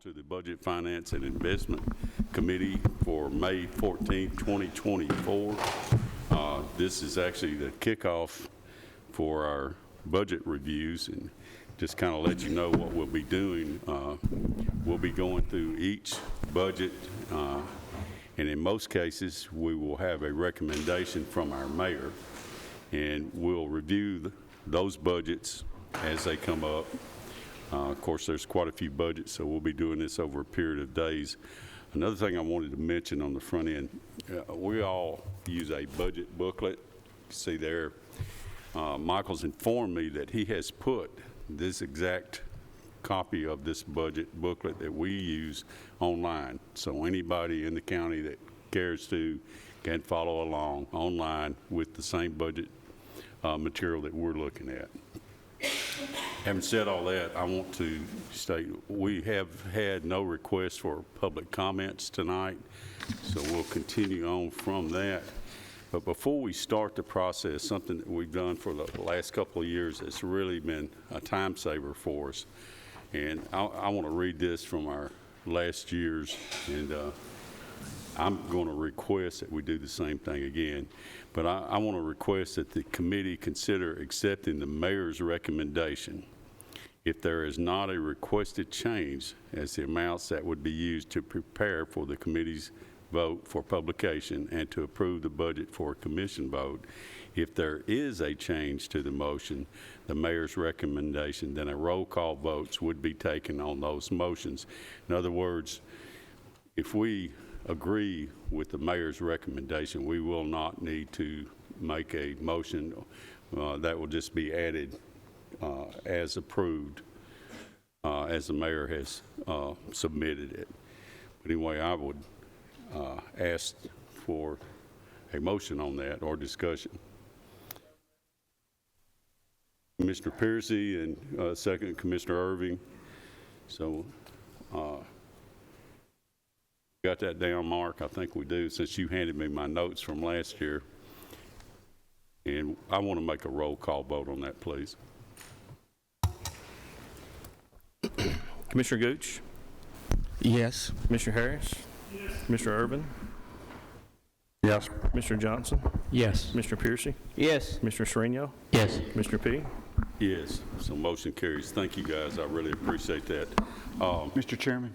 to the Budget, Finance, and Investment Committee for May 14, 2024. This is actually the kickoff for our budget reviews, and just kind of let you know what we'll be doing. We'll be going through each budget, and in most cases, we will have a recommendation from our mayor, and we'll review those budgets as they come up. Of course, there's quite a few budgets, so we'll be doing this over a period of days. Another thing I wanted to mention on the front end, we all use a budget booklet. You see there, Michael's informed me that he has put this exact copy of this budget booklet that we use online. So anybody in the county that cares to can follow along online with the same budget material that we're looking at. Having said all that, I want to state we have had no requests for public comments tonight, so we'll continue on from that. But before we start the process, something that we've done for the last couple of years that's really been a time saver for us. And I want to read this from our last year's, and I'm going to request that we do the same thing again. But I want to request that the committee consider accepting the mayor's recommendation if there is not a requested change as the amounts that would be used to prepare for the committee's vote for publication and to approve the budget for a commission vote. If there is a change to the motion, the mayor's recommendation, then a roll call votes would be taken on those motions. In other words, if we agree with the mayor's recommendation, we will not need to make a motion. That will just be added as approved, as the mayor has submitted it. But anyway, I would ask for a motion on that or discussion. Commissioner Piercy and second Commissioner Irving. So got that down, Mark? I think we do, since you handed me my notes from last year. And I want to make a roll call vote on that, please. Commissioner Gooch? Yes. Commissioner Harris? Yes. Commissioner Urban? Yes. Commissioner Johnson? Yes. Commissioner Piercy? Yes. Commissioner Sereno? Yes. Commissioner P? Yes. So motion carries. Thank you, guys. I really appreciate that. Mr. Chairman?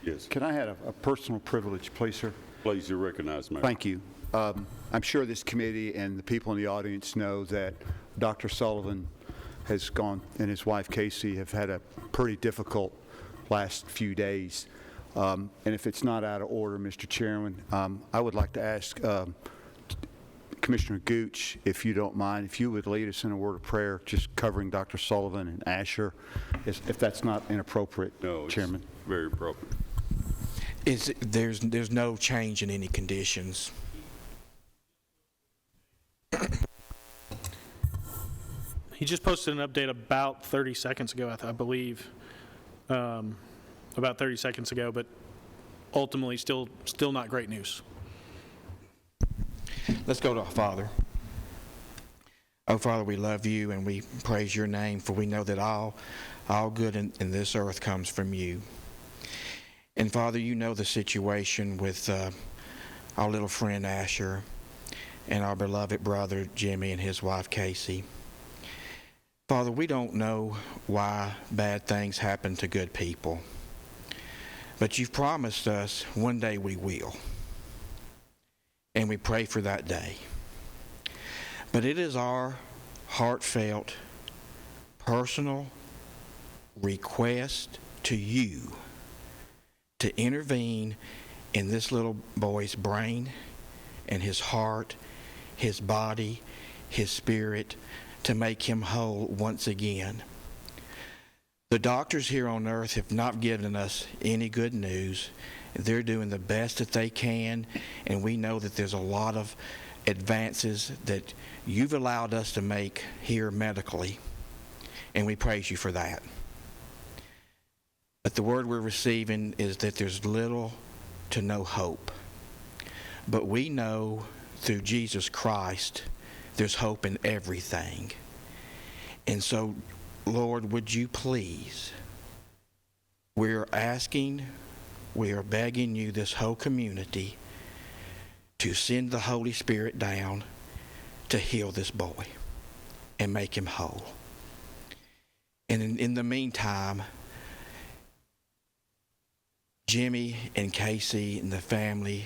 Yes. Can I have a personal privilege, please, sir? Please, you're recognized, Mayor. Thank you. I'm sure this committee and the people in the audience know that Dr. Sullivan has gone, and his wife Casey have had a pretty difficult last few days. And if it's not out of order, Mr. Chairman, I would like to ask Commissioner Gooch, if you don't mind, if you would lead us in a word of prayer, just covering Dr. Sullivan and Asher, if that's not inappropriate, No, Chairman. It's very appropriate. There's no change in any conditions. He just posted an update about 30 seconds ago, I believe. About 30 seconds ago, but ultimately still not great news. Let's go to our Father. Oh, Father, we love you and we praise your name, for we know that all good in this earth comes from you. And Father, you know the situation with our little friend Asher and our beloved brother Jimmy and his wife Casey. Father, we don't know why bad things happen to good people, but you've promised us one day we will, and we pray for that day. But it is our heartfelt, personal request to you to intervene in this little boy's brain and his heart, his body, his spirit, to make him whole once again. The doctors here on earth have not given us any good news. They're doing the best that they can, and we know that there's a lot of advances that you've allowed us to make here medically, and we praise you for that. But the word we're receiving is that there's little to no hope. But we know through Jesus Christ there's hope in everything. And so, Lord, would you please We are begging you, this whole community, to send the Holy Spirit down to heal this boy and make him whole. And in the meantime, Jimmy and Casey and the family,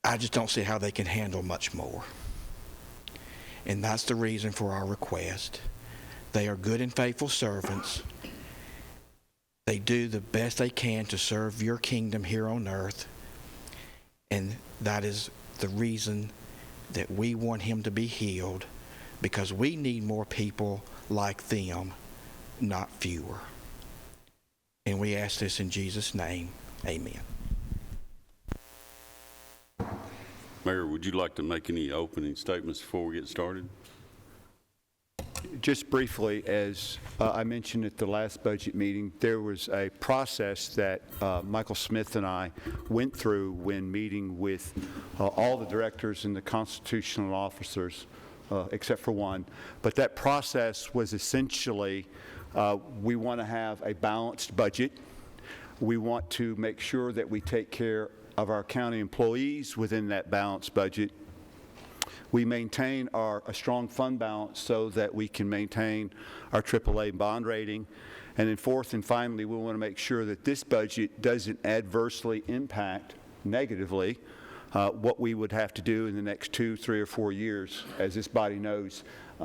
I just don't see how they can handle much more. And that's the reason for our request. They are good and faithful servants. They do the best they can to serve your kingdom here on earth. And that is the reason that we want him to be healed, because we need more people like them, not fewer. And we ask this in Jesus' name. Amen. Mayor, would you like to make any opening statements before we get started? Just briefly, as I mentioned at the last budget meeting, there was a process that Michael Smith and I went through when meeting with all the directors and the constitutional officers, except for one. But that process was essentially, we want to have a balanced budget. We want to make sure that we take care of our county employees within that balanced budget. We maintain a strong fund balance so that we can maintain our AAA bond rating. And then fourth and finally, we want to make sure that this budget doesn't adversely impact negatively what we would have to do in the next 2, 3, or 4 years. As this body knows,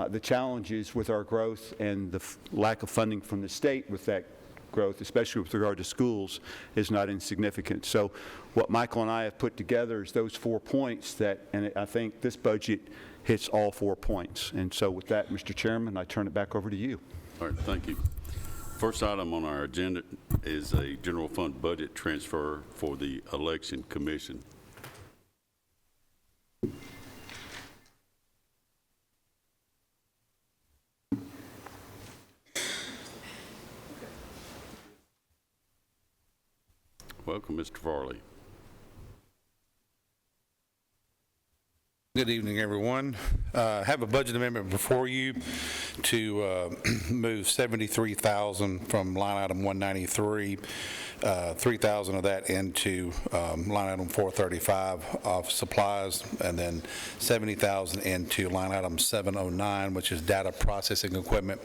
the challenges with our growth and the lack of funding from the state with that growth, especially with regard to schools, is not insignificant. So what Michael and I have put together is those 4 points and I think this budget hits all 4 points. And so with that, Mr. Chairman, I turn it back over to you. All right, thank you. First item on our agenda is a general fund budget transfer for the Election Commission. Welcome, Mr. Farley. Good evening, everyone. Have a budget amendment before you to move $73,000 from line item 193, $3,000 of that into line item 435 of supplies, and then $70,000 into line item 709, which is data processing equipment.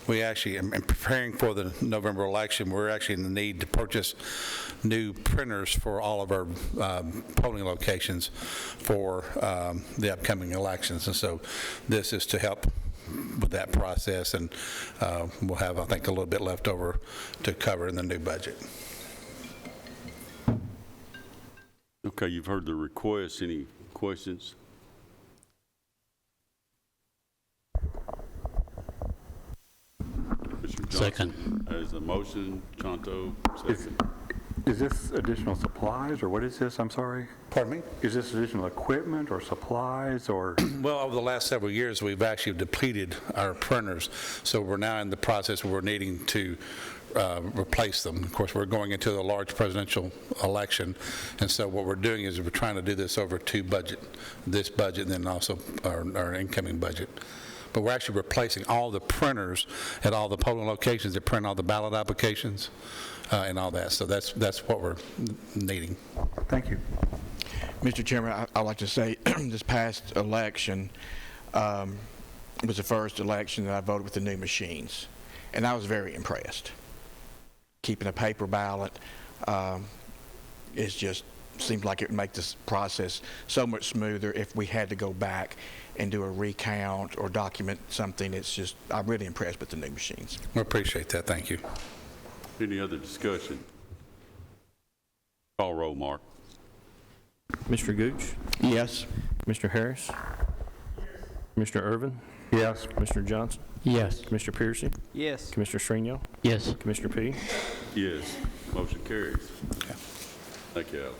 We actually, in preparing for the November election, we're actually in the need to purchase new printers for all of our polling locations for the upcoming elections. And so this is to help with that process, and we'll have, I think, a little bit left over to cover in the new budget. Okay, you've heard the request. Any questions? Mr. Johnson Second. has a motion. Chanto, second. Is this additional supplies, or what is this? I'm sorry. Pardon me? Is this additional equipment or supplies or? Well, over the last several years, we've actually depleted our printers, so we're now in the process where we're needing to replace them. Of course, we're going into a large presidential election, and so what we're doing is we're trying to do this over two budgets, this budget and then also our incoming budget. But we're actually replacing all the printers at all the polling locations that print all the ballot applications and all that. So that's what we're needing. Thank you. Mr. Chairman, I'd like to say this past election was the first election that I voted with the new machines, and I was very impressed. Keeping a paper ballot just seemed like it would make this process so much smoother if we had to go back and do a recount or document something. It's just, I'm really impressed with the new machines. We appreciate that. Thank you. Any other discussion? Call roll, Mark. Mr. Gooch? Yes. Mr. Harris? Mr. Irvin? Yes. Mr. Johnson? Yes. Commissioner Piercy? Yes. Commissioner Strino? Yes. Commissioner P? Yes. Motion carries. Thank you, Alex.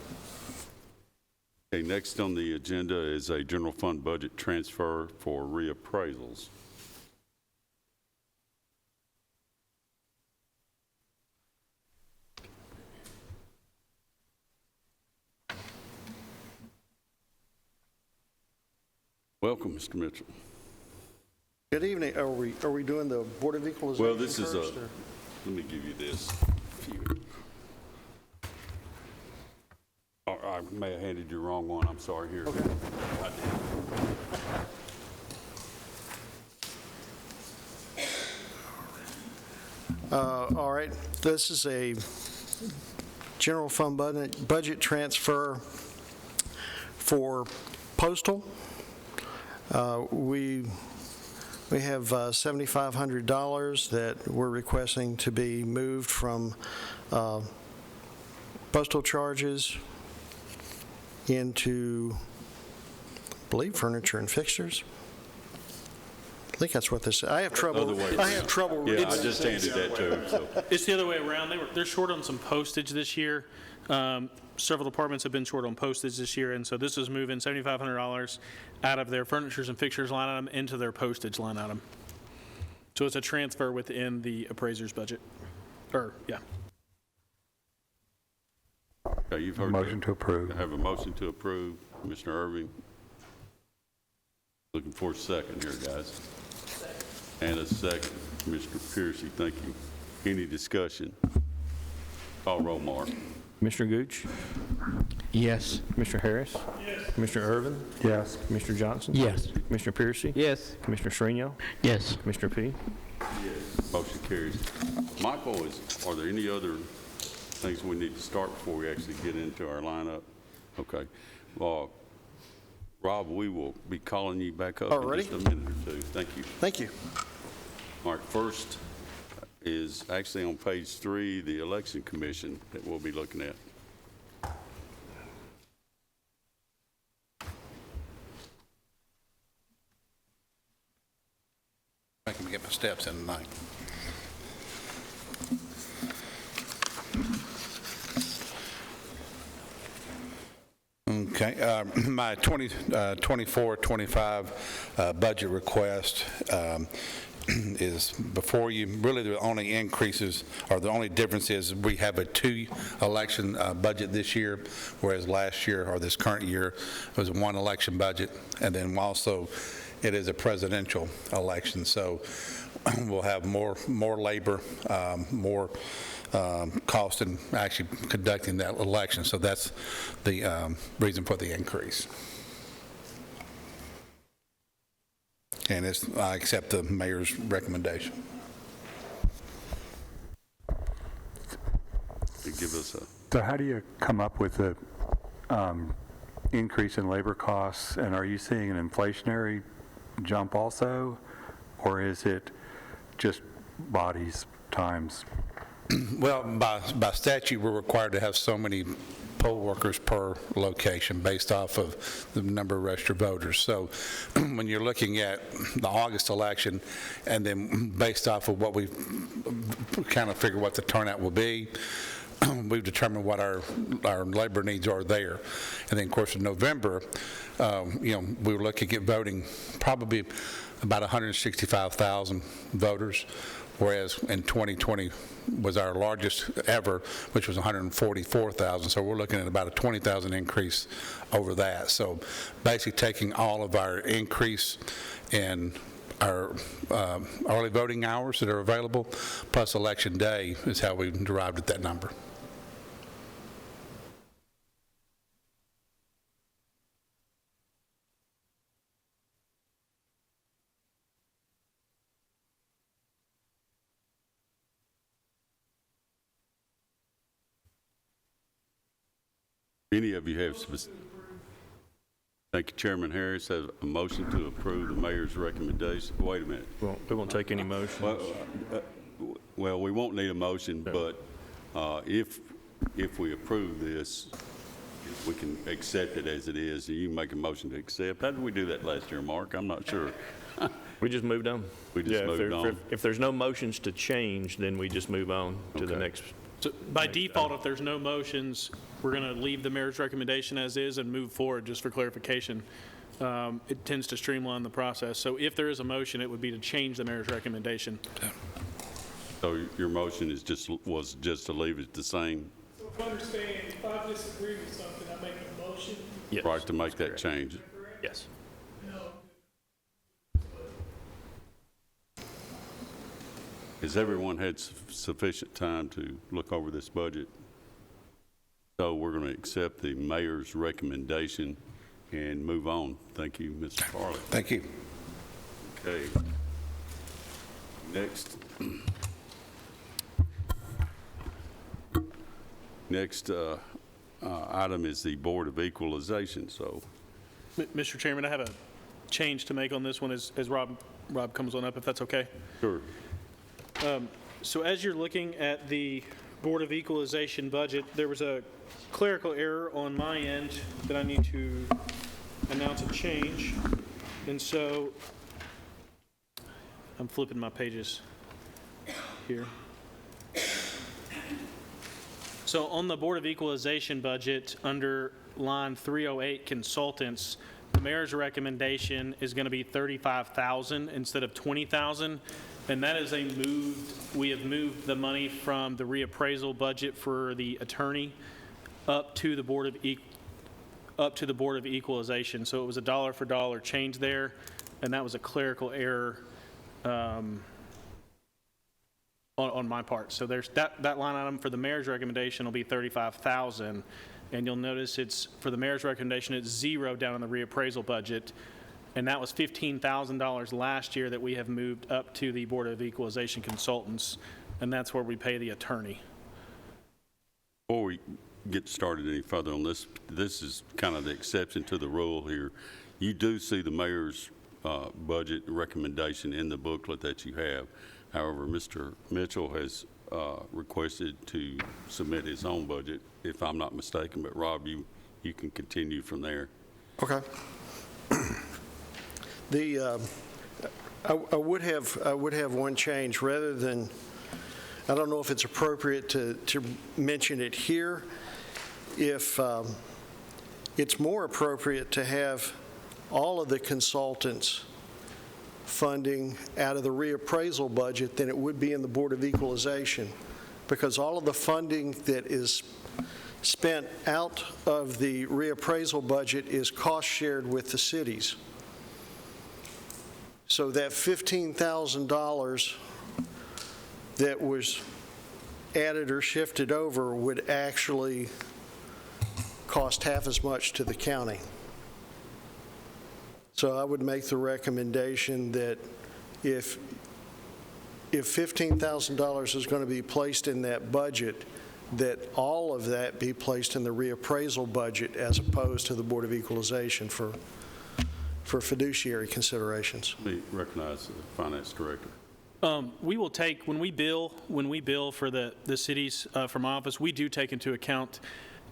Okay, next on the agenda is a general fund budget transfer for reappraisals. Welcome, Mr. Mitchell. Good evening. Are we doing the Board of Equalization Well, this is first, let me give you this. Oh, I may have handed you the wrong one. I'm sorry here. Okay. I did. All right, this is a general fund budget transfer for postal. We have $7,500 that we're requesting to be moved from postal charges into, I believe, furniture and fixtures. I think that's what this is. I have trouble. Other way I have trouble. Yeah, reading I just things. handed that to him, so. It's the other way around. They're short on some postage this year. Several departments have been short on postage this year, and so this is moving $7,500 out of their furnitures and fixtures line item into their postage line item. So it's a transfer within the appraiser's budget. Yeah. Okay, you've heard. Motion to approve. I have a motion to approve. Commissioner Irving. Looking for a second here, guys. And a second. Commissioner Piercy, thank you. Any discussion? Call roll, Mark. Commissioner Gooch? Yes. Commissioner Harris? Yes. Commissioner Irvin? Yes. Commissioner Johnson? Yes. Commissioner Piercy? Yes. Commissioner Shrino? Yes. Commissioner P? Motion carries. Michael, are there any other things we need to start before we actually get into our lineup? Okay. Well, Rob, we will be calling you back up in just a minute or two. Thank you. Thank you. Mark, first is actually on page 3, the Election Commission that we'll be looking at. I can get my steps in tonight. Okay, my 24-25 budget request is before you. Really, the only increases, or the only difference is we have a 2-election budget this year, whereas last year, or this current year, was a 1-election budget, and then also it is a presidential election, so we'll have more labor, more cost in actually conducting that election. So that's the reason for the increase. And I accept the mayor's recommendation. Give us a. So how do you come up with the increase in labor costs? And are you seeing an inflationary jump also? Or is it just bodies times? Well, by statute, we're required to have so many poll workers per location based off of the number of registered voters. So when you're looking at the August election, and then based off of what we kind of figure what the turnout will be, we've determined what our labor needs are there. And then, of course, in November, we were looking at voting probably about 165,000 voters, whereas in 2020 was our largest ever, which was 144,000. So we're looking at about a 20,000 increase over that. So basically taking all of our increase in our early voting hours that are available, plus election day, is how we derived at that number. Any of you have Thank you, Chairman Harris. Has a motion to approve the mayor's recommendation. Wait a minute. We won't take any motions. Well, we won't need a motion, but if we approve this, we can accept it as it is. You can make a motion to accept. How did we do that last year, Mark? I'm not sure. We just moved on. We just moved on. If there's no motions to change, then we just move on to the Okay. next. So by default, if there's no motions, we're going to leave the mayor's recommendation as is and move forward, just for clarification. It tends to streamline the process. So if there is a motion, it would be to change the mayor's recommendation. So your motion was just to leave it the same, So if I understand, if I disagree with something, I make a motion. Yes. right, to make that change? Yes. Has everyone had sufficient time to look over this budget? So we're going to accept the mayor's recommendation and move on. Thank you, Mr. Farley. Thank you. Okay. Next item is the Board of Equalization. So, Mr. Chairman, I have a change to make on this one as Rob comes on up, if that's okay. sure. So as you're looking at the Board of Equalization budget, there was a clerical error on my end that I need to announce a change. And so I'm flipping my pages here. So on the Board of Equalization budget, under line 308, consultants, the mayor's recommendation is going to be $35,000 instead of $20,000. And that is we have moved the money from the reappraisal budget for the attorney up to the Board of Equalization. So it was a dollar for dollar change there, and that was a clerical error on my part. So there's that line item for the mayor's recommendation will be $35,000, and you'll notice it's for the mayor's recommendation it's zero down in the reappraisal budget, and that was $15,000 last year that we have moved up to the Board of Equalization consultants, and that's where we pay the attorney. Before we get started any further on this, this is kind of the exception to the rule here. You do see the mayor's budget recommendation in the booklet that you have. However, Mr. Mitchell has requested to submit his own budget, if I'm not mistaken. But Rob, you can continue from there. Okay. I would have one change rather than, I don't know if it's appropriate to mention it here. If it's more appropriate to have all of the consultants funding out of the reappraisal budget than it would be in the Board of Equalization, because all of the funding that is spent out of the reappraisal budget is cost shared with the cities. So that $15,000 that was added or shifted over would actually cost half as much to the county. So I would make the recommendation that if $15,000 is going to be placed in that budget, that all of that be placed in the reappraisal budget as opposed to the Board of Equalization for fiduciary considerations. Let me recognize the finance director. We will take, when we bill for the cities from office, we do take into account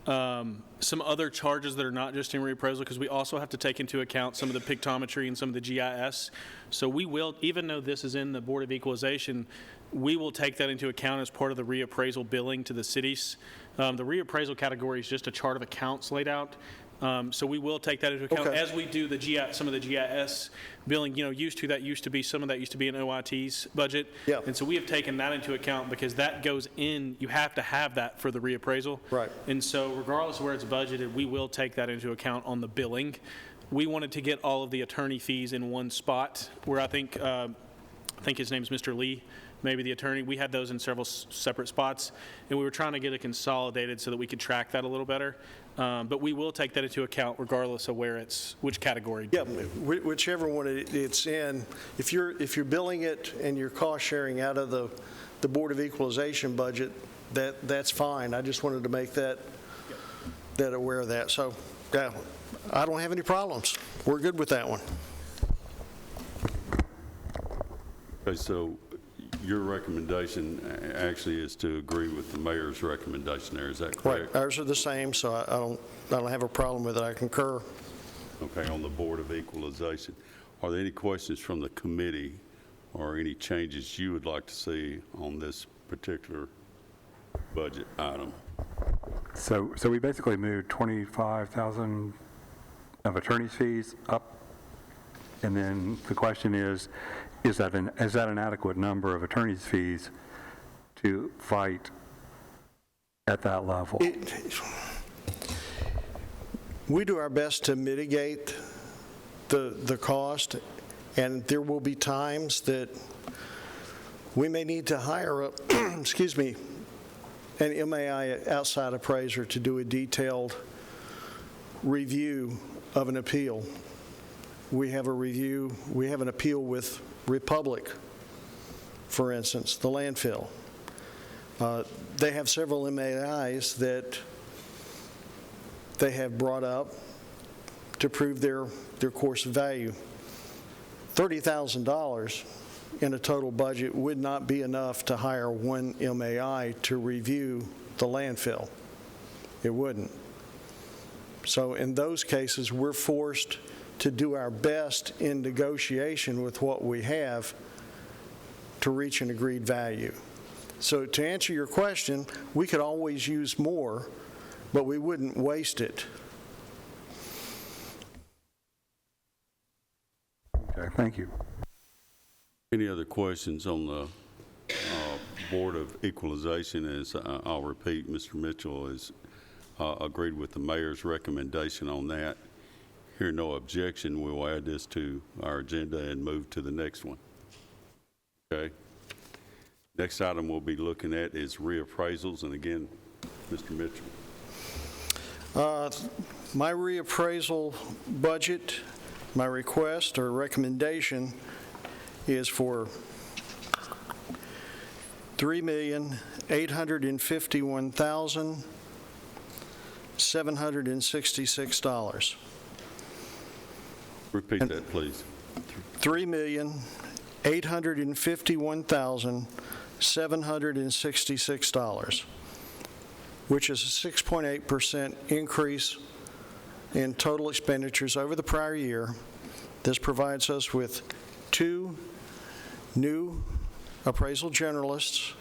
some other charges that are not just in reappraisal, because we also have to take into account some of the pictometry and some of the GIS. So we will, even though this is in the Board of Equalization, we will take that into account as part of the reappraisal billing to the cities. The reappraisal category is just a chart of accounts laid out. So we will take that into account as we do some of the GIS billing. Some of that used to be in OIT's budget. Yeah. And so we have taken that into account because that goes in, you have to have that for the reappraisal. Right. And so regardless of where it's budgeted, we will take that into account on the billing. We wanted to get all of the attorney fees in one spot, where I think his name's Mr. Lee, maybe the attorney. We had those in several separate spots, and we were trying to get it consolidated so that we could track that a little better. But we will take that into account regardless of which category. Yeah, whichever one it's in. If you're billing it and you're cost sharing out of the Board of Equalization budget, that's fine. I just wanted to make that aware of that. So, yeah, I don't have any problems. We're good with that one. Okay, so your recommendation actually is to agree with the mayor's recommendation there, is that correct? Right, ours are the same, so I don't have a problem with it. I concur. Okay, on the Board of Equalization. Are there any questions from the committee or any changes you would like to see on this particular budget item? So we basically moved 25,000 of attorney's fees up, and then the question is that an adequate number of attorney's fees to fight at that level? We do our best to mitigate the cost, and there will be times that we may need to hire a, excuse me, an MAI outside appraiser to do a detailed review of an appeal. We have an appeal with Republic, for instance, the landfill. They have several MAIs that they have brought up to prove their course of value. $30,000 in a total budget would not be enough to hire one MAI to review the landfill. It wouldn't. So in those cases, we're forced to do our best in negotiation with what we have to reach an agreed value. So to answer your question, we could always use more, but we wouldn't waste it. Okay, thank you. Any other questions on the Board of Equalization? As I'll repeat, Mr. Mitchell has agreed with the mayor's recommendation on that. Hear no objection, we'll add this to our agenda and move to the next one. Okay. Next item we'll be looking at is reappraisals, and again, Mr. Mitchell. My reappraisal budget, my request or recommendation is for $3,851,766. Repeat that, please. $3,851,766, which is a 6.8% increase in total expenditures over the prior year. This provides us with 2 new appraisal generalists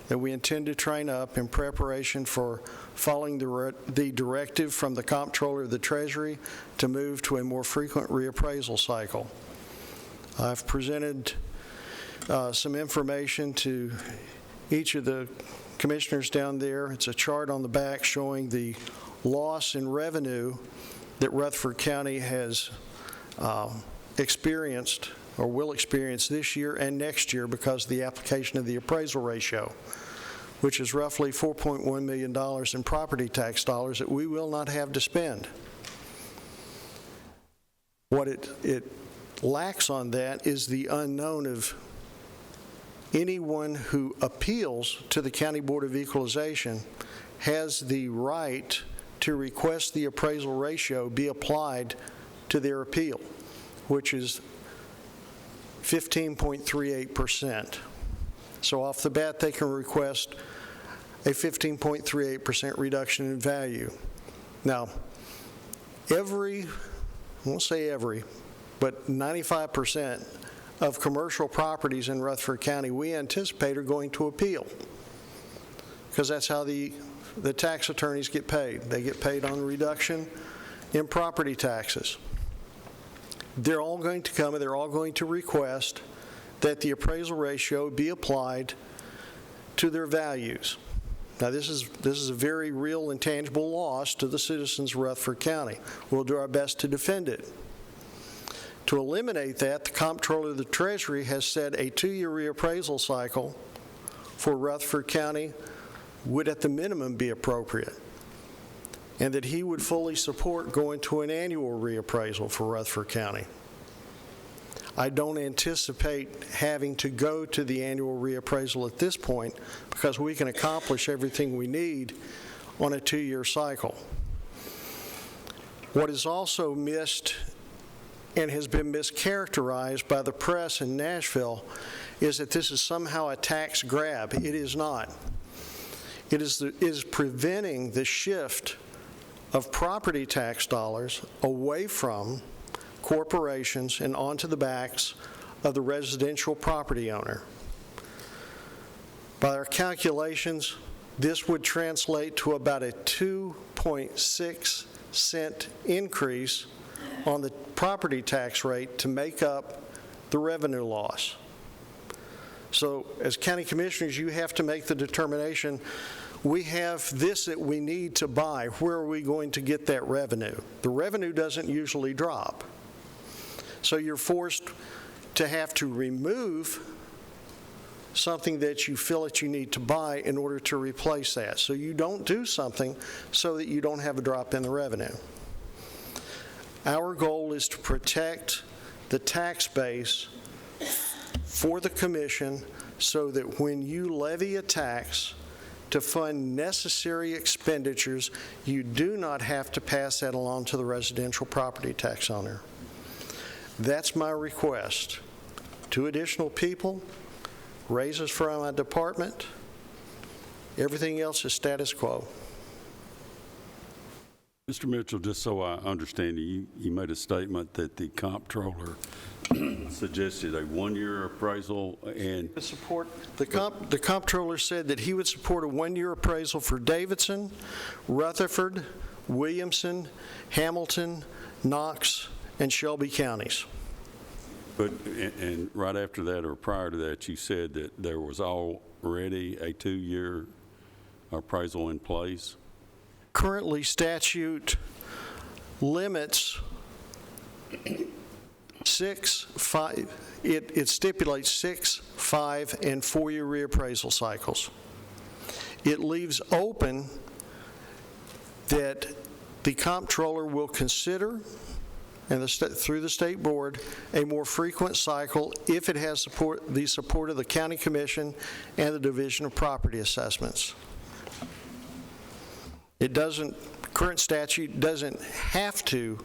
that we intend to train up in preparation for following the directive from the Comptroller of the Treasury to move to a more frequent reappraisal cycle. I've presented some information to each of the commissioners down there. It's a chart on the back showing the loss in revenue that Rutherford County has experienced or will experience this year and next year because of the application of the appraisal ratio, which is roughly $4.1 million in property tax dollars that we will not have to spend. What it lacks on that is the unknown of anyone who appeals to the County Board of Equalization has the right to request the appraisal ratio be applied to their appeal, which is 15.38%. So off the bat, they can request a 15.38% reduction in value. Now, I won't say every, but 95% of commercial properties in Rutherford County we anticipate are going to appeal, because that's how the tax attorneys get paid. They get paid on reduction in property taxes. They're all going to come and they're all going to request that the appraisal ratio be applied to their values. Now, this is a very real and tangible loss to the citizens of Rutherford County. We'll do our best to defend it. To eliminate that, the Comptroller of the Treasury has said a 2-year reappraisal cycle for Rutherford County would at the minimum be appropriate, and that he would fully support going to an annual reappraisal for Rutherford County. I don't anticipate having to go to the annual reappraisal at this point because we can accomplish everything we need on a 2-year cycle. What is also missed and has been mischaracterized by the press in Nashville is that this is somehow a tax grab. It is not. It is preventing the shift of property tax dollars away from corporations and onto the backs of the residential property owner. By our calculations, this would translate to about a 2.6 cent increase on the property tax rate to make up the revenue loss. So as county commissioners, you have to make the determination, we have this that we need to buy. Where are we going to get that revenue? The revenue doesn't usually drop. So you're forced to have to remove something that you feel that you need to buy in order to replace that. So you don't do something so that you don't have a drop in the revenue. Our goal is to protect the tax base for the commission so that when you levy a tax to fund necessary expenditures, you do not have to pass that along to the residential property tax owner. That's my request. 2 additional people, raises for my department, everything else is status quo. Mr. Mitchell, just so I understand, you made a statement that the comptroller suggested a 1-year appraisal and The comptroller said that he would support a 1-year appraisal for Davidson, Rutherford, Williamson, Hamilton, Knox, and Shelby counties. But, and right after that or prior to that, you said that there was already a 2-year appraisal in place? Currently, statute limits 6, 5, it stipulates 6, 5, and 4-year reappraisal cycles. It leaves open that the comptroller will consider, and through the state board, a more frequent cycle if it has the support of the county commission and the Division of Property Assessments. It doesn't, current statute doesn't have to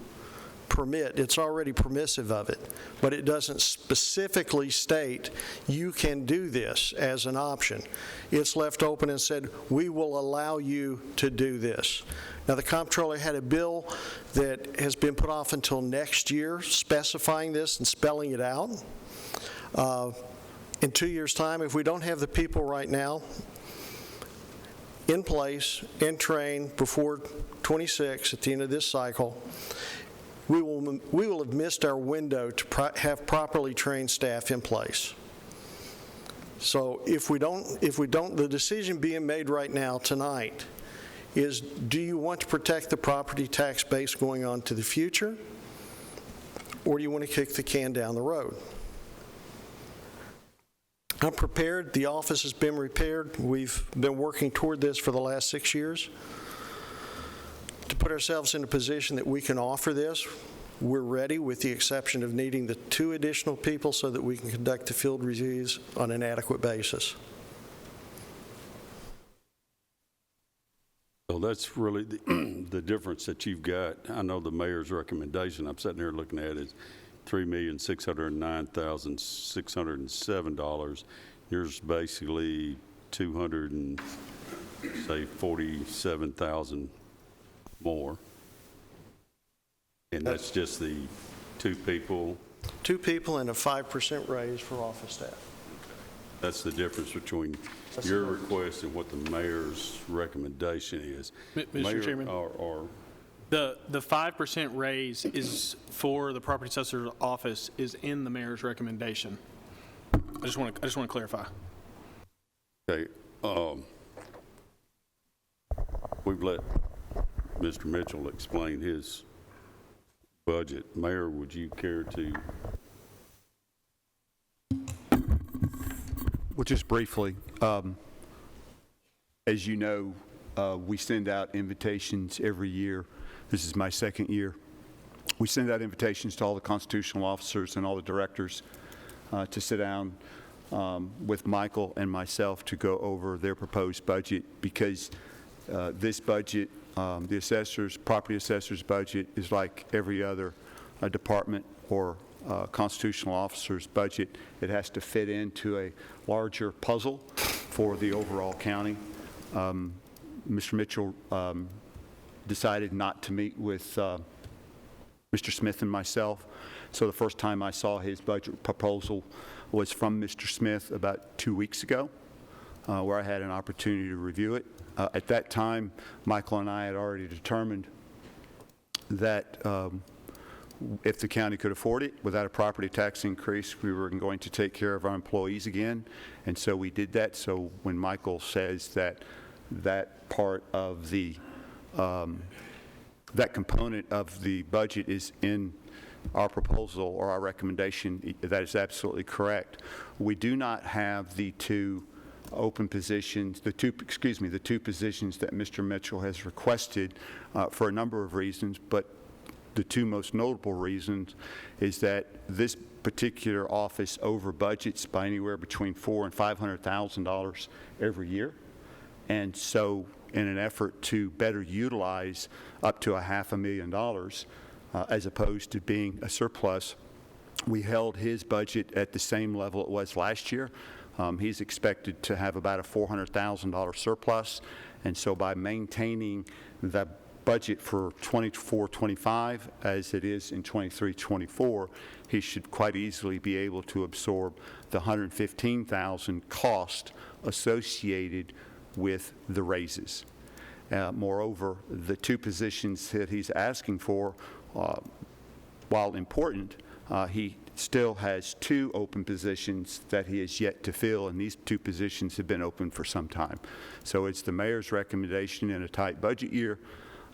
permit, it's already permissive of it, but it doesn't specifically state you can do this as an option. It's left open and said, we will allow you to do this. Now, the comptroller had a bill that has been put off until next year specifying this and spelling it out. In 2 years' time, if we don't have the people right now in place and trained before 26 at the end of this cycle, we will have missed our window to have properly trained staff in place. So if we don't, the decision being made right now tonight is, do you want to protect the property tax base going on to the future, or do you want to kick the can down the road? I'm prepared. The office has been repaired. We've been working toward this for the last 6 years. To put ourselves in a position that we can offer this, we're ready, with the exception of needing the 2 additional people so that we can conduct the field reviews on an adequate basis. So that's really the difference that you've got. I know the mayor's recommendation, I'm sitting here looking at, is $3,609,607. Yours is basically $247,000 more. And that's just the 2 people? 2 people and a 5% raise for office staff. That's the difference between your request and what the mayor's recommendation is. Mr. Chairman? The 5% raise is for the property assessor's office is in the mayor's recommendation. I just want to clarify. Okay. We've let Mr. Mitchell explain his budget. Mayor, would you care to? Well, just briefly, as you know, we send out invitations every year. This is my 2nd year. We send out invitations to all the constitutional officers and all the directors to sit down with Michael and myself to go over their proposed budget, because this budget, the property assessor's budget, is like every other department or constitutional officer's budget. It has to fit into a larger puzzle for the overall county. Mr. Mitchell decided not to meet with Mr. Smith and myself, so the first time I saw his budget proposal was from Mr. Smith about 2 weeks ago, where I had an opportunity to review it. At that time, Michael and I had already determined that if the county could afford it without a property tax increase, we were going to take care of our employees again, and so we did that. So when Michael says that that part of the that component of the budget is in our proposal or our recommendation, that is absolutely correct. We do not have the two open positions, the two positions that Mr. Mitchell has requested for a number of reasons, but the two most notable reasons is that this particular office over budgets by anywhere between $400,000 and $500,000 every year. And so in an effort to better utilize up to $500,000 as opposed to being a surplus, we held his budget at the same level it was last year. He's expected to have about a $400,000 surplus, and so by maintaining the budget for 24-25 as it is in 23-24, he should quite easily be able to absorb the $115,000 cost associated with the raises. Moreover, the two positions that he's asking for, while important, he still has two open positions that he has yet to fill, and these two positions have been open for some time. So it's the mayor's recommendation in a tight budget year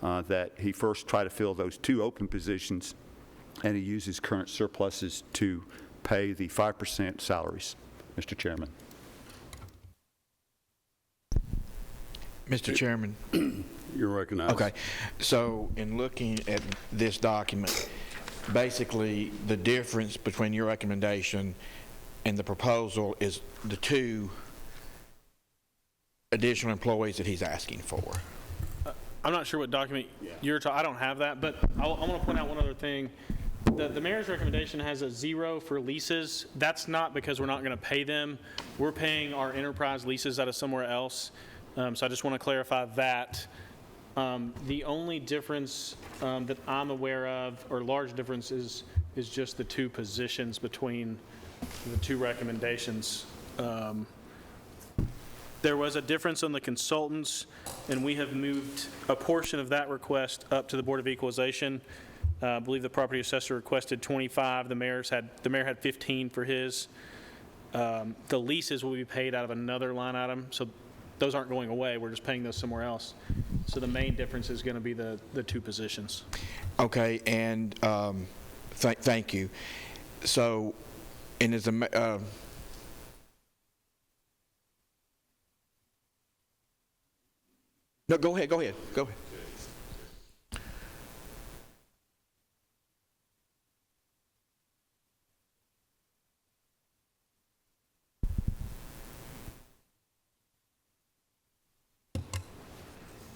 that he first try to fill those two open positions, and he uses current surpluses to pay the 5% salaries. Mr. Chairman. Mr. Chairman. You're recognized. Okay. So in looking at this document, basically the difference between your recommendation and the proposal is the two additional employees that he's asking for. I'm not sure what document you're talking, I don't have that, but I want to point out one other thing. The mayor's recommendation has a 0 for leases. That's not because we're not going to pay them. We're paying our enterprise leases out of somewhere else. So I just want to clarify that. The only difference that I'm aware of, or large difference, is just the two positions between the two recommendations. There was a difference on the consultants, and we have moved a portion of that request up to the Board of Equalization. I believe the property assessor requested 25. The mayor had 15 for his. The leases will be paid out of another line item, so those aren't going away. We're just paying those somewhere else. So the main difference is going to be the two positions. Okay, and thank you. So, and as a no, go ahead.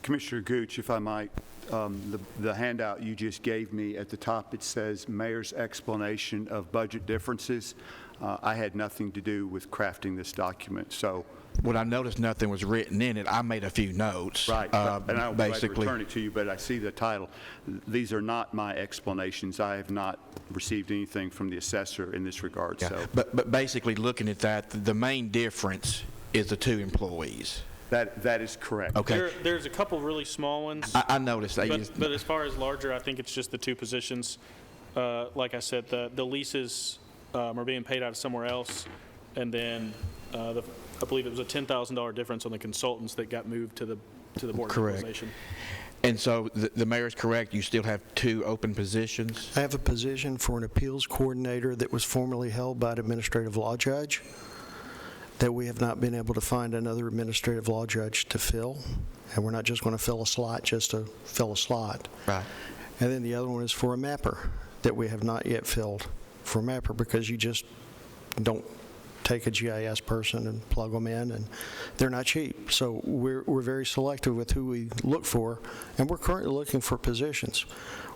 Commissioner Gooch, if I might, the handout you just gave me at the top, it says mayor's explanation of budget differences. I had nothing to do with crafting this document, so. What I noticed nothing was written in it. I made a few notes. Right, and I will basically return it to you, but I see the title. These are not my explanations. I have not received anything from the assessor in this regard, yeah. so. But basically looking at that, the main difference is the two employees. That is correct. Okay. There's a couple really small ones. I noticed that. But as far as larger, I think it's just the two positions. Like I said, the leases are being paid out of somewhere else, and then I believe it was a $10,000 difference on the consultants that got moved to the Board of Equalization. And so the mayor's correct. You still have two open positions. I have a position for an appeals coordinator that was formerly held by an administrative law judge that we have not been able to find another administrative law judge to fill. And we're not just going to fill a slot just to fill a slot. Right. And then the other one is for a mapper that we have not yet filled for a mapper, because you just don't take a GIS person and plug them in, and they're not cheap. So we're very selective with who we look for, and we're currently looking for positions.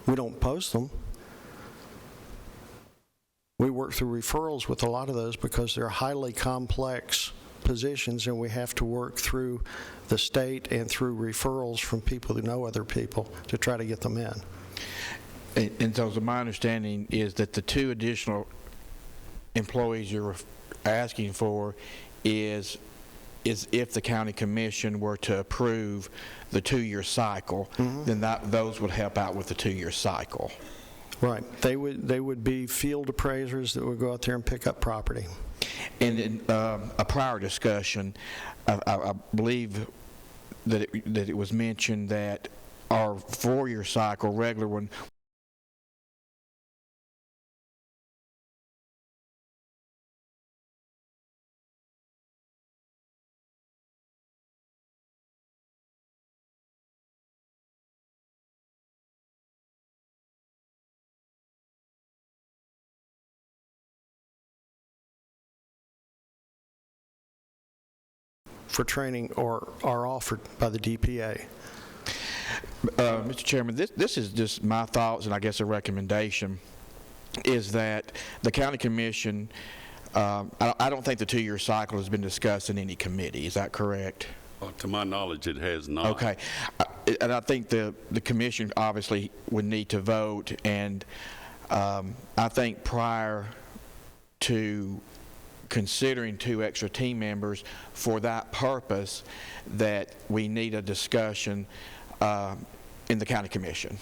We don't post them. We work through referrals with a lot of those because they're highly complex positions, and we have to work through the state and through referrals from people who know other people to try to get them in. And so my understanding is that the two additional employees you're asking for is if the county commission were to approve the 2-year cycle, then those would help out with the 2-year cycle. Right. They would be field appraisers that would go out there and pick up property. And in a prior discussion, I believe that it was mentioned that our 4-year cycle, regular one, for training are offered by the DPA. Mr. Chairman, this is just my thoughts and I guess a recommendation, is that the county commission, I don't think the 2-year cycle has been discussed in any committee. Is that correct? To my knowledge, it has not. Okay. And I think the commission obviously would need to vote, and I think prior to considering 2 extra team members for that purpose, that we need a discussion in the county commission.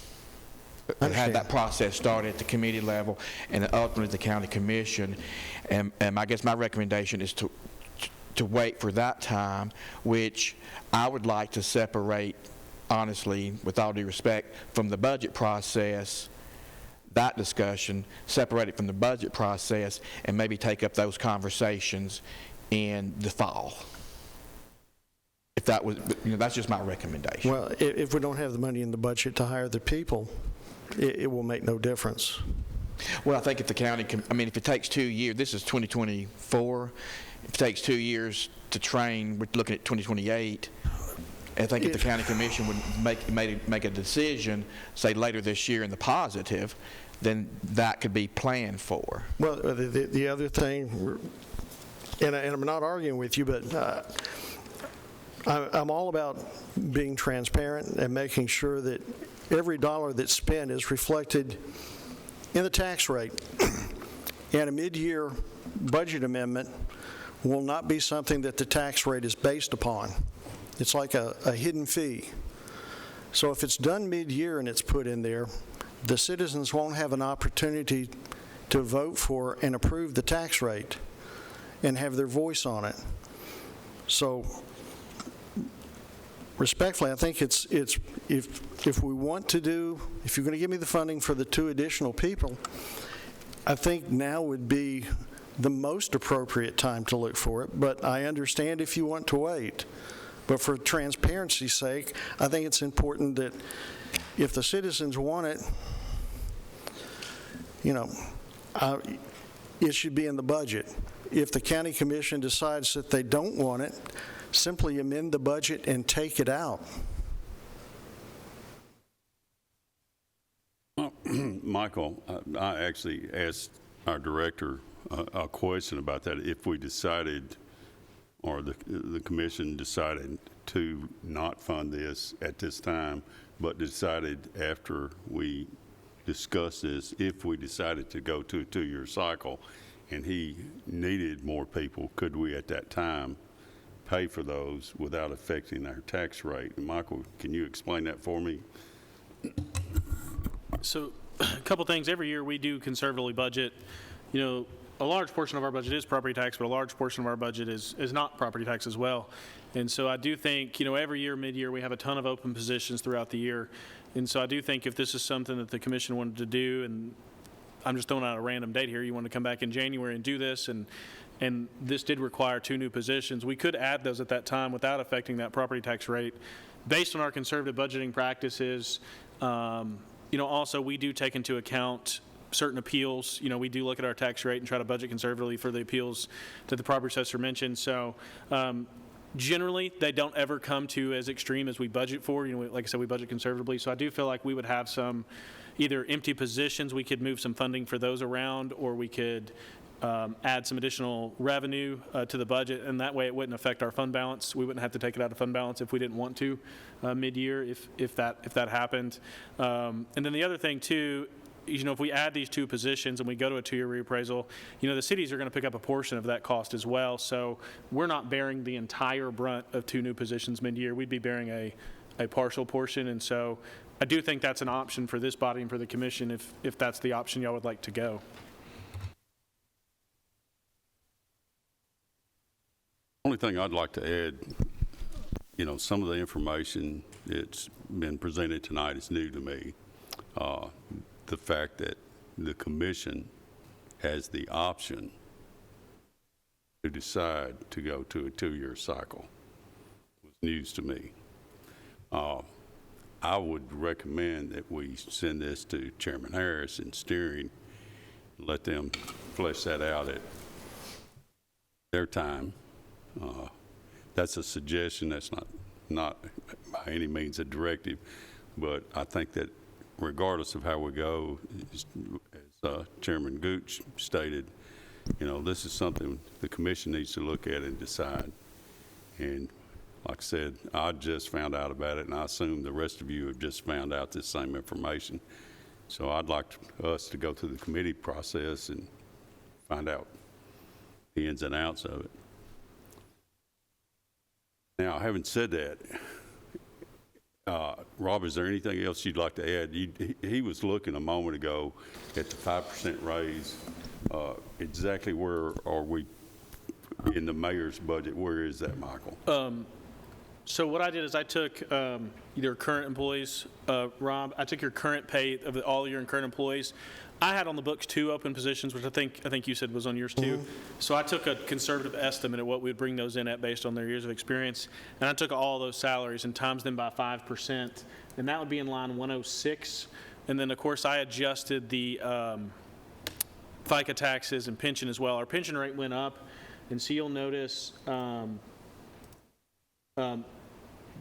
Have that process started at the committee level and then ultimately the county commission. And I guess my recommendation is to wait for that time, which I would like to separate, honestly, with all due respect, from the budget process, that discussion, separate it from the budget process, and maybe take up those conversations in the fall. If that was, that's just my recommendation. Well, if we don't have the money in the budget to hire the people, it will make no difference. Well, I think if the county, if it takes 2 years, this is 2024, if it takes 2 years to train, we're looking at 2028. I think if the county commission would make a decision, say later this year in the positive, then that could be planned for. Well, the other thing, and I'm not arguing with you, but I'm all about being transparent and making sure that every dollar that's spent is reflected in the tax rate. And a mid-year budget amendment will not be something that the tax rate is based upon. It's like a hidden fee. So if it's done mid-year and it's put in there, the citizens won't have an opportunity to vote for and approve the tax rate and have their voice on it. So respectfully, I think it's if we want to do, if you're going to give me the funding for the 2 additional people, I think now would be the most appropriate time to look for it. But I understand if you want to wait. But for transparency's sake, I think it's important that if the citizens want it, it should be in the budget. If the county commission decides that they don't want it, simply amend the budget and take it out. Michael, I actually asked our director a question about that. If we decided, or the commission decided to not fund this at this time, but decided after we discussed this, if we decided to go to a 2-year cycle and he needed more people, could we at that time pay for those without affecting our tax rate? And Michael, can you explain that for me? So a couple things. Every year we do conservatively budget. A large portion of our budget is property tax, but a large portion of our budget is not property tax as well. And so I do think, every year, mid-year, we have a ton of open positions throughout the year. And so I do think if this is something that the commission wanted to do, and I'm just throwing out a random date here, you want to come back in January and do this, and this did require 2 new positions, we could add those at that time without affecting that property tax rate. Based on our conservative budgeting practices, also we do take into account certain appeals. We do look at our tax rate and try to budget conservatively for the appeals that the property assessor mentioned. So generally, they don't ever come to as extreme as we budget for. Like I said, we budget conservatively. So I do feel like we would have some either empty positions. We could move some funding for those around, or we could add some additional revenue to the budget, and that way it wouldn't affect our fund balance. We wouldn't have to take it out of fund balance if we didn't want to mid-year, if that happened. And then the other thing too, if we add these 2 positions and we go to a 2-year reappraisal, the cities are going to pick up a portion of that cost as well. So we're not bearing the entire brunt of 2 new positions mid-year. We'd be bearing a partial portion. And so I do think that's an option for this body and for the commission if that's the option y'all would like to go. Only thing I'd like to add, some of the information that's been presented tonight is new to me. The fact that the commission has the option to decide to go to a 2-year cycle was news to me. I would recommend that we send this to Chairman Harris and steering, let them flesh that out at their time. that's a suggestion. That's not by any means a directive, but I think that regardless of how we go, as Chairman Gooch stated, this is something the commission needs to look at and decide. And like I said, I just found out about it, and I assume the rest of you have just found out this same information. So I'd like us to go through the committee process and find out the ins and outs of it. Now, having said that, Rob, is there anything else you'd like to add? He was looking a moment ago at the 5% raise. Exactly where are we in the mayor's budget? Where is that, Michael? So what I did is I took your current employees, Rob. I took your current pay of all your current employees. I had on the books 2 open positions, which I think you said was on yours too. So I took a conservative estimate of what we would bring those in at based on their years of experience, and I took all those salaries and times them by 5%, and that would be in line 106. And then of course I adjusted the FICA taxes and pension as well. Our pension rate went up, and so you'll notice.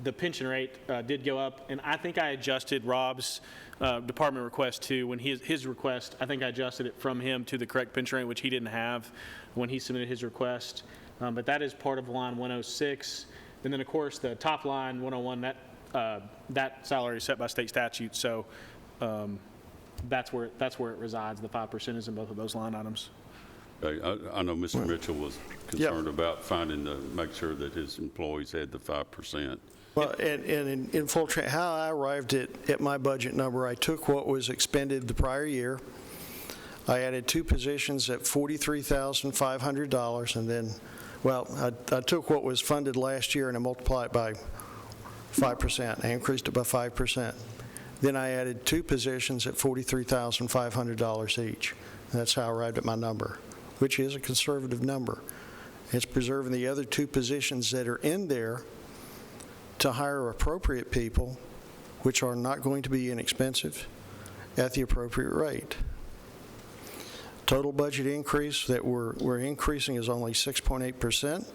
The pension rate did go up, and I think I adjusted Rob's department request too. When his request, I think I adjusted it from him to the correct pension rate, which he didn't have when he submitted his request. But that is part of line 106. And then, of course, the top line 101, that salary is set by state statute. So that's where it resides. The 5% is in both of those line items. I know Mr. Mitchell was concerned about make sure that his employees had the 5%. Well, and in full, how I arrived at my budget number, I took what was expended the prior year. I added 2 positions at $43,500, and then, I took what was funded last year and I multiplied it by 5%. I increased it by 5%. Then I added 2 positions at $43,500 each. That's how I arrived at my number, which is a conservative number. It's preserving the other 2 positions that are in there to hire appropriate people, which are not going to be inexpensive, at the appropriate rate. Total budget increase that we're increasing is only 6.8%.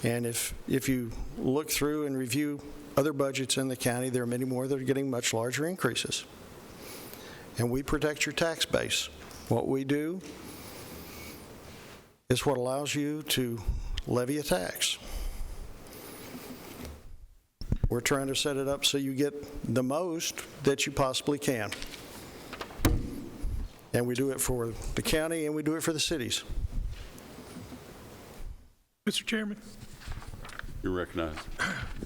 And if you look through and review other budgets in the county, there are many more that are getting much larger increases. And we protect your tax base. What we do is what allows you to levy a tax. We're trying to set it up so you get the most that you possibly can. And we do it for the county and we do it for the cities. Mr. Chairman, You're recognized.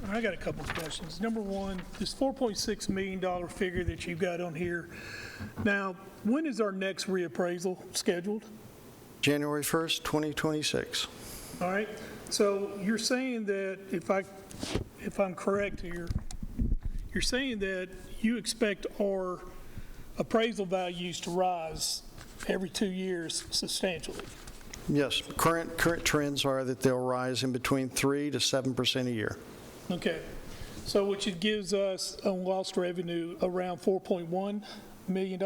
I got a couple of questions. Number one, this $4.6 million figure that you've got on here. Now, when is our next reappraisal scheduled? January 1st, 2026. All right. So you're saying that, if I'm correct here, you're saying that you expect our appraisal values to rise every 2 years substantially? Yes. Current trends are that they'll rise in between 3 to 7% a year. Okay. So which it gives us a lost revenue around $4.1 million?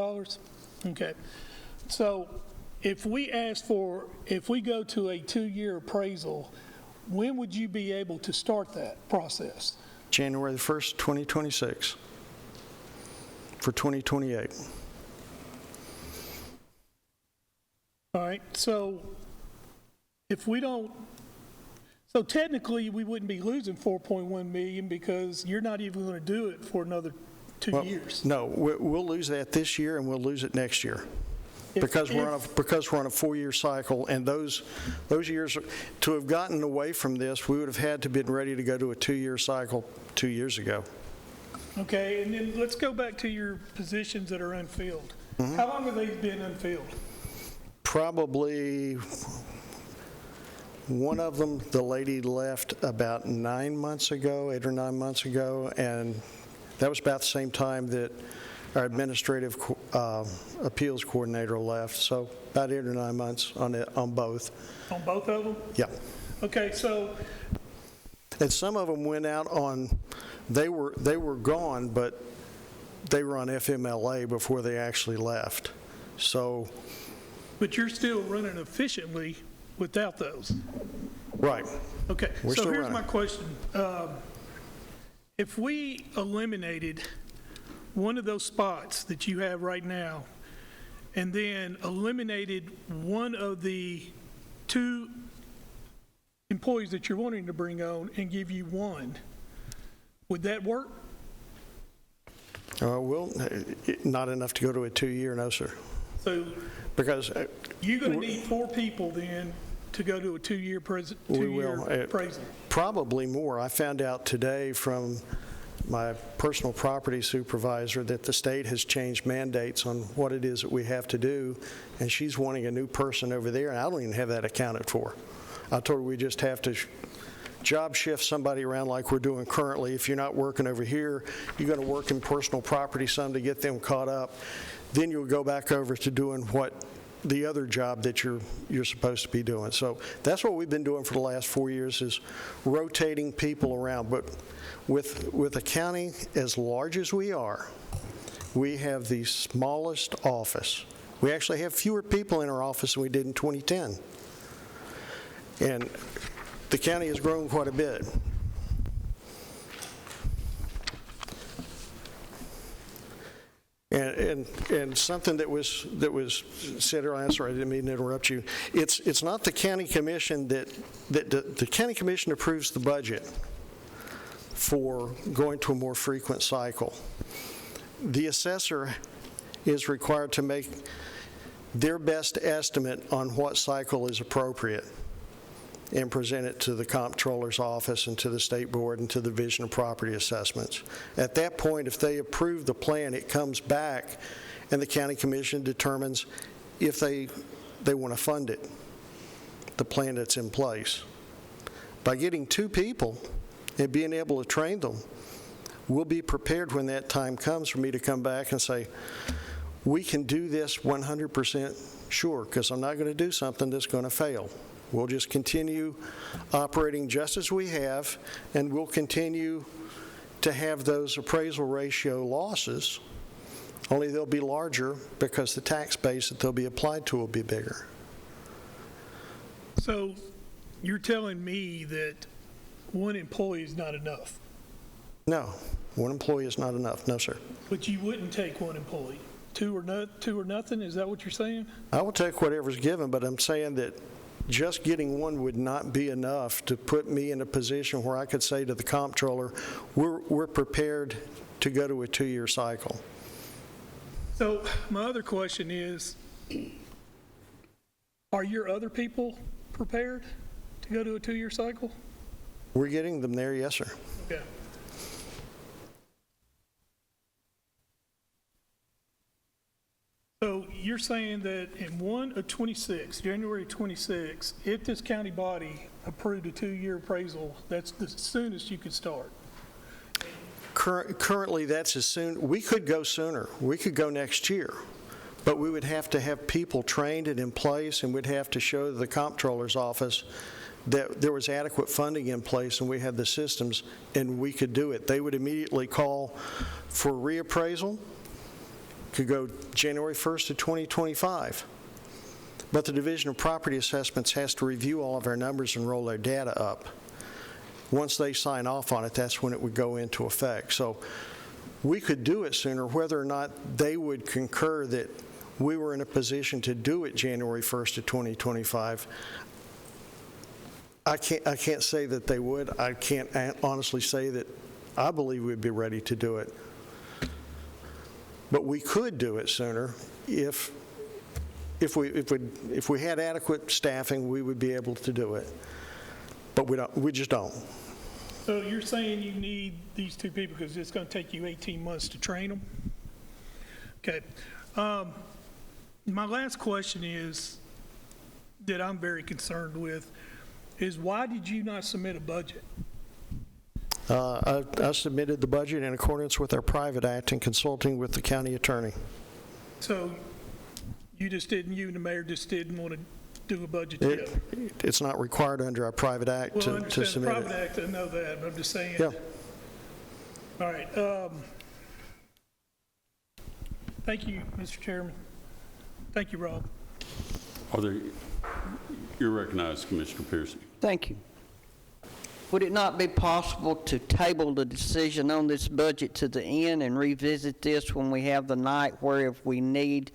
Okay. So if we go to a 2-year appraisal, when would you be able to start that process? January 1st, 2026 for 2028. All right, so if we don't, so technically we wouldn't be losing 4.1 million because you're not even going to do it for another 2 years. No, we'll lose that this year and we'll lose it next year. Because we're on a 4-year cycle, and those years, to have gotten away from this, we would have had to been ready to go to a 2-year cycle 2 years ago. Okay, and then let's go back to your positions that are unfilled. How long have they been unfilled? Probably one of them, the lady left about 9 months ago, 8 or 9 months ago, and that was about the same time that our administrative appeals coordinator left, so about 8 or 9 months on both. On both of them? Yeah. Okay, so. And some of them went out on, they were gone, but they were on FMLA before they actually left. So. But you're still running efficiently without those. Right. Okay, We're so still here's running. my question. If we eliminated one of those spots that you have right now, and then eliminated one of the 2 employees that you're wanting to bring on and give you 1, would that work? Well, not enough to go to a 2-year, no, sir. So Because you're going to need 4 people then to go to a 2-year we will. appraisal. Probably more. I found out today from my personal property supervisor that the state has changed mandates on what it is that we have to do, and she's wanting a new person over there, and I don't even have that accounted for. I told her we just have to job shift somebody around like we're doing currently. If you're not working over here, you're going to work in personal property some to get them caught up. Then you'll go back over to doing what the other job that you're supposed to be doing. So that's what we've been doing for the last 4 years, is rotating people around. But with a county as large as we are, we have the smallest office. We actually have fewer people in our office than we did in 2010. And the county has grown quite a bit. And something that was said earlier, I'm sorry, I didn't mean to interrupt you. It's not the county commission that the county commission approves the budget for going to a more frequent cycle. The assessor is required to make their best estimate on what cycle is appropriate and present it to the comptroller's office and to the state board and to the Division of Property Assessments. At that point, if they approve the plan, it comes back and the county commission determines if they want to fund it, the plan that's in place. By getting 2 people and being able to train them, we'll be prepared when that time comes for me to come back and say, we can do this 100% sure, because I'm not going to do something that's going to fail. We'll just continue operating just as we have, and we'll continue to have those appraisal ratio losses, only they'll be larger because the tax base that they'll be applied to will be bigger. So you're telling me that 1 employee is not enough? No, 1 employee is not enough, no, sir. But you wouldn't take 1 employee? 2 or nothing, is that what you're saying? I will take whatever's given, but I'm saying that just getting 1 would not be enough to put me in a position where I could say to the comptroller, we're prepared to go to a 2-year cycle. So my other question is, are your other people prepared to go to a 2-year cycle? We're getting them there, yes, sir. Okay. So you're saying that in 1 of 26, January 26, if this county body approved a 2-year appraisal, that's the soonest you could start? Currently, that's as soon, we could go sooner. We could go next year. But we would have to have people trained and in place, and we'd have to show the comptroller's office that there was adequate funding in place and we had the systems and we could do it. They would immediately call for reappraisal. Could go January 1st of 2025. But the Division of Property Assessments has to review all of our numbers and roll their data up. Once they sign off on it, that's when it would go into effect. So we could do it sooner. Whether or not they would concur that we were in a position to do it January 1st of 2025, I can't say that they would. I can't honestly say that I believe we'd be ready to do it. But we could do it sooner if we had adequate staffing, we would be able to do it. But we just don't. So you're saying you need these 2 people because it's going to take you 18 months to train them? Okay. My last question is, that I'm very concerned with, is why did you not submit a budget? I submitted the budget in accordance with our private act and consulting with the county attorney. So you and the mayor just didn't want to do a budget together? It's not required under our private act Well, I to understand submit the it. private act, I know that, but I'm just saying. Yeah. All right. Thank you, Mr. Chairman. Thank you, Rob. You're recognized, Commissioner Pearson. Thank you. would it not be possible to table the decision on this budget to the end and revisit this when we have the night, where if we need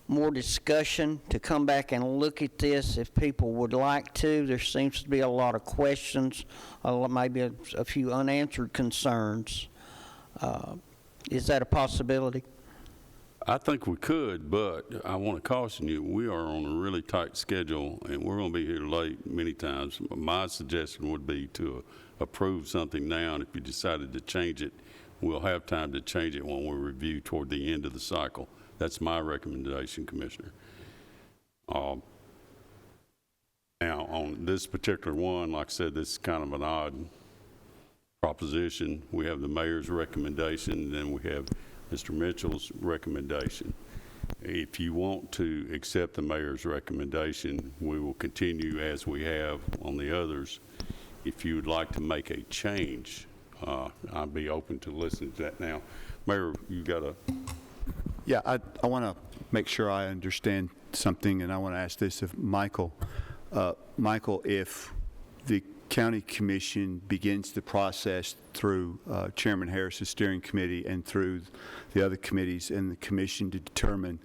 more discussion to come back and look at this, if people would like to? There seems to be a lot of questions, maybe a few unanswered concerns. Is that a possibility? I think we could, but I want to caution you, we are on a really tight schedule, and we're going to be here late many times. My suggestion would be to approve something now, and if you decided to change it, we'll have time to change it when we review toward the end of the cycle. That's my recommendation, Commissioner. Now, on this particular one, like I said, this is kind of an odd proposition. We have the mayor's recommendation, then we have Mr. Mitchell's recommendation. If you want to accept the mayor's recommendation, we will continue as we have on the others. If you would like to make a change, I'd be open to listening to that. Now, Mayor, you got a... Yeah, I want to make sure I understand something, and I want to ask this of Michael. Michael, if the County Commission begins the process through Chairman Harris's steering committee and through the other committees in the commission to determine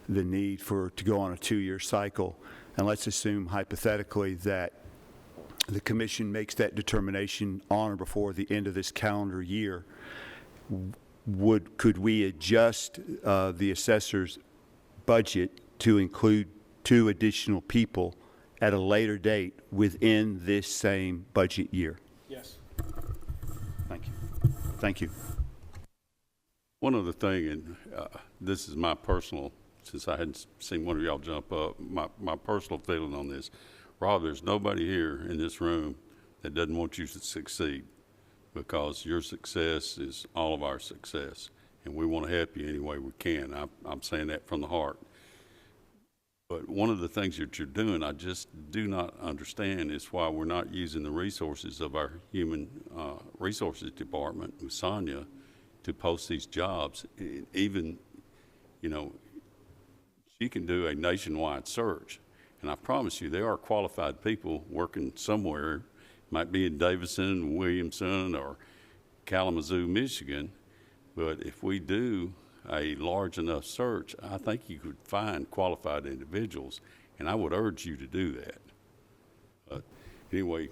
the need to go on a 2-year cycle, and let's assume hypothetically that the commission makes that determination on or before the end of this calendar year, could we adjust the assessor's budget to include 2 additional people at a later date within this same budget year? Yes. Thank you. Thank you. One other thing, and this is my personal, since I hadn't seen one of y'all jump up, my personal feeling on this. Rob, there's nobody here in this room that doesn't want you to succeed, because your success is all of our success, and we want to help you any way we can. I'm saying that from the heart. But one of the things that you're doing, I just do not understand, is why we're not using the resources of our Human Resources Department with Sonia to post these jobs. Even, you know, she can do a nationwide search. And I promise you, there are qualified people working somewhere, might be in Davison, Williamson, or Kalamazoo, Michigan. But if we do a large enough search, I think you could find qualified individuals, and I would urge you to do that. But anyway,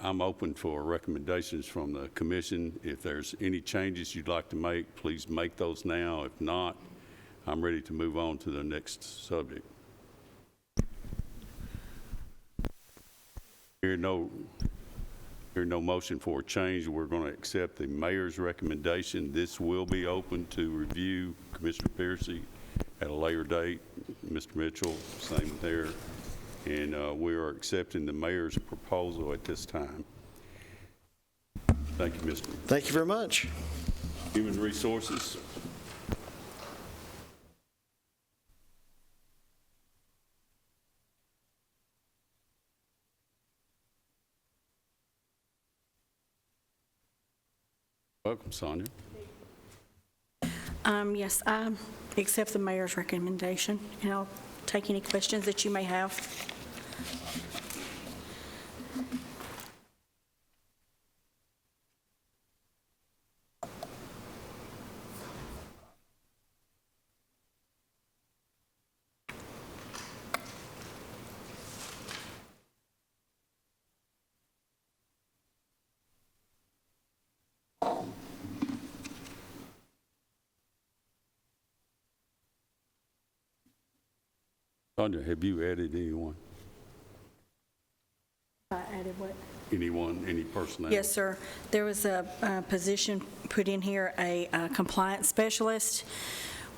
I'm open for recommendations from the commission. If there's any changes you'd like to make, please make those now. If not, I'm ready to move on to the next subject. Hear no motion for a change. We're going to accept the mayor's recommendation. This will be open to review, Commissioner Piercy, at a later date. Mr. Mitchell, same there. And we are accepting the mayor's proposal at this time. Thank you, Mr. Thank you very much. Human Resources. Welcome, Sonia. Yes, I accept the mayor's recommendation, and I'll take any questions that you may have. Sonia, have you added anyone? I added what? Anyone, any personnel? Yes, sir. There was a position put in here, a compliance specialist.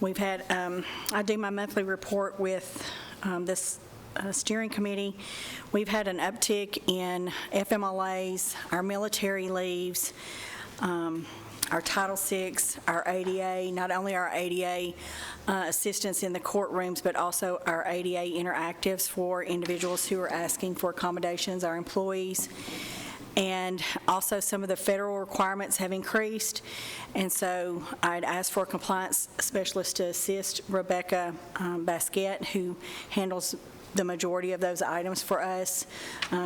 We've had, I do my monthly report with this steering committee. We've had an uptick in FMLAs, our military leaves, our Title VI, our ADA, not only our ADA assistance in the courtrooms, but also our ADA interactives for individuals who are asking for accommodations, our employees. And also some of the federal requirements have increased. And so I'd asked for a compliance specialist to assist Rebecca Basquette, who handles the majority of those items for us.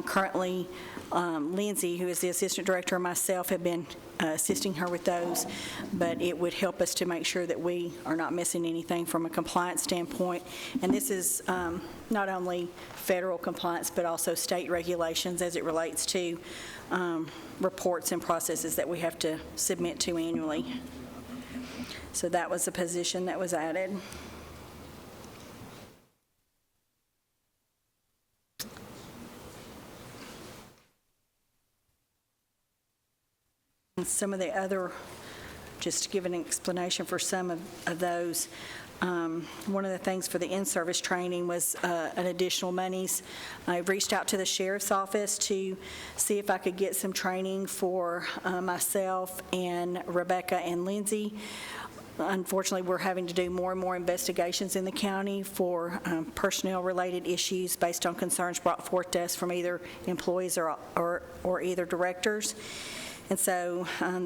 Currently, Lindsay, who is the assistant director, and myself have been assisting her with those, but it would help us to make sure that we are not missing anything from a compliance standpoint. And this is not only federal compliance, but also state regulations as it relates to reports and processes that we have to submit to annually. So that was a position that was added. And some of the other, just to give an explanation for some of those, one of the things for the in-service training was an additional monies. I reached out to the sheriff's office to see if I could get some training for myself and Rebecca and Lindsay. Unfortunately, we're having to do more and more investigations in the county for personnel-related issues based on concerns brought forth to us from either employees or either directors. And so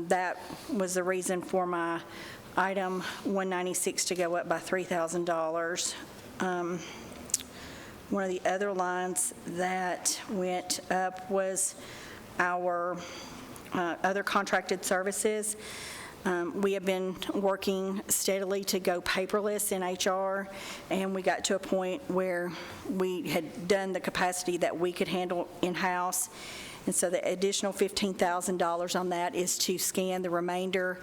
that was the reason for my item 196 to go up by $3,000. One of the other lines that went up was our other contracted services. We have been working steadily to go paperless in HR, and we got to a point where we had done the capacity that we could handle in-house. And so the additional $15,000 on that is to scan the remainder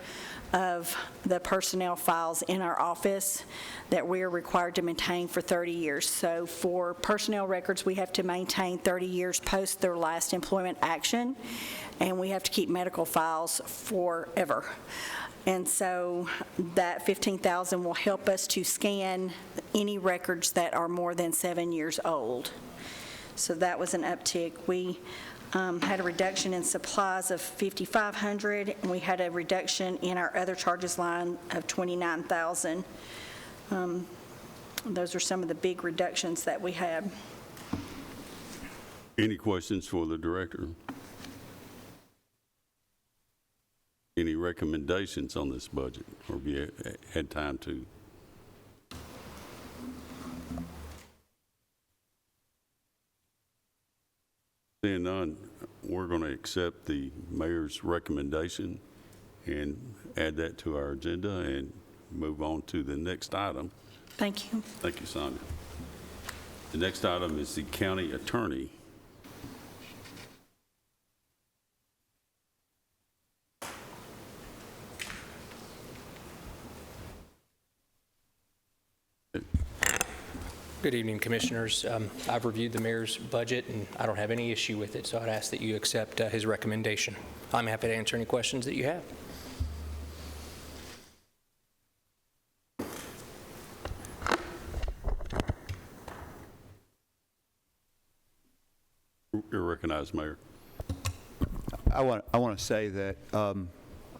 of the personnel files in our office that we are required to maintain for 30 years. So for personnel records, we have to maintain 30 years post their last employment action, and we have to keep medical files forever. And so that $15,000 will help us to scan any records that are more than 7 years old. So that was an uptick. We had a reduction in supplies of $5,500, and we had a reduction in our other charges line of $29,000. Those are some of the big reductions that we had. Any questions for the director? Any recommendations on this budget, or have you had time to? Seeing none, we're going to accept the mayor's recommendation and add that to our agenda and move on to the next item. Thank you. Thank you, Sonia. The next item is the county attorney. Good evening, Commissioners. I've reviewed the mayor's budget, and I don't have any issue with it, so I'd ask that you accept his recommendation. I'm happy to answer any questions that you have. You're recognized, Mayor. I want to say that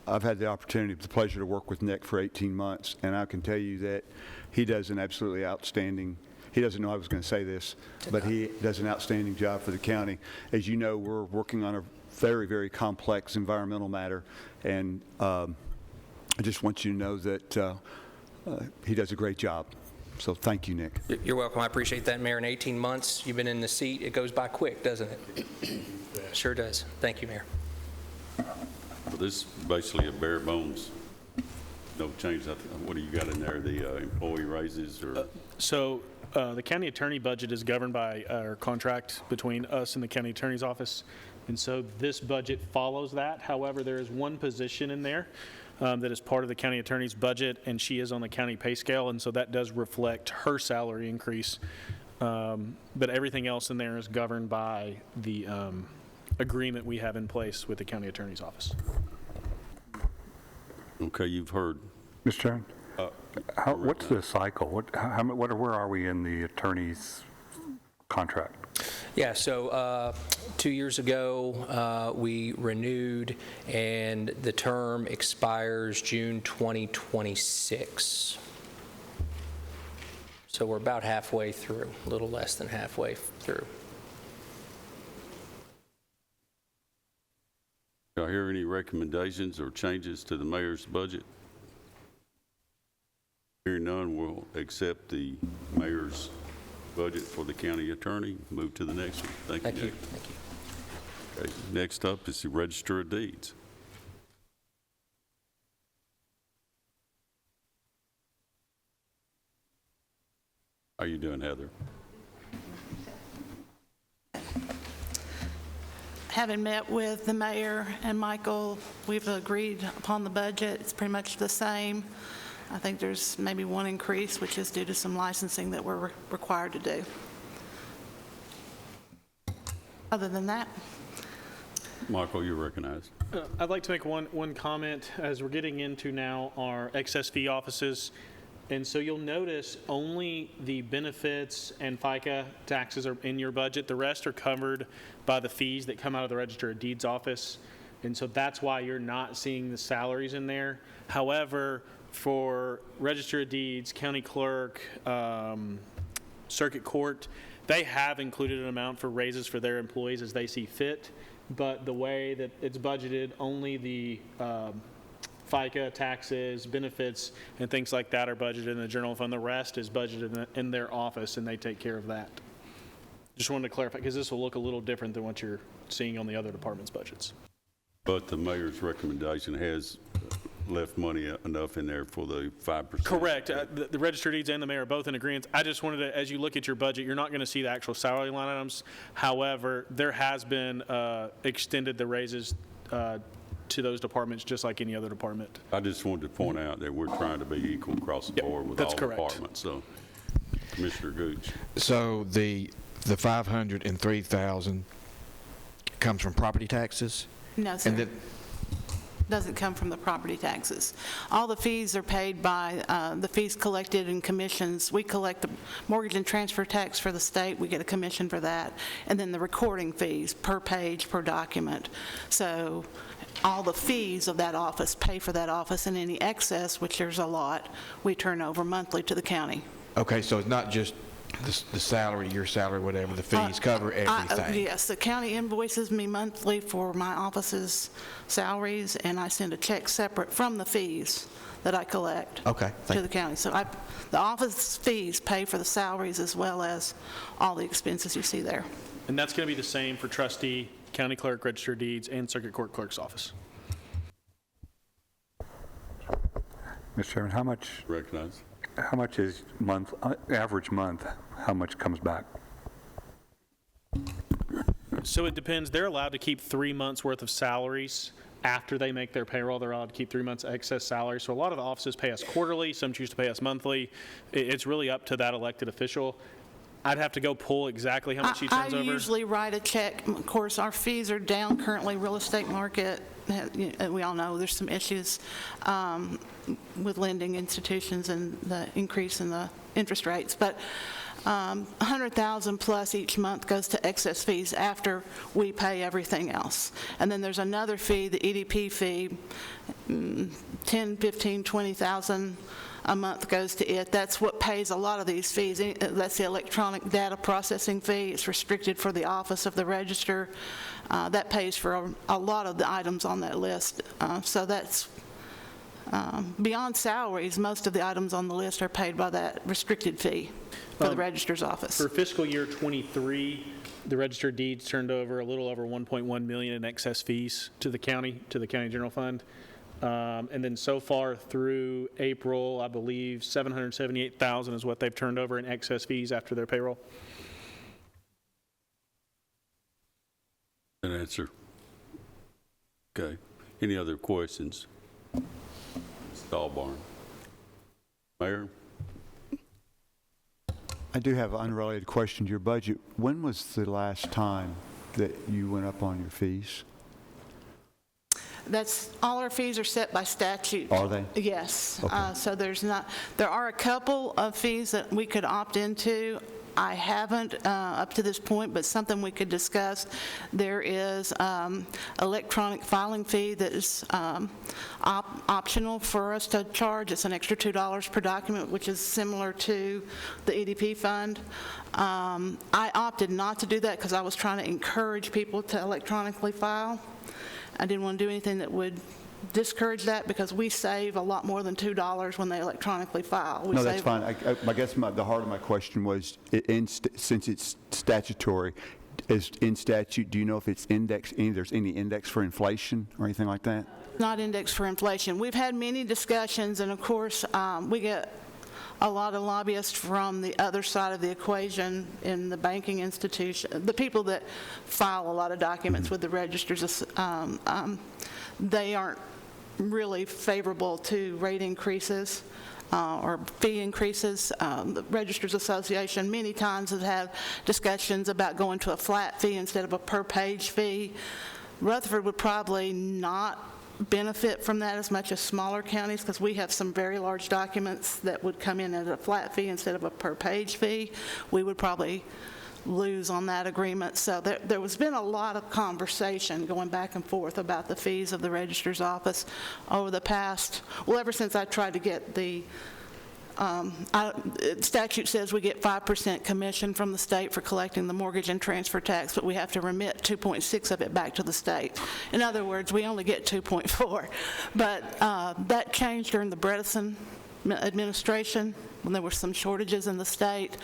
I've had the opportunity, the pleasure to work with Nick for 18 months, and I can tell you that he does an absolutely outstanding, he doesn't know I was going to say this, but he does an outstanding job for the county. As you know, we're working on a very, very complex environmental matter, and I just want you to know that he does a great job. So thank you, Nick. You're welcome. I appreciate that, Mayor. In 18 months, you've been in the seat. It goes by quick, doesn't it? Sure does. Thank you, Mayor. Well, this is basically a bare bones, no change. What do you got in there, the employee raises or? So the county attorney budget is governed by our contract between us and the county attorney's office. And so this budget follows that. However, there is one position in there that is part of the county attorney's budget, and she is on the county pay scale, and so that does reflect her salary increase. But everything else in there is governed by the agreement we have in place with the county attorney's office. Okay, you've heard. Mr. Chairman, what's the cycle? Where are we in the attorney's contract? Yeah, so 2 years ago, we renewed, and the term expires June 2026. So we're about halfway through, a little less than halfway through. Do I hear any recommendations or changes to the mayor's budget? Hearing none, we'll accept the mayor's budget for the county attorney. Move to the next one. Thank you. Thank you. Okay, next up is the Register of Deeds. How you doing, Heather? Having met with the mayor and Michael, we've agreed upon the budget. It's pretty much the same. I think there's maybe one increase, which is due to some licensing that we're required to do. Other than that, Michael, you're recognized. I'd like to make one comment as we're getting into now our excess fee offices. And so you'll notice only the benefits and FICA taxes are in your budget. The rest are covered by the fees that come out of the Register of Deeds office. And so that's why you're not seeing the salaries in there. However, for Register of Deeds, County Clerk, Circuit Court, they have included an amount for raises for their employees as they see fit. But the way that it's budgeted, only the FICA, taxes, benefits, and things like that are budgeted in the general fund. The rest is budgeted in their office, and they take care of that. Just wanted to clarify, because this will look a little different than what you're seeing on the other departments' budgets. But the mayor's recommendation has left money enough in there for the 5%. Correct. The Register of Deeds and the mayor are both in agreement. I just wanted to, as you look at your budget, you're not going to see the actual salary line items. However, there has been extended the raises to those departments just like any other department. I just wanted to point out that we're trying to be equal across the board with all departments. So, Commissioner Gooch. So the 503,000 comes from property taxes? no, sir. And then, Doesn't come from the property taxes. All the fees are paid by the fees collected in commissions. We collect the mortgage and transfer tax for the state. We get a commission for that. And then the recording fees per page, per document. So all the fees of that office pay for that office, and any excess, which there's a lot, we turn over monthly to the county. okay, so it's not just the salary, your salary, whatever, the fees cover everything? Yes, the county invoices me monthly for my office's salaries, and I send a check separate from the fees that I collect Okay, to the county. So the office fees pay for the salaries as well as all the expenses you see there. And that's going to be the same for trustee, county clerk, Register of Deeds, and Circuit Court clerk's office. Mr. Chairman, how much is average month, how much comes back? So it depends. They're allowed to keep 3 months worth of salaries after they make their payroll. They're allowed to keep 3 months excess salary. So a lot of the offices pay us quarterly. Some choose to pay us monthly. It's really up to that elected official. I'd have to go pull exactly how much he turns over. I usually write a check. Of course, our fees are down currently. Real estate market, we all know there's some issues with lending institutions and the increase in the interest rates. But $100,000 plus each month goes to excess fees after we pay everything else. And then there's another fee, the EDP fee, 10, 15, 20,000 a month goes to it. That's what pays a lot of these fees. That's the electronic data processing fee. It's restricted for the office of the register. That pays for a lot of the items on that list. So that's beyond salaries. Most of the items on the list are paid by that restricted fee for the registrar's office. For fiscal year 23, the Register of Deeds turned over a little over $1.1 million in excess fees to the county general fund. And then so far through April, I believe $778,000 is what they've turned over in excess fees after their payroll. An answer. Okay. Any other questions? Ms. Dahlbarn. Mayor? I do have an unrelated question to your budget. When was the last time that you went up on your fees? That's, all our fees are set by statute. Are they? Yes. Okay. So there are a couple of fees that we could opt into. I haven't up to this point, but something we could discuss. There is electronic filing fee that is optional for us to charge. It's an extra $2 per document, which is similar to the EDP fund. I opted not to do that because I was trying to encourage people to electronically file. I didn't want to do anything that would discourage that because we save a lot more than $2 when they electronically file. No, that's fine. I guess the heart of my question was, since it's statutory, is in statute. Do you know if it's indexed, there's any index for inflation or anything like that? Not indexed for inflation. We've had many discussions, and of course, we get a lot of lobbyists from the other side of the equation in the banking institution, the people that file a lot of documents with the registers. They aren't really favorable to rate increases or fee increases. The Registers Association many times has had discussions about going to a flat fee instead of a per-page fee. Rutherford would probably not benefit from that as much as smaller counties, because we have some very large documents that would come in at a flat fee instead of a per-page fee. We would probably lose on that agreement. So there has been a lot of conversation going back and forth about the fees of the Registrar's Office over the past, well, ever since I tried to get the statute says we get 5% commission from the state for collecting the mortgage and transfer tax, but we have to remit 2.6 of it back to the state. In other words, we only get 2.4. But that changed during the Bredesen administration when there were some shortages in the state.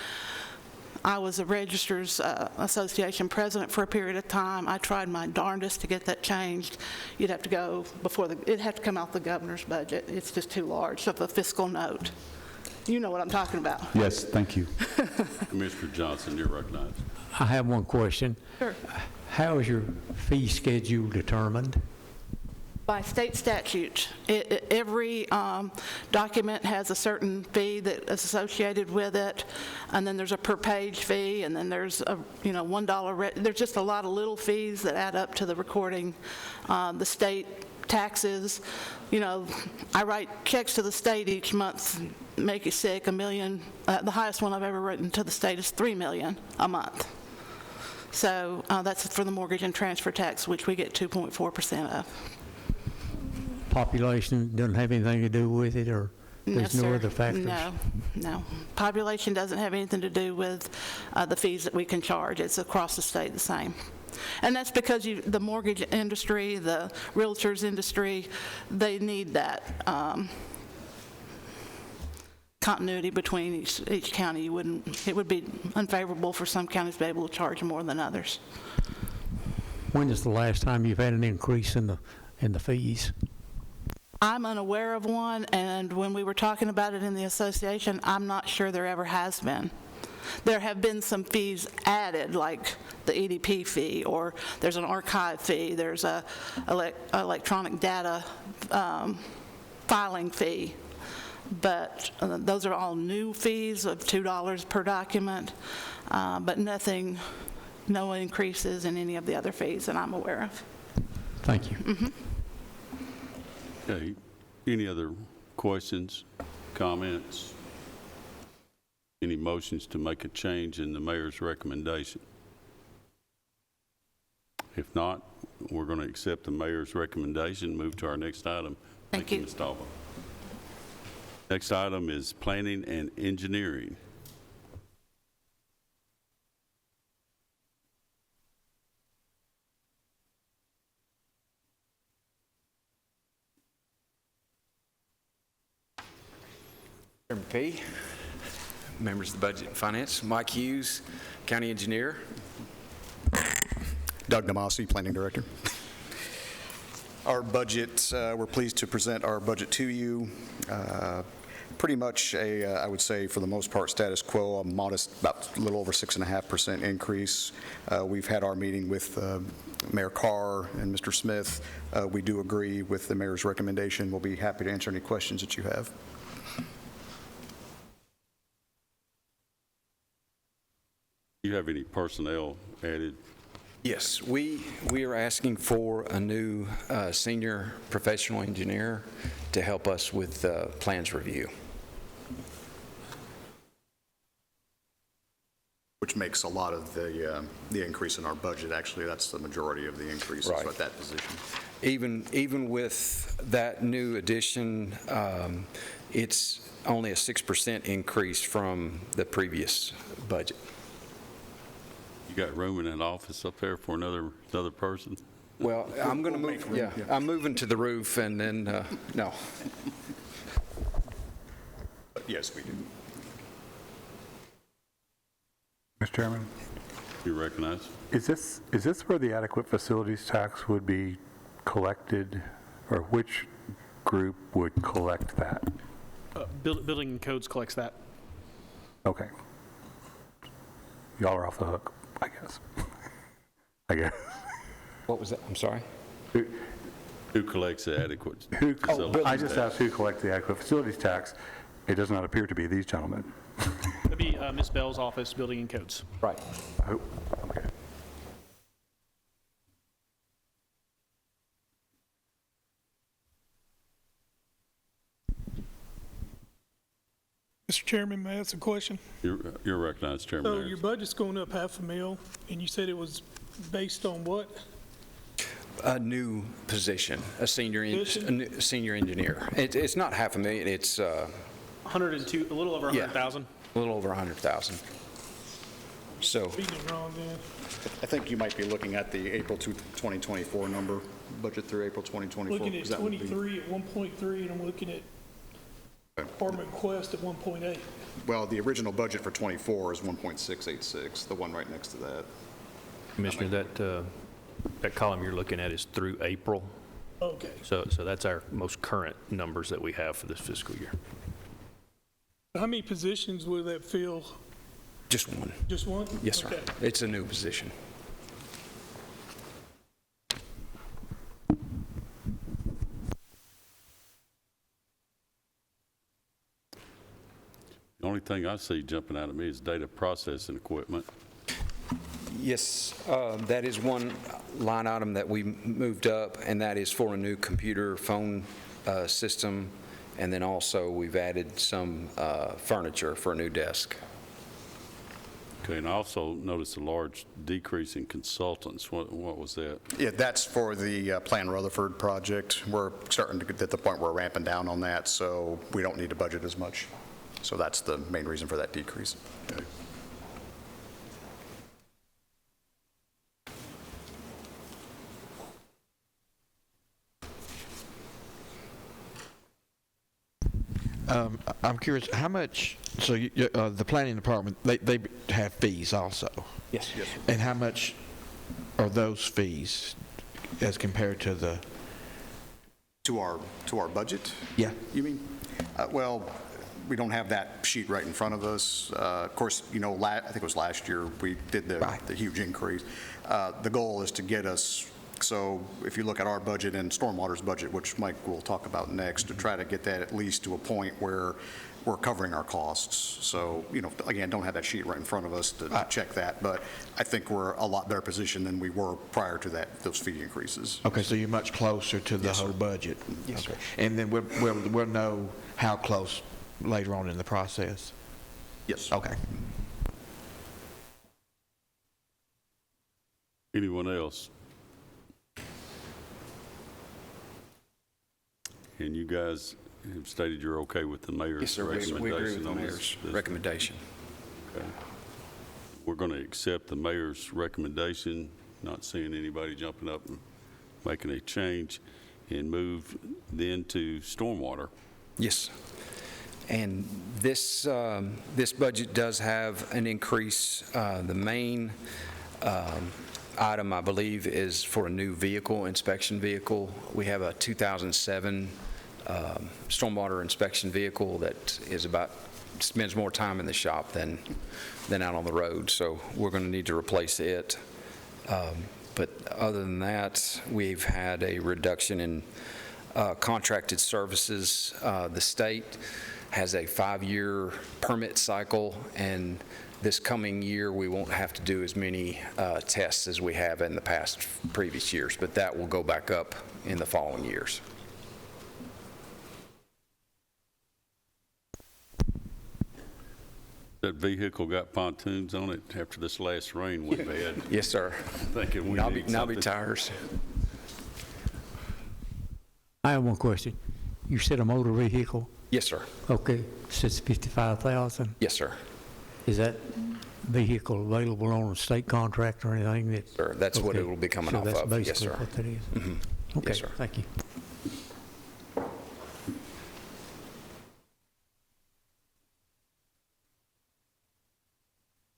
I was a Registers Association president for a period of time. I tried my darndest to get that changed. You'd have to go it'd have to come out the governor's budget. It's just too large of a fiscal note. You know what I'm talking about. Yes, thank you. Commissioner Johnson, you're recognized. I have one question. Sure. How is your fee schedule determined? By state statute. Every document has a certain fee that is associated with it, and then there's a per-page fee, and then there's a $1. There's just a lot of little fees that add up to the recording. The state taxes, I write checks to the state each month, make you sick, $1 million. The highest one I've ever written to the state is $3 million a month. So that's for the mortgage and transfer tax, which we get 2.4% of. Population doesn't have anything to do with it, or there's no other factors? No. Population doesn't have anything to do with the fees that we can charge. It's across the state the same. And that's because the mortgage industry, the realtors industry, they need that continuity between each county. It would be unfavorable for some counties to be able to charge more than others. When is the last time you've had an increase in the fees? I'm unaware of one, and when we were talking about it in the association, I'm not sure there ever has been. There have been some fees added, like the EDP fee, or there's an archive fee, there's a electronic data filing fee, but those are all new fees of $2 per document, but no increases in any of the other fees that I'm aware of. Thank you. Mm-hmm. Okay. Any other questions, comments? Any motions to make a change in the mayor's recommendation? If not, we're going to accept the mayor's recommendation, move to our next item. Thank you. Ms. Talbot. Next item is planning and engineering. Chairman P., members of the Budget and Finance, Mike Hughes, County Engineer. Doug Namasi, Planning Director. Our budget, we're pleased to present our budget to you. Pretty much I would say for the most part, status quo, a modest, about a little over 6.5% increase. We've had our meeting with Mayor Carr and Mr. Smith. We do agree with the mayor's recommendation. We'll be happy to answer any questions that you have. Do you have any personnel added? Yes, we are asking for a new senior professional engineer to help us with plans review. Which makes a lot of the increase in our budget. Actually, that's the majority of the increase Right. at that position. Even with that new addition, it's only a 6% increase from the previous budget. You got room in an office up there for another person? Well, I'm going to move, yeah, I'm moving to the roof, and then, no. But yes, we do. Mr. Chairman? You recognize? Is this where the adequate facilities tax would be collected, or which group would collect that? Building and Codes collects that. Okay. Y'all are off the hook, I guess. I guess. What was that? I'm sorry? Who collects the adequate I facilities just tax? asked who collects the adequate facilities tax. It does not appear to be these gentlemen. That'd be Ms. Bell's office, Building and Codes. Right. Oh, okay. Mr. Chairman, may I ask a question? You're recognized, Chairman So Harris. your budget's going up $500,000, and you said it was based on what? A new position, a senior engineer. It's not $500,000, it's 102, a little over 100,000. a little over 100,000. So, Reading it wrong then. I think you might be looking at the April 2024 number, budget through April 2024. Looking at because that would be- 23 at 1.3, and I'm looking at Department Quest at 1.8. Well, the original budget for '24 is 1.686, the one right next to that. Commissioner, that column you're looking at is through April. Okay. So that's our most current numbers that we have for this fiscal year. How many positions will that fill? just one. Just one? Yes, sir. Okay. It's a new position. The only thing I see jumping out at me is data processing equipment. Yes, that is one line item that we moved up, and that is for a new computer phone system. And then also, we've added some furniture for a new desk. Okay, and I also noticed a large decrease in consultants. What was that? Yeah, that's for the Plan Rutherford project. We're starting to get to the point where we're ramping down on that, so we don't need to budget as much. So that's the main reason for that decrease. Okay. I'm curious, how much, so the planning department, they have fees also? Yes. Yes. And how much are those fees as compared to the? To our budget? Yeah. You mean? Well, we don't have that sheet right in front of us. Of course, you know, I think it was last year, we did the huge increase. The goal is to get us, so if you look at our budget and Stormwater's budget, which Mike will talk about next, to try to get that at least to a point where we're covering our costs. So, you know, again, don't have that sheet right in front of us to check that, but I think we're a lot better positioned than we were prior to those fee increases. Okay, so you're much closer to the whole budget? Yes, okay. And then we'll know how close later on in the process? Yes. Okay. Anyone else? And you guys have stated you're okay with the mayor's Yes, sir. recommendation? We agree with the on mayor's this. recommendation. Okay. We're going to accept the mayor's recommendation, not seeing anybody jumping up and making a change, and move then to stormwater. Yes. And this budget does have an increase. The main item, I believe, is for a new vehicle, inspection vehicle. We have a 2007 stormwater inspection vehicle that spends more time in the shop than out on the road. So we're going to need to replace it. But other than that, we've had a reduction in contracted services. The state has a 5-year permit cycle, and this coming year we won't have to do as many tests as we have in the previous years, but that will go back up in the following years. That vehicle got pontoons on it after this last rain we've had. Yes, sir. Thinking we need Knobby something. tires. I have one question. You said a motor vehicle? Yes, sir. Okay, says 55,000. Yes, sir. Is that vehicle available on a state contract or anything that? Sir, that's what it will be coming off of. Yes, So that's basically sir. what that is? Mm-hmm. Okay, Yes, sir. thank you.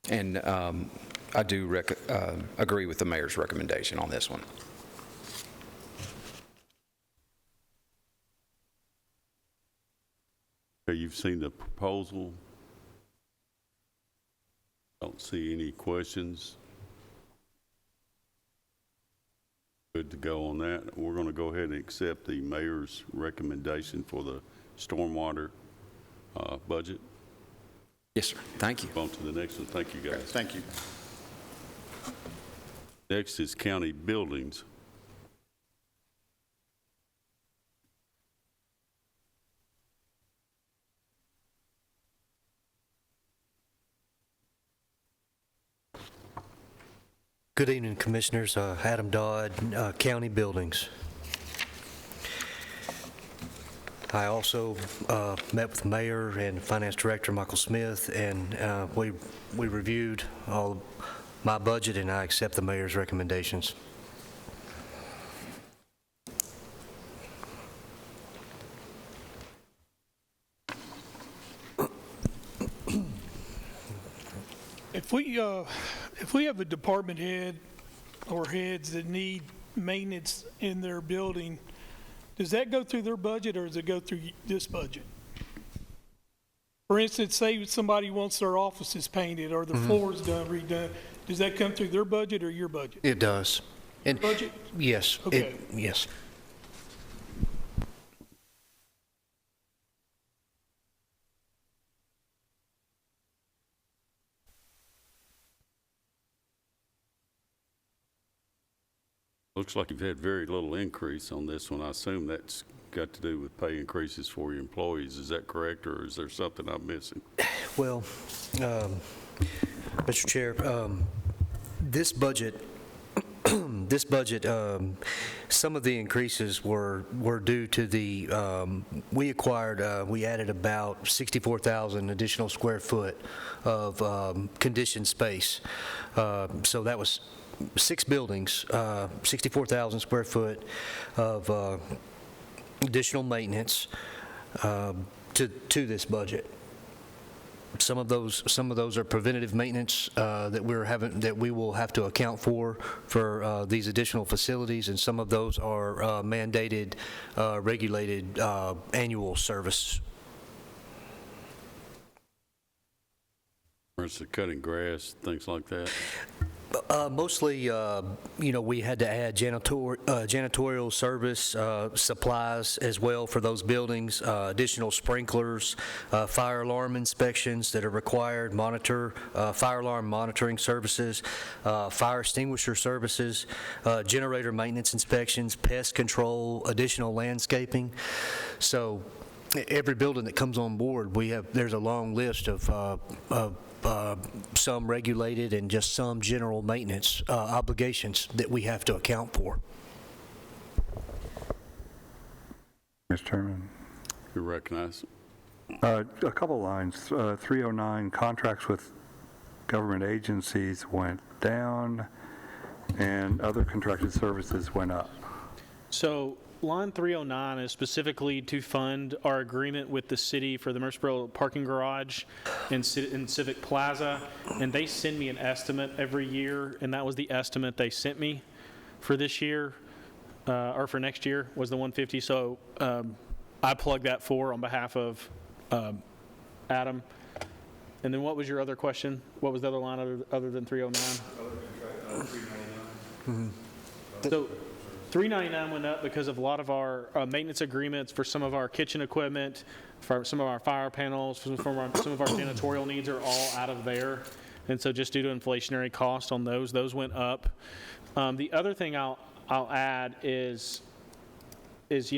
And I do agree with the mayor's recommendation on this one. Okay, you've seen the proposal. Don't see any questions. Good to go on that. We're going to go ahead and accept the mayor's recommendation for the stormwater budget. Yes, sir. Thank you. On to the next one. Thank you, guys. Thank you. Next is county buildings. Good evening, Commissioners. Adam Dodd, County Buildings. I also met with the Mayor and Finance Director Michael Smith, and we reviewed all of my budget, and I accept the Mayor's recommendations. If we have a department head or heads that need maintenance in their building, does that go through their budget or does it go through this budget? For instance, say somebody wants their offices painted or the floors redone, does that come through their budget or your budget? It does. And Budget? yes. Okay. Yes. Looks like you've had very little increase on this one. I assume that's got to do with pay increases for your employees. Is that correct, or is there something I'm missing? Well, Mr. Chair, this budget, some of the increases were due to the, we added about 64,000 additional square foot of conditioned space. So that was 6 buildings, 64,000 square foot of additional maintenance to this budget. Some of those are preventative maintenance that we will have to account for these additional facilities, and some of those are mandated, regulated annual service. For instance, cutting grass, things like that? Mostly, we had to add janitorial service supplies as well for those buildings, additional sprinklers, fire alarm inspections that are required, fire alarm monitoring services, fire extinguisher services, generator maintenance inspections, pest control, additional landscaping. So every building that comes on board, there's a long list of some regulated and just some general maintenance obligations that we have to account for. Mr. Chairman. You're recognized. A couple lines. 309, contracts with government agencies went down, and other contracted services went up. So line 309 is specifically to fund our agreement with the city for the Murfreesboro parking garage in Civic Plaza, and they send me an estimate every year, and that was the estimate they sent me for this year, or for next year, was the 150. So I plugged that on behalf of Adam. And then what was your other question? What was the other line other than 309? 399. So 399 went up because of a lot of our maintenance agreements for some of our kitchen equipment, for some of our fire panels, some of our janitorial needs are all out of there. And so just due to inflationary cost on those went up. The other thing I'll add is because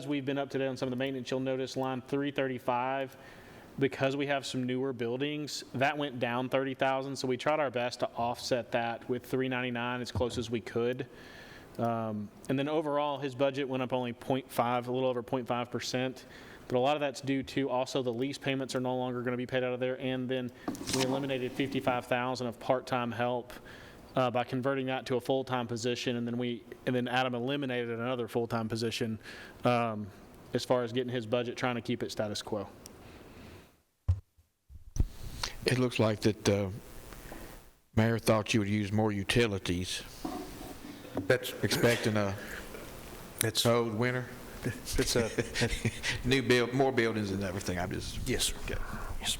we've been up to date on some of the maintenance, you'll notice line 335, because we have some newer buildings, that went down 30,000. So we tried our best to offset that with 399 as close as we could. And then overall, his budget went up only 0.5, a little over 0.5%. But a lot of that's due to also the lease payments are no longer going to be paid out of there. And then we eliminated 55,000 of part-time help by converting that to a full-time position. And then Adam eliminated another full-time position as far as getting his budget, trying to keep it status quo. It looks like that Mayor thought you would use more utilities. That's expecting a cold winter. It's a new build, more buildings and everything. I'm just yes, sir. Okay. Yes, sir.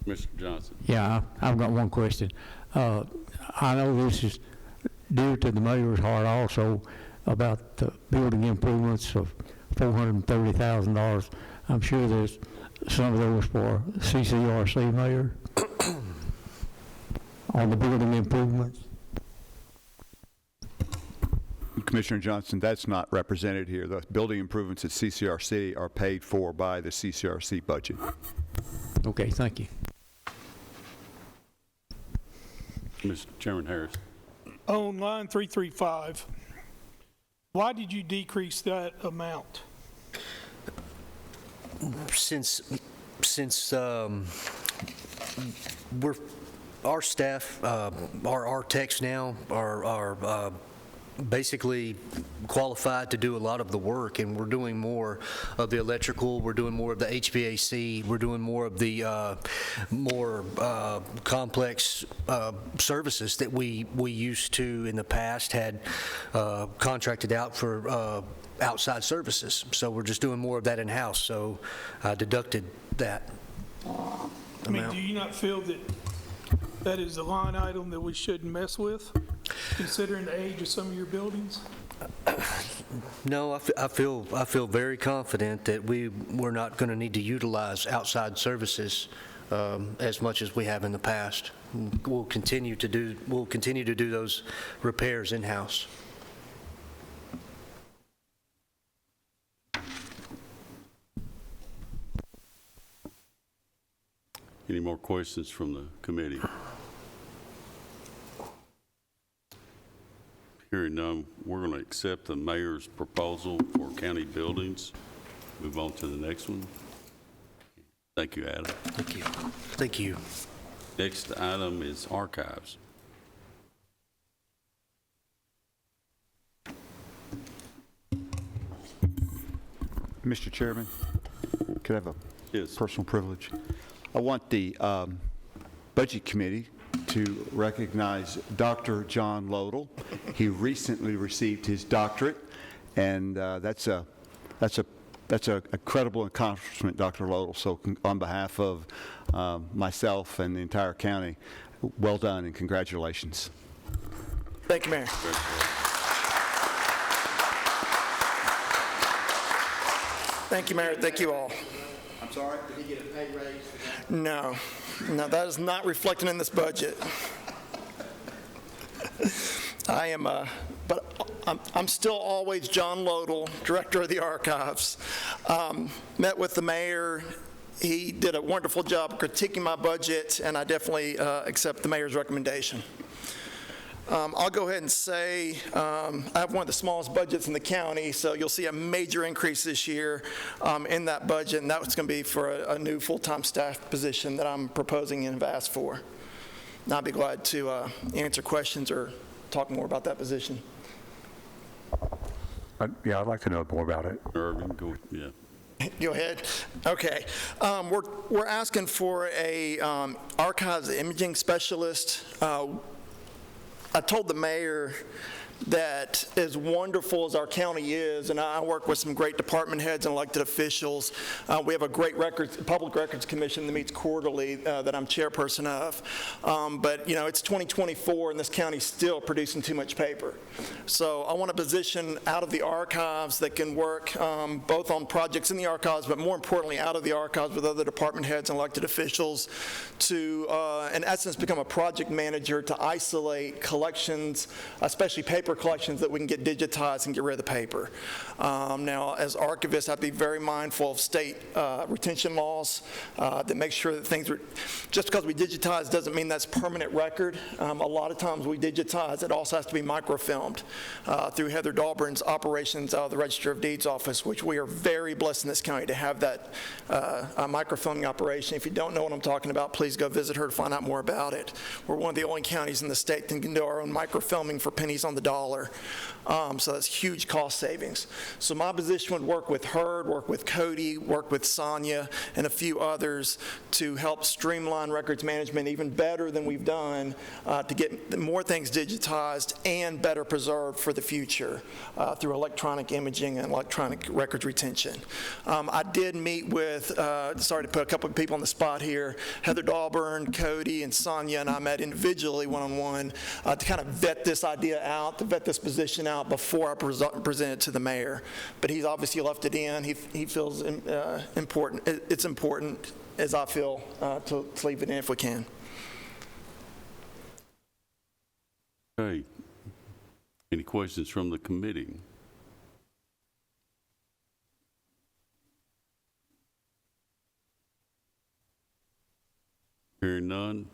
Mr. Johnson. Yeah, I've got one question. I know this is due to the mayor's heart also about the building improvements of $430,000. I'm sure there's some of those for CCRC, Mayor, on the building improvements. Commissioner Johnson, that's not represented here. The building improvements at CCRC are paid for by the CCRC budget. Okay, thank you. Mr. Chairman Harris. On line 335, why did you decrease that amount? Since we're our staff, our techs now are basically qualified to do a lot of the work, and we're doing more of the electrical, we're doing more of the HVAC, we're doing more of the more complex services that we used to in the past had contracted out for outside services. So we're just doing more of that in-house, so I deducted that I mean, do you not feel that that is a line item that we shouldn't mess with, considering the age of some of your buildings? No, I feel very confident that we're not going to need to utilize outside services as much as we have in the past. We'll continue to do those repairs in-house. Any more questions from the committee? Hearing none, we're going to accept the mayor's proposal for county buildings. Move on to the next one. Thank you, Adam. Thank you. Thank you. Next item is archives. Mr. Chairman, could I have a Yes. personal privilege? I want the Budget Committee to recognize Dr. John Lodell. He recently received his doctorate, and that's a credible accomplishment, Dr. Lodell. So on behalf of myself and the entire county, well done and congratulations. Thank you, Mayor. Thank you, Mayor. Thank you all. I'm sorry, did he get a pay raise? No, that is not reflected in this budget. I am, but I'm still always John Lodell, Director of the Archives. Met with the mayor. He did a wonderful job critiquing my budget, and I definitely accept the mayor's recommendation. I'll go ahead and say I have one of the smallest budgets in the county, so you'll see a major increase this year in that budget, and that's going to be for a new full-time staff position that I'm proposing and have asked for. And I'll be glad to answer questions or talk more about that position. Yeah, I'd like to know more about it. Irvin, go, yeah. Go ahead. Okay. We're asking for a archives imaging specialist. I told the mayor that as wonderful as our county is, and I work with some great department heads and elected officials, we have a great public records commission that meets quarterly that I'm chairperson of. But, you know, it's 2024 and this county's still producing too much paper. So I want a position out of the archives that can work both on projects in the archives, but more importantly out of the archives with other department heads and elected officials to, in essence, become a project manager to isolate collections, especially paper collections that we can get digitized and get rid of the paper. Now, as archivists, I have to be very mindful of state retention laws that make sure that things are, just because we digitize doesn't mean that's permanent record. A lot of times we digitize, it also has to be microfilmed through Heather Dahlburn's operations out of the Register of Deeds office, which we are very blessed in this county to have that microfilming operation. If you don't know what I'm talking about, please go visit her to find out more about it. We're one of the only counties in the state that can do our own microfilming for pennies on the dollar. dollar. So that's huge cost savings. So my position would work with Herd, work with Cody, work with Sonia, and a few others to help streamline records management even better than we've done to get more things digitized and better preserved for the future through electronic imaging and electronic records retention. I did meet with, sorry to put a couple of people on the spot here, Heather Dahlburn, Cody, and Sonia, and I met individually one-on-one to kind of vet this idea out, to vet this position out before I present it to the mayor. But he's obviously left it in. He feels important. It's important, as I feel, to leave it in if we can. Okay. Any questions from the committee? Hearing none,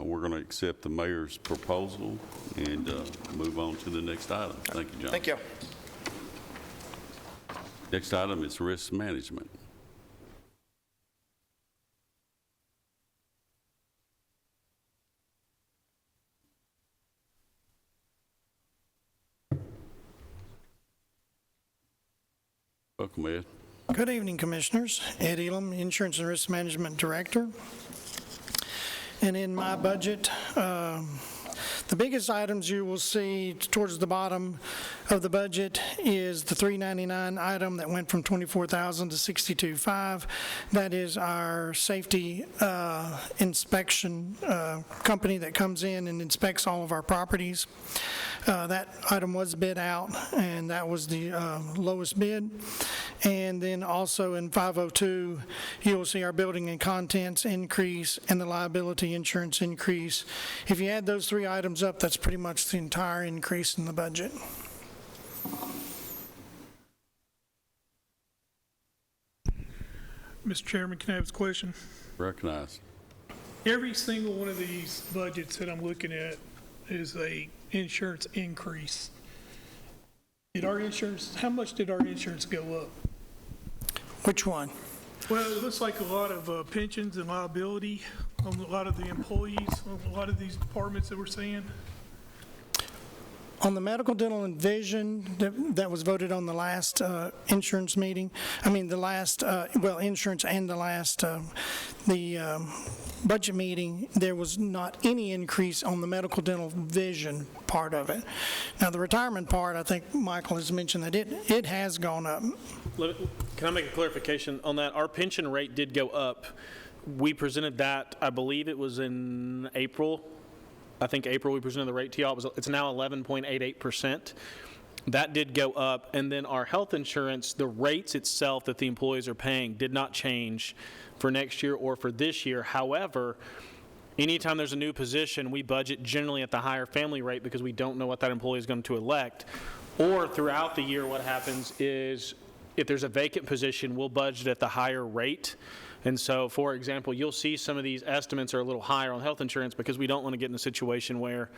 we're going to accept the mayor's proposal and move on to the next item. Thank you, John. Thank you. Next item is risk management. Welcome, Ed. Good evening, Commissioners. Ed Elam, Insurance and Risk Management Director. And in my budget, the biggest items you will see towards the bottom of the budget is the $399 item that went from $24,000 to $62,500. That is our safety inspection company that comes in and inspects all of our properties. That item was bid out, and that was the lowest bid. And then also in 502, you will see our building and contents increase and the liability insurance increase. If you add those three items up, that's pretty much the entire increase in the budget. Mr. Chairman, can I have a question? Recognized. Every single one of these budgets that I'm looking at is a insurance increase. How much did our insurance go up? Which one? Well, it looks like a lot of pensions and liability on a lot of the employees, on a lot of these departments that we're seeing. On the medical, dental, and vision that was voted on the last insurance meeting, the last, insurance and the last, budget meeting, there was not any increase on the medical, dental, vision part of it. Now, the retirement part, I think Michael has mentioned that it has gone up. Can I make a clarification on that? Our pension rate did go up. We presented that, I believe it was in April. I think April we presented the rate to y'all. It's now 11.88%. That did go up. And then our health insurance, the rates itself that the employees are paying did not change for next year or for this year. However, anytime there's a new position, we budget generally at the higher family rate because we don't know what that employee is going to elect. Or throughout the year, what happens is if there's a vacant position, we'll budget at the higher rate. And so, for example, you'll see some of these estimates are a little higher on health insurance because we don't want to get in a situation where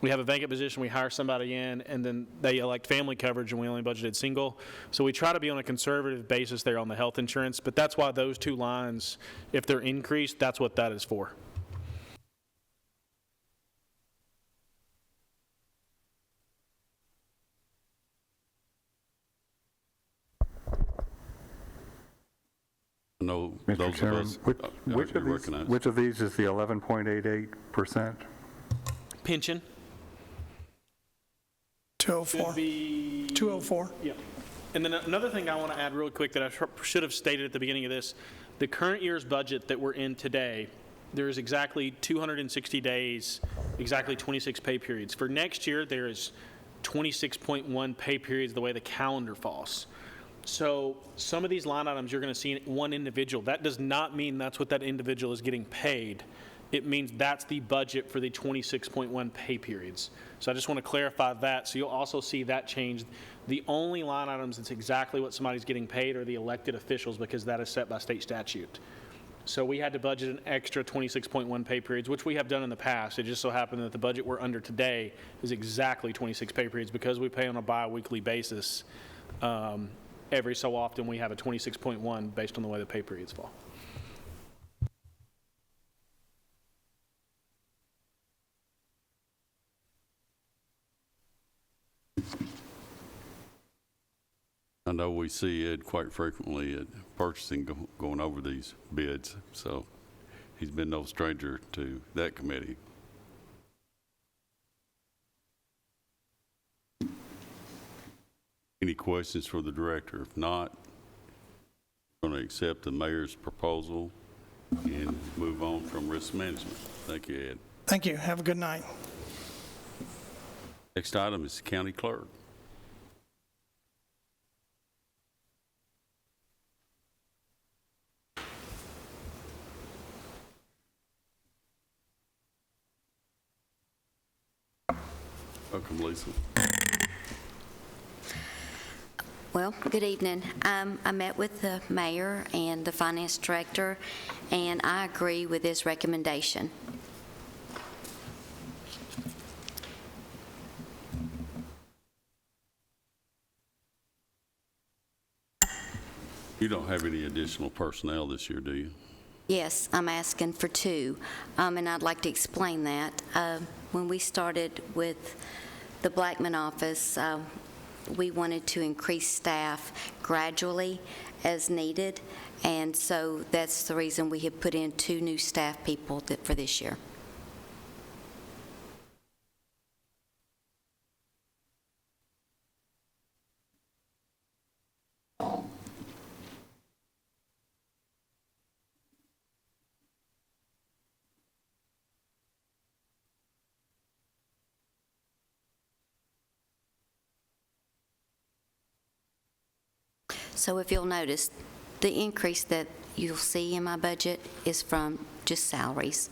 we have a vacant position, we hire somebody in, and then they elect family coverage and we only budgeted single. So we try to be on a conservative basis there on the health insurance, but that's why those two lines, if they're increased, that's what that is for. No, Mr. those Chairman, of us, which of these is the 11.88%? Pension. 204. Should be 204. Yeah. And then another thing I want to add real quick that I should have stated at the beginning of this, the current year's budget that we're in today, there is exactly 260 days, exactly 26 pay periods. For next year, there is 26.1 pay periods the way the calendar falls. So some of these line items you're going to see in one individual. That does not mean that's what that individual is getting paid. It means that's the budget for the 26.1 pay periods. So I just want to clarify that. So you'll also see that change. The only line items that's exactly what somebody's getting paid are the elected officials because that is set by state statute. So we had to budget an extra 26.1 pay periods, which we have done in the past. It just so happened that the budget we're under today is exactly 26 pay periods because we pay on a bi-weekly basis. Every so often we have a 26.1 based on the way the pay periods fall. I know we see Ed quite frequently at purchasing going over these bids, so he's been no stranger to that committee. Any questions for the director? If not, I'm going to accept the mayor's proposal and move on from risk management. Thank you, Ed. Thank you. Have a good night. Next item is the county clerk. Welcome, Lisa. Well, good evening. I met with the mayor and the finance director, and I agree with his recommendation. You don't have any additional personnel this year, do you? Yes, I'm asking for 2, and I'd like to explain that. When we started with the Blackman office, we wanted to increase staff gradually as needed, and so that's the reason we have put in 2 new staff people for this year. So if you'll notice, the increase that you'll see in my budget is from just salaries.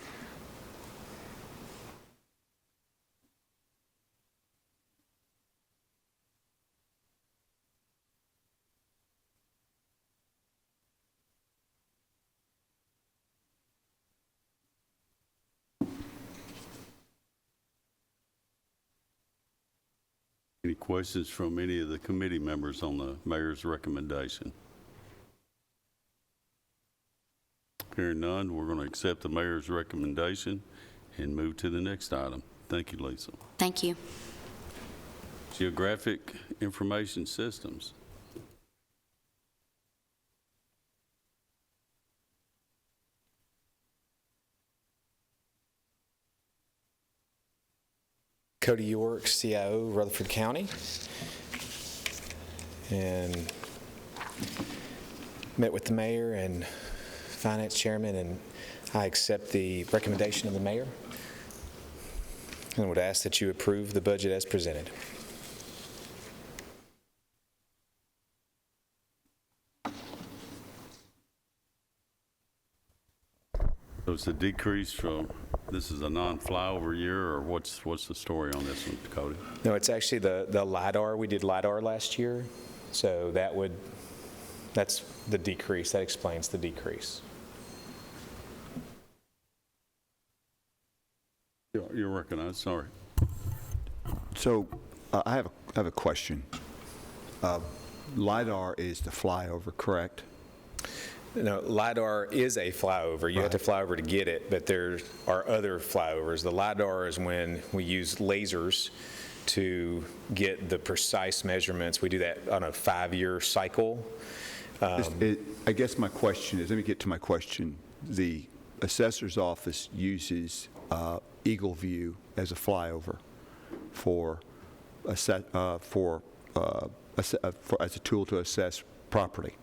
Any questions from any of the committee members on the mayor's recommendation? Hearing none, we're going to accept the mayor's recommendation and move to the next item. Thank you, Lisa. Thank you. Geographic Information Systems. Cody York, CIO, Rutherford County, and met with the mayor and finance chairman, and I accept the recommendation of the mayor and would ask that you approve the budget as presented. So it's a decrease from, this is a non-flyover year, or what's the story on this one, Cody? No, it's actually the LIDAR. We did LIDAR last year, so that's the decrease. That explains the decrease. You're recognized, sorry. So I have a question. LIDAR is the flyover, correct? No, LIDAR is a flyover. You have to fly over to get it, but there are other flyovers. The LIDAR is when we use lasers to get the precise measurements. We do that on a 5-year cycle. I guess my question is, let me get to my question. The assessor's office uses Eagle View as a flyover as a tool to assess property.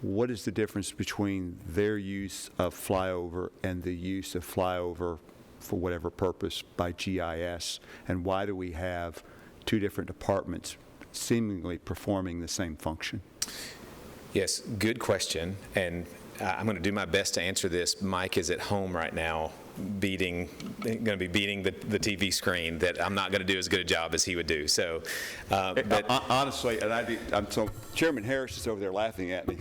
What is the difference between their use of flyover and the use of flyover for whatever purpose by GIS? And why do we have 2 different departments seemingly performing the same function? Yes, good question. And I'm going to do my best to answer this. Mike is at home right now going to be beating the TV screen that I'm not going to do as good a job as he would do. So, but honestly, and so Chairman Harris is over there laughing at me.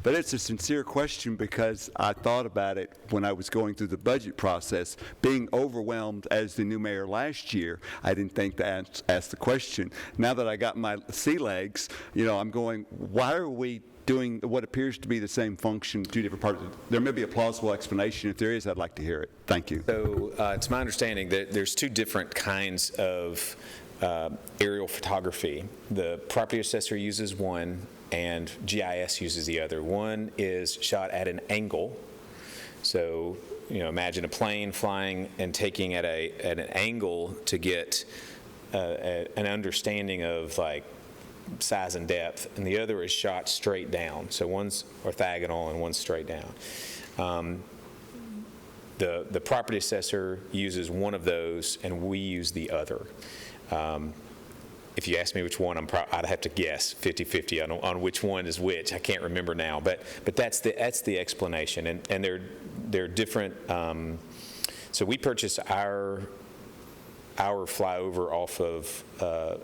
But it's a sincere question because I thought about it when I was going through the budget process. Being overwhelmed as the new mayor last year, I didn't think to ask the question. Now that I got my sea legs, I'm going, why are we doing what appears to be the same function, 2 different parts? There may be a plausible explanation. If there is, I'd like to hear it. Thank you. So it's my understanding that there's 2 different kinds of aerial photography. The property assessor uses one, and GIS uses the other. One is shot at an angle. So, imagine a plane flying and taking at an angle to get an understanding of like size and depth, and the other is shot straight down. So one's orthogonal and one's straight down. The property assessor uses one of those, and we use the other. If you ask me which one, I'd have to guess 50-50 on which one is which. I can't remember now, but that's the explanation, and they're different. So we purchased our flyover off of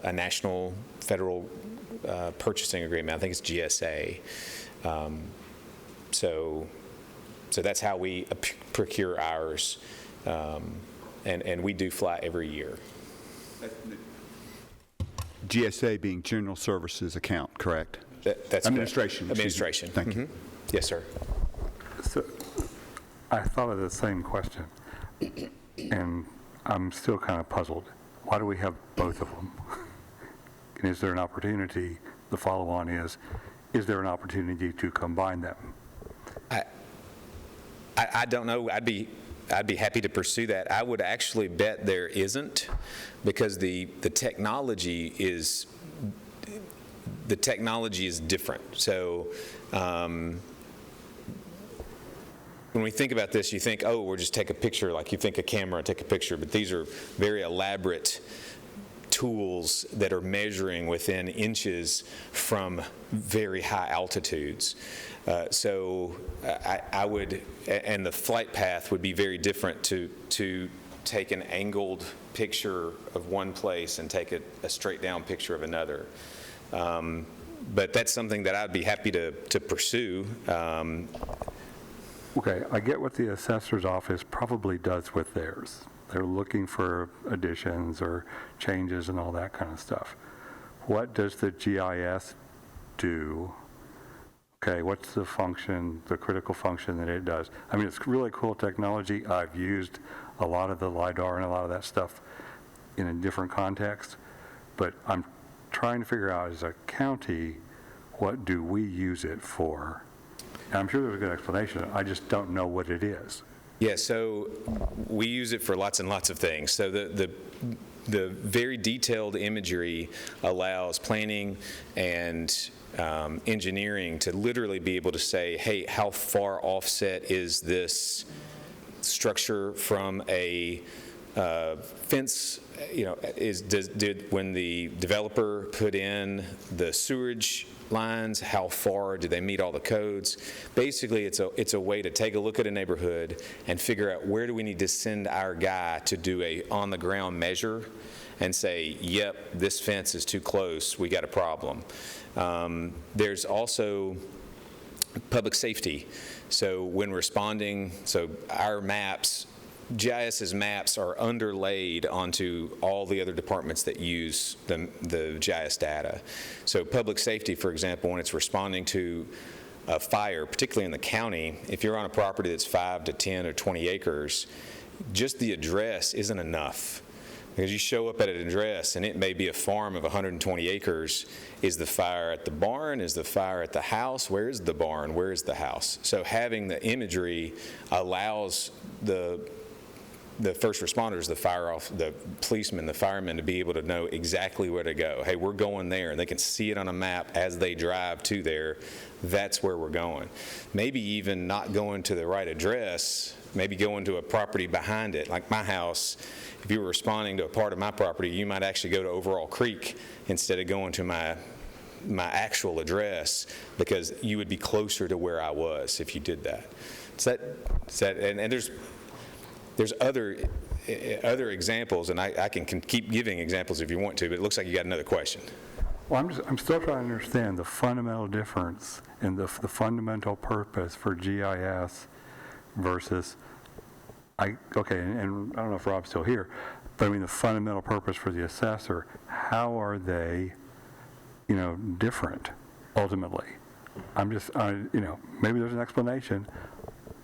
a national federal purchasing agreement. I think it's GSA. So that's how we procure ours, and we do fly every year. GSA being General Services Account, correct? That's Administration. correct. Administration. Thank you. Yes, sir. So I thought of the same question, and I'm still kind of puzzled. Why do we have both of them? And is there an opportunity, the follow-on is there an opportunity to combine them? I don't know. I'd be happy to pursue that. I would actually bet there isn't, because the technology is different. So when we think about this, you think, oh, we'll just take a picture, like you think a camera, take a picture, but these are very elaborate tools that are measuring within inches from very high altitudes. So I would, and the flight path would be very different to take an angled picture of one place and take a straight down picture of another. But that's something that I'd be happy to pursue. Okay, I get what the assessor's office probably does with theirs. They're looking for additions or changes and all that kind of stuff. What does the GIS do? Okay, what's the function, the critical function that it does? I mean, it's really cool technology. I've used a lot of the LiDAR and a lot of that stuff in a different context, but I'm trying to figure out, as a county, what do we use it for? And I'm sure there's a good explanation. I just don't know what it is. Yeah, so we use it for lots and lots of things. So the very detailed imagery allows planning and engineering to literally be able to say, hey, how far offset is this structure from a fence? When the developer put in the sewerage lines, how far do they meet all the codes? Basically, it's a way to take a look at a neighborhood and figure out where do we need to send our guy to do a on-the-ground measure and say, yep, this fence is too close, we got a problem. There's also public safety. So when responding, so our maps, GIS's maps are underlaid onto all the other departments that use the GIS data. So public safety, for example, when it's responding to a fire, particularly in the county, if you're on a property that's 5 to 10 or 20 acres, just the address isn't enough. Because you show up at an address and it may be a farm of 120 acres. Is the fire at the barn? Is the fire at the house? Where is the barn? Where is the house? So having the imagery allows the first responders, the policemen, the firemen, to be able to know exactly where to go. Hey, we're going there, and they can see it on a map as they drive to there. That's where we're going. Maybe even not going to the right address, maybe going to a property behind it. Like my house, if you were responding to a part of my property, you might actually go to Overall Creek instead of going to my actual address, because you would be closer to where I was if you did that. And there's other examples, and I can keep giving examples if you want to, but it looks like you got another question. Well, I'm still trying to understand the fundamental difference in the fundamental purpose for GIS versus, and I don't know if Rob's still here, but I mean the fundamental purpose for the assessor. How are they, different ultimately? I'm just, maybe there's an explanation.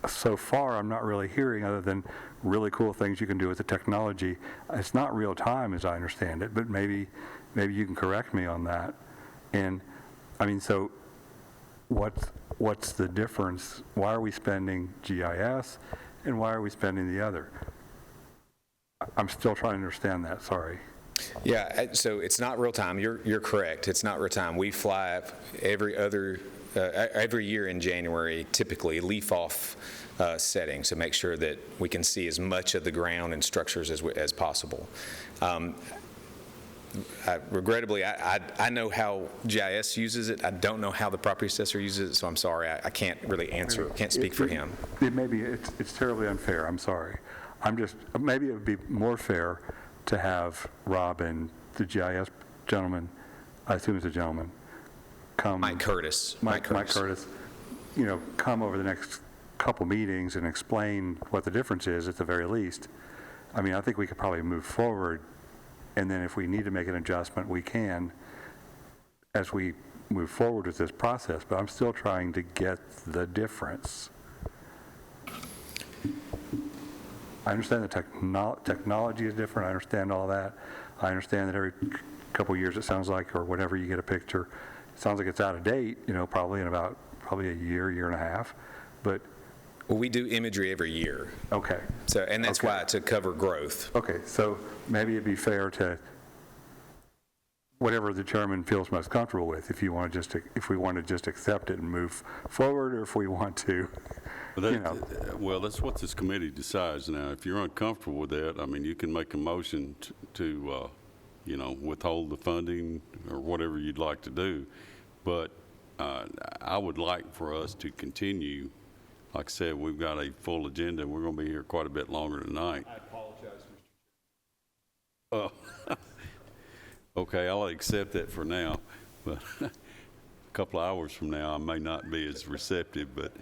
So far, I'm not really hearing, other than really cool things you can do with the technology. It's not real time, as I understand it, but maybe you can correct me on that. And, I mean, so what's the difference? Why are we spending GIS, and why are we spending the other? I'm still trying to understand that, sorry. Yeah, so it's not real time. You're correct. It's not real time. We fly every year in January, typically leaf off setting, so make sure that we can see as much of the ground and structures as possible. Regrettably, I know how GIS uses it. I don't know how the property assessor uses it, so I'm sorry. I can't really answer, can't speak for him. It's terribly unfair, I'm sorry. Maybe it would be more fair to have Rob and the GIS gentleman, I assume it's a gentleman, come. Mike Curtis. Mike Curtis, come over the next couple meetings and explain what the difference is at the very least. I mean, I think we could probably move forward, and then if we need to make an adjustment, we can as we move forward with this process, but I'm still trying to get the difference. I understand the technology is different. I understand all that. I understand that every couple of years, it sounds like, or whatever, you get a picture. It sounds like it's out of date, probably in about a year and a half. But well, we do imagery every year. Okay. So, and that's why to cover growth. Okay, so maybe it'd be fair to whatever the chairman feels most comfortable with. If we want to just accept it and move forward, or if we want to. Well, that's what this committee decides now. If you're uncomfortable with that, I mean, you can make a motion to withhold the funding or whatever you'd like to do. But I would like for us to continue. Like I said, we've got a full agenda. We're going to be here quite a bit longer tonight. I apologize, Mr. Oh, okay, I'll accept that for now. But a couple of hours from now, I may not be as receptive. But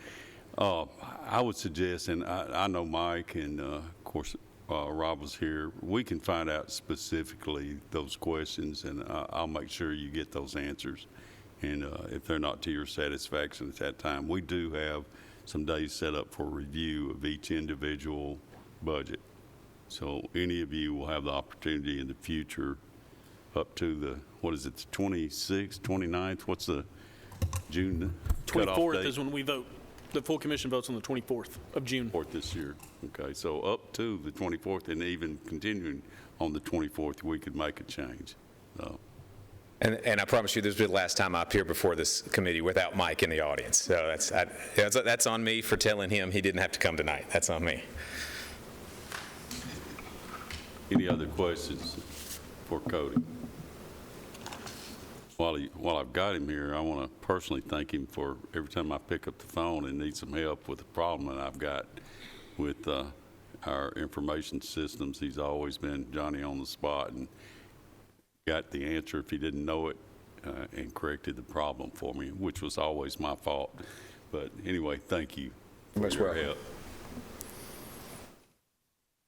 I would suggest, and I know Mike and, of course, Rob was here, we can find out specifically those questions, and I'll make sure you get those answers. And if they're not to your satisfaction at that time, we do have some days set up for review of each individual budget. So any of you will have the opportunity in the future up to the 26th, 29th? What's the June cutoff 24th date? is when we vote. The full commission votes on the 24th of June. 24th this year. Okay, so up to the 24th and even continuing on the 24th, we could make a change. And I promise you, this will be the last time I appear before this committee without Mike in the audience. So that's on me for telling him he didn't have to come tonight. That's on me. Any other questions for Cody? While I've got him here, I want to personally thank him for every time I pick up the phone and need some help with a problem that I've got with our information systems. He's always been Johnny on the spot and got the answer if he didn't know it and corrected the problem for me, which was always my fault. But anyway, thank you for your help.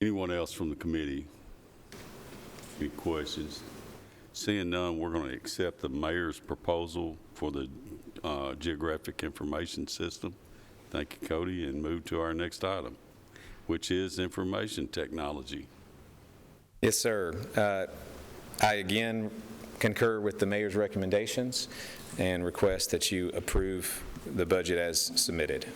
Anyone else from the committee? Any questions? Seeing none, we're going to accept the mayor's proposal for the Geographic Information System. Thank you, Cody, and move to our next item, which is information technology. Yes, sir. I again concur with the mayor's recommendations and request that you approve the budget as submitted.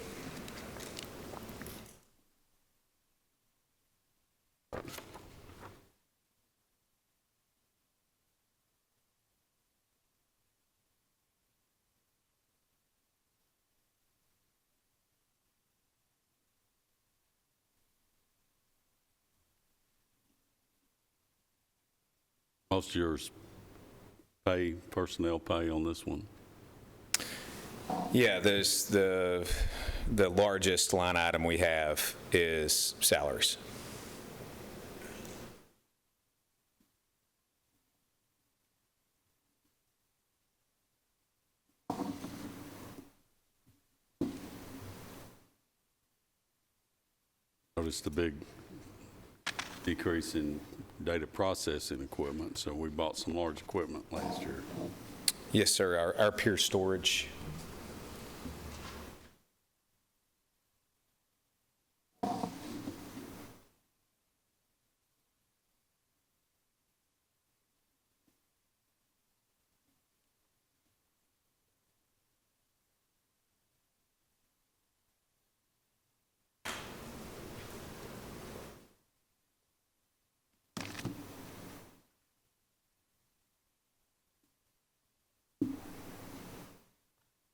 Most of yours personnel pay on this one? Yeah, there's the largest line item we have is salaries. Noticed the big decrease in data processing equipment, so we bought some large equipment last year. Yes, sir. Our peer storage.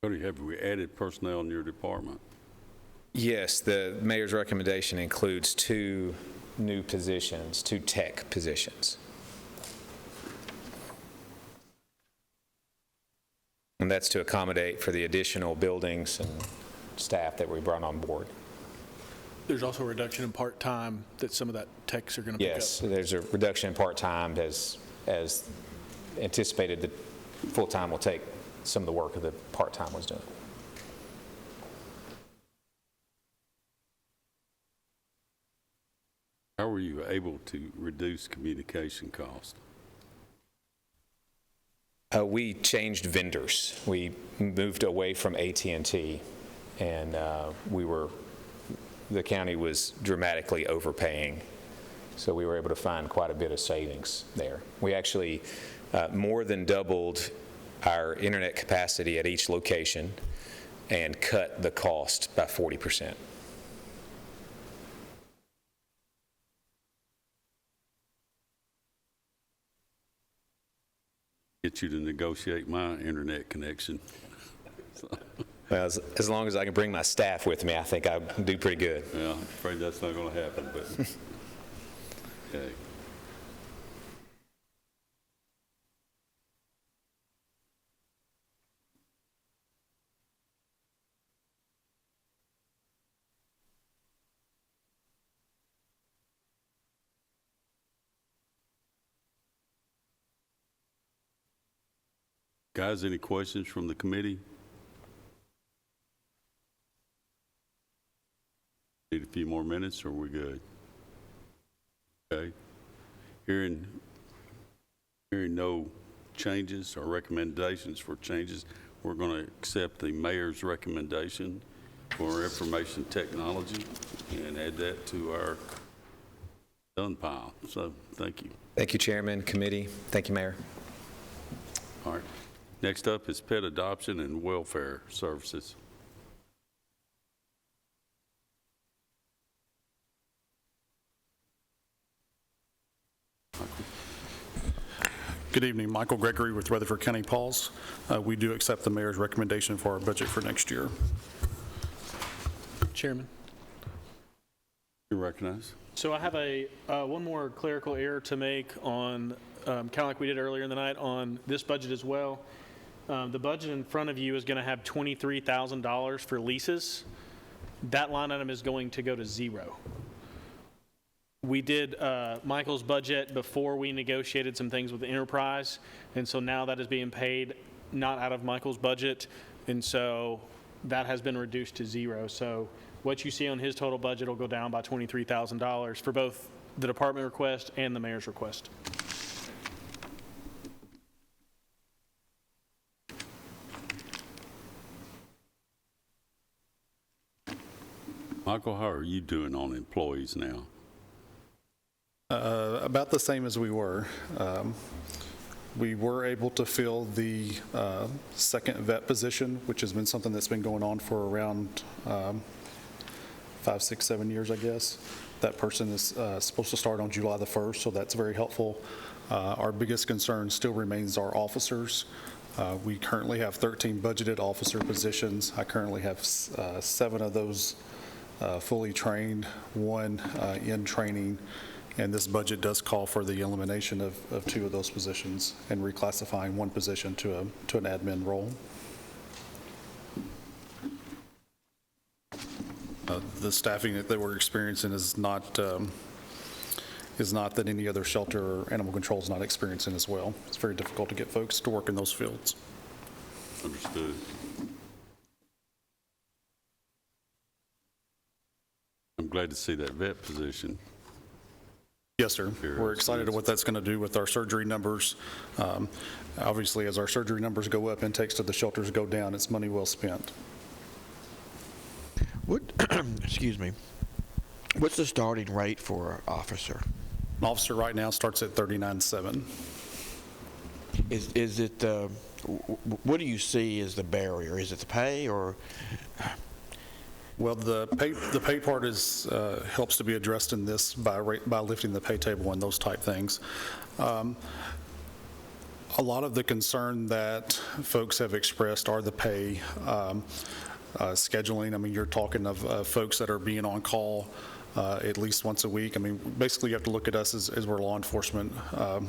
Cody, have we added personnel in your department? Yes, the mayor's recommendation includes 2 new positions, 2 tech positions. And that's to accommodate for the additional buildings and staff that we brought on board. There's also a reduction in part-time that some of that techs are going to pick up. Yes, there's a reduction in part-time as anticipated that full-time will take some of the work that the part-time was doing. How were you able to reduce communication cost? We changed vendors. We moved away from AT&T, and the county was dramatically overpaying, so we were able to find quite a bit of savings there. We actually more than doubled our internet capacity at each location and cut the cost by 40%. Get you to negotiate my internet connection. Well, as long as I can bring my staff with me, I think I can do pretty good. Yeah, I'm afraid that's not going to happen, but okay. Guys, any questions from the committee? Need a few more minutes, or are we good? Okay. Hearing no changes or recommendations for changes, we're going to accept the mayor's recommendation for information technology and add that to our done pile. So, thank you. Thank you, Chairman, committee. Thank you, Mayor. All right. Next up is pet adoption and welfare services. Good evening, Michael Gregory with Rutherford County Paws. We do accept the mayor's recommendation for our budget for next year. Chairman. You recognize? So I have one more clerical error to make on, kind of like we did earlier in the night, on this budget as well. The budget in front of you is going to have $23,000 for leases. That line item is going to go to zero. We did Michael's budget before we negotiated some things with the enterprise, and so now that is being paid not out of Michael's budget, and so that has been reduced to zero. So what you see on his total budget will go down by $23,000 for both the department request and the mayor's request. Michael, how are you doing on employees now? About the same as we were. We were able to fill the second vet position, which has been something that's been going on for around 5, 6, 7 years, I guess. That person is supposed to start on July the 1st, so that's very helpful. Our biggest concern still remains our officers. We currently have 13 budgeted officer positions. I currently have 7 of those fully trained, 1 in training, and this budget does call for the elimination of 2 of those positions and reclassifying 1 position to an admin role. The staffing that we're experiencing is not that any other shelter or animal control is not experiencing as well. It's very difficult to get folks to work in those fields. Understood. I'm glad to see that vet position. Yes, sir. We're excited at what that's going to do with our surgery numbers. Obviously, as our surgery numbers go up, intakes to the shelters go down. It's money well spent. Excuse me. What's the starting rate for an officer? An officer right now starts at $39,700. Is it what do you see as the barrier? Is it the pay or? Well, the pay part is helps to be addressed in this by lifting the pay table and those type things. A lot of the concern that folks have expressed are the pay, scheduling. I mean, you're talking of folks that are being on call at least once a week. I mean, basically, you have to look at us as we're law enforcement.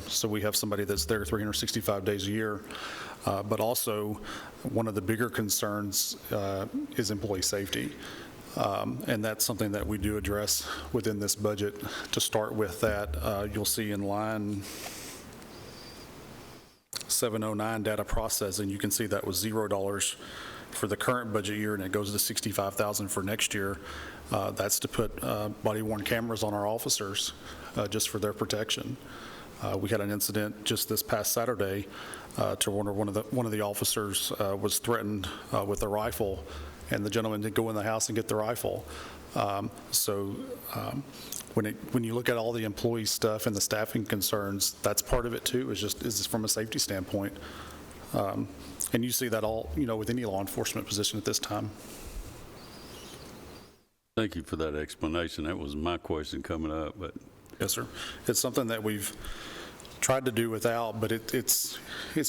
So we have somebody that's there 365 days a year. But also, one of the bigger concerns is employee safety. And that's something that we do address within this budget. To start with that, you'll see in line 709 data processing, you can see that was $0 for the current budget year, and it goes to $65,000 for next year. That's to put body-worn cameras on our officers just for their protection. We had an incident just this past Saturday to one of the officers was threatened with a rifle, and the gentleman did go in the house and get the rifle. When you look at all the employee stuff and the staffing concerns, that's part of it too, is from a safety standpoint. And you see that all, with any law enforcement position at this time. Thank you for that explanation. That was my question coming up, but. Yes, sir. It's something that we've tried to do without, but it's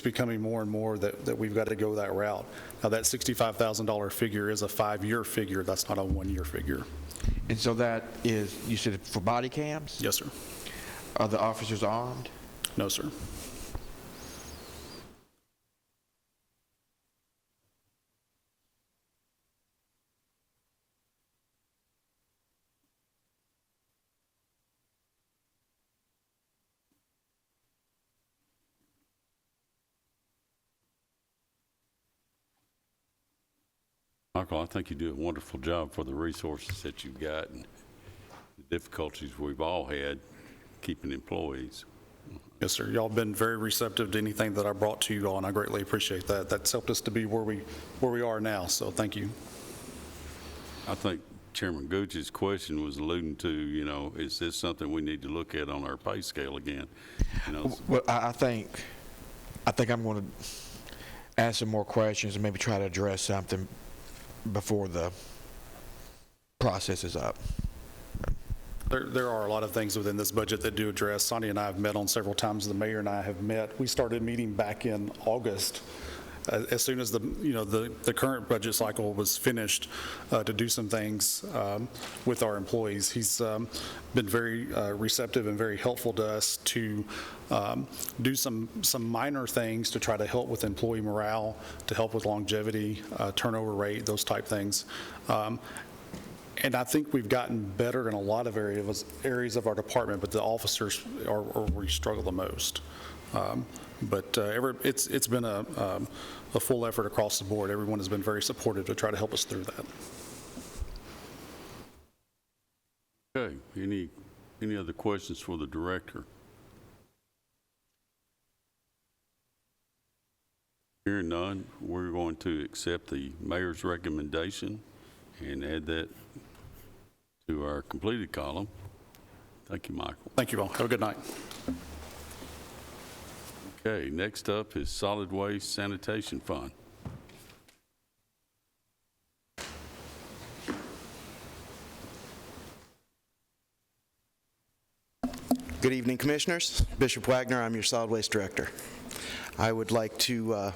becoming more and more that we've got to go that route. Now, that $65,000 figure is a 5-year figure. That's not a 1-year figure. And so that is, you said for body cams? Yes, sir. Are the officers armed? No, sir. Michael, I think you do a wonderful job for the resources that you've got and the difficulties we've all had keeping employees. Yes, sir. Y'all have been very receptive to anything that I brought to you all, and I greatly appreciate that. That's helped us to be where we are now, so thank you. I think Chairman Gooch's question was alluding to, is this something we need to look at on our pay scale again? Well, I think I'm going to ask some more questions and maybe try to address something before the process is up. There are a lot of things within this budget that do address. Sonia and I have met on several times. The mayor and I have met. We started meeting back in August, as soon as the current budget cycle was finished, to do some things with our employees. He's been very receptive and very helpful to us to do some minor things to try to help with employee morale, to help with longevity, turnover rate, those type things. And I think we've gotten better in a lot of areas of our department, but the officers are where we struggle the most. But it's been a full effort across the board. Everyone has been very supportive to try to help us through that. Okay. Any other questions for the director? Hearing none, we're going to accept the mayor's recommendation and add that to our completed column. Thank you, Michael. Thank you all. Have a good night. Okay, next up is Solid Waste Sanitation Fund. Good evening, Commissioners. Bishop Wagner, I'm your Solid Waste Director. I would like to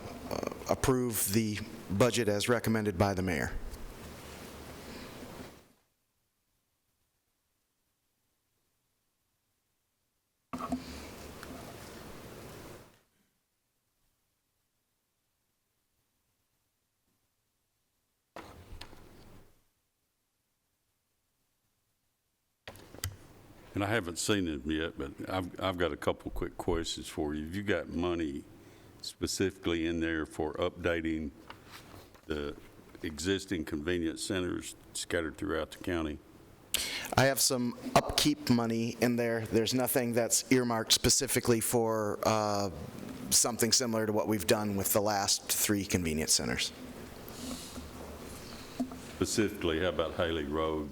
approve the budget as recommended by the Mayor. And I haven't seen it yet, but I've got a couple quick questions for you. Have you got money specifically in there for updating the existing convenience centers scattered throughout the county? I have some upkeep money in there. There's nothing that's earmarked specifically for something similar to what we've done with the last 3 convenience centers. Specifically, how about Haley Road?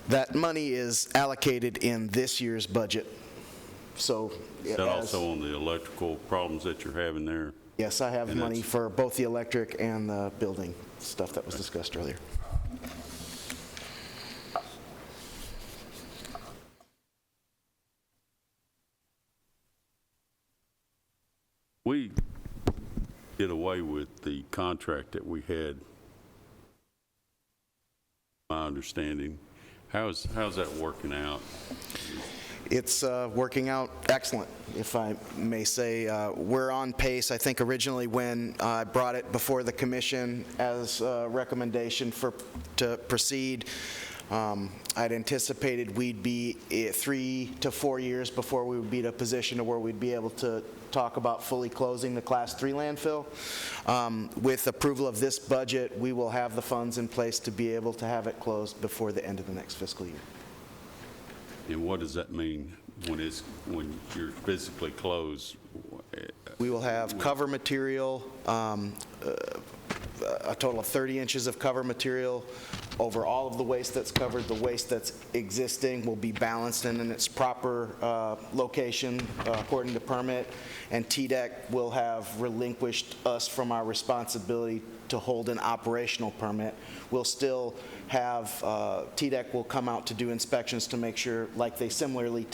That money is allocated in this year's budget. So Is that also on the electrical problems that you're having there? Yes, I have And money that's- for both the electric and the building stuff that was discussed earlier. we did away with the contract that we had, my understanding. How's that working out? It's working out excellent, if I may say. We're on pace. I think originally when I brought it before the commission as a recommendation to proceed, I'd anticipated we'd be 3 to 4 years before we would be in a position where we'd be able to talk about fully closing the Class 3 landfill. With approval of this budget, we will have the funds in place to be able to have it closed before the end of the next fiscal year. And what does that mean when you're physically closed? We will have cover material, a total of 30 inches of cover material over all of the waste that's covered. The waste that's existing will be balanced and in its proper location according to permit, and TDEC will have relinquished us from our responsibility to hold an operational permit. We'll still have, TDEC will come out to do inspections to make sure, like they similarly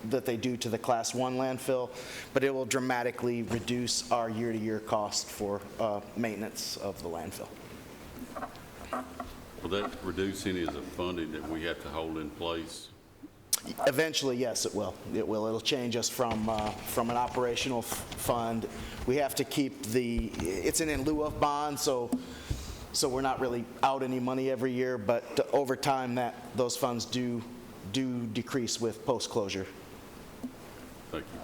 that they do to the Class 1 landfill, but it will dramatically reduce our year-to-year cost for maintenance of the landfill. Will that reduce any of the funding that we have to hold in place? Eventually, yes, it will. It will. It'll change us from an operational fund. We have to keep it's an in lieu of bond, so we're not really out any money every year, but over time those funds do decrease with post-closure. Thank you.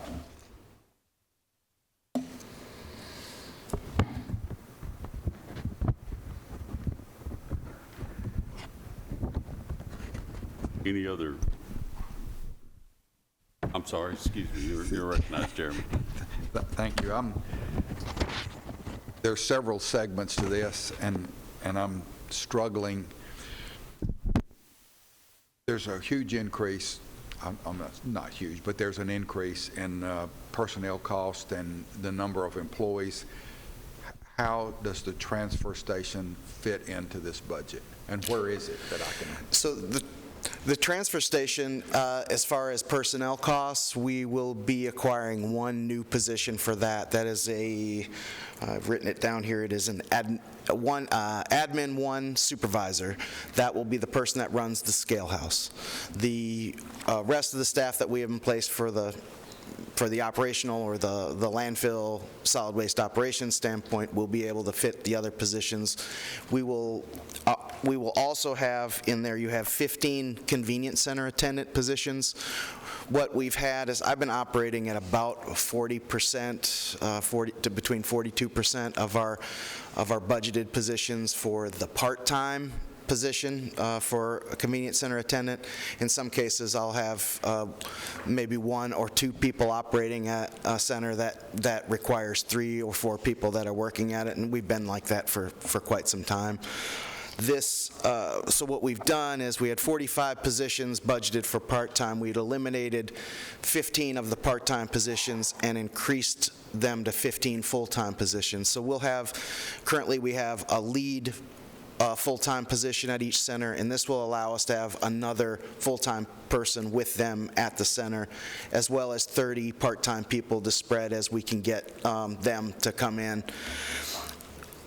Any other? I'm sorry, excuse me, you're recognized, Jeremy. Thank you. There are several segments to this, and I'm struggling. There's a huge increase, not huge, but there's an increase in personnel cost and the number of employees. How does the transfer station fit into this budget, and where is it that I can? So the transfer station, as far as personnel costs, we will be acquiring one new position for that. That is I've written it down here, it is an admin 1 supervisor. That will be the person that runs the scale house. The rest of the staff that we have in place for the operational or the landfill solid waste operations standpoint will be able to fit the other positions. We will also have in there, you have 15 convenience center attendant positions. What we've had is I've been operating at about 40% to between 42% of our budgeted positions for the part-time position for a convenience center attendant. In some cases, I'll have maybe 1 or 2 people operating at a center that requires 3 or 4 people that are working at it, and we've been like that for quite some time. So what we've done is we had 45 positions budgeted for part-time. We'd eliminated 15 of the part-time positions and increased them to 15 full-time positions. So currently we have a lead full-time position at each center, and this will allow us to have another full-time person with them at the center, as well as 30 part-time people to spread as we can get them to come in.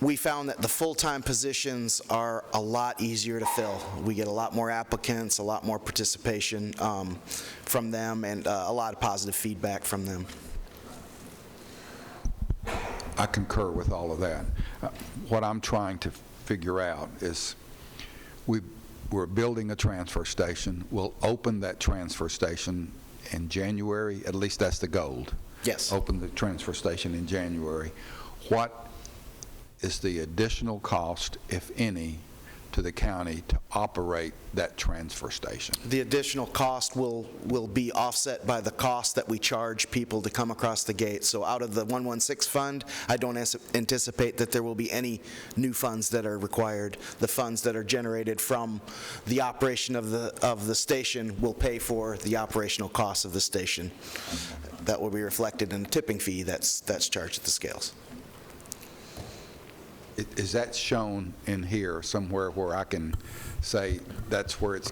We found that the full-time positions are a lot easier to fill. We get a lot more applicants, a lot more participation from them, and a lot of positive feedback from them. I concur with all of that. What I'm trying to figure out is we're building a transfer station. We'll open that transfer station in January. At least that's the goal. Yes. Open the transfer station in January. What is the additional cost, if any, to the county to operate that transfer station? The additional cost will be offset by the cost that we charge people to come across the gate. So out of the 116 fund, I don't anticipate that there will be any new funds that are required. The funds that are generated from the operation of the station will pay for the operational costs of the station. That will be reflected in the tipping fee that's charged at the scales. Is that shown in here somewhere where I can say that's where it's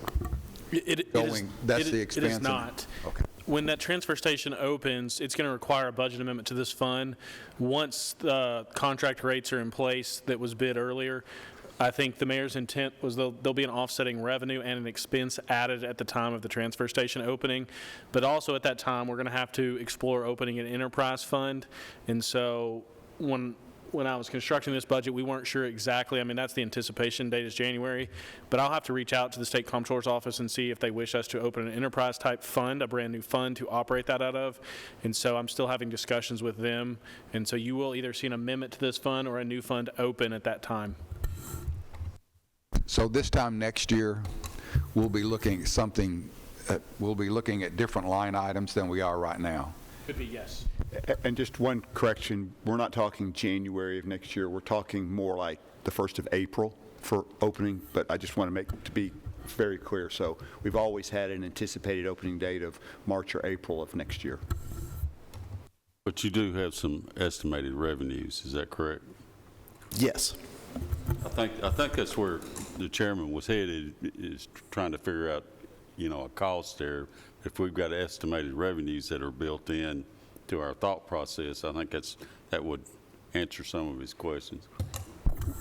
going? That's the expense? It is not. Okay. when that transfer station opens, it's going to require a budget amendment to this fund. Once the contract rates are in place that was bid earlier, I think the mayor's intent was there'll be an offsetting revenue and an expense added at the time of the transfer station opening. But also at that time, we're going to have to explore opening an enterprise fund. And so when I was constructing this budget, we weren't sure exactly. I mean, that's the anticipation date is January, but I'll have to reach out to the state comptroller's office and see if they wish us to open an enterprise type fund, a brand new fund to operate that out of. And so I'm still having discussions with them. And so you will either see an amendment to this fund or a new fund open at that time. So this time next year, we'll be looking at something, we'll be looking at different line items than we are right now. Could be, yes. And just one correction, we're not talking January of next year, we're talking more like the 1st of April for opening, but I just want to be very clear. So we've always had an anticipated opening date of March or April of next year. But you do have some estimated revenues, is that correct? Yes. I think that's where the chairman was headed, is trying to figure out, a cost there. If we've got estimated revenues that are built in to our thought process, I think that would answer some of his questions.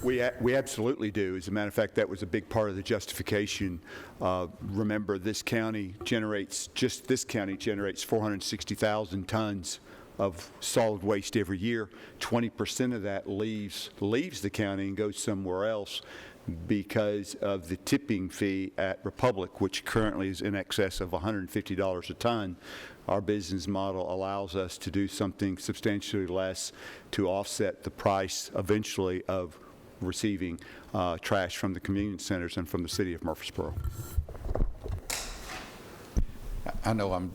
We absolutely do. As a matter of fact, that was a big part of the justification. Remember, this county generates 460,000 tons of solid waste every year. 20% of that leaves the county and goes somewhere else because of the tipping fee at Republic, which currently is in excess of $150 a ton. Our business model allows us to do something substantially less to offset the price eventually of receiving trash from the community centers and from the city of Murfreesboro. I know I'm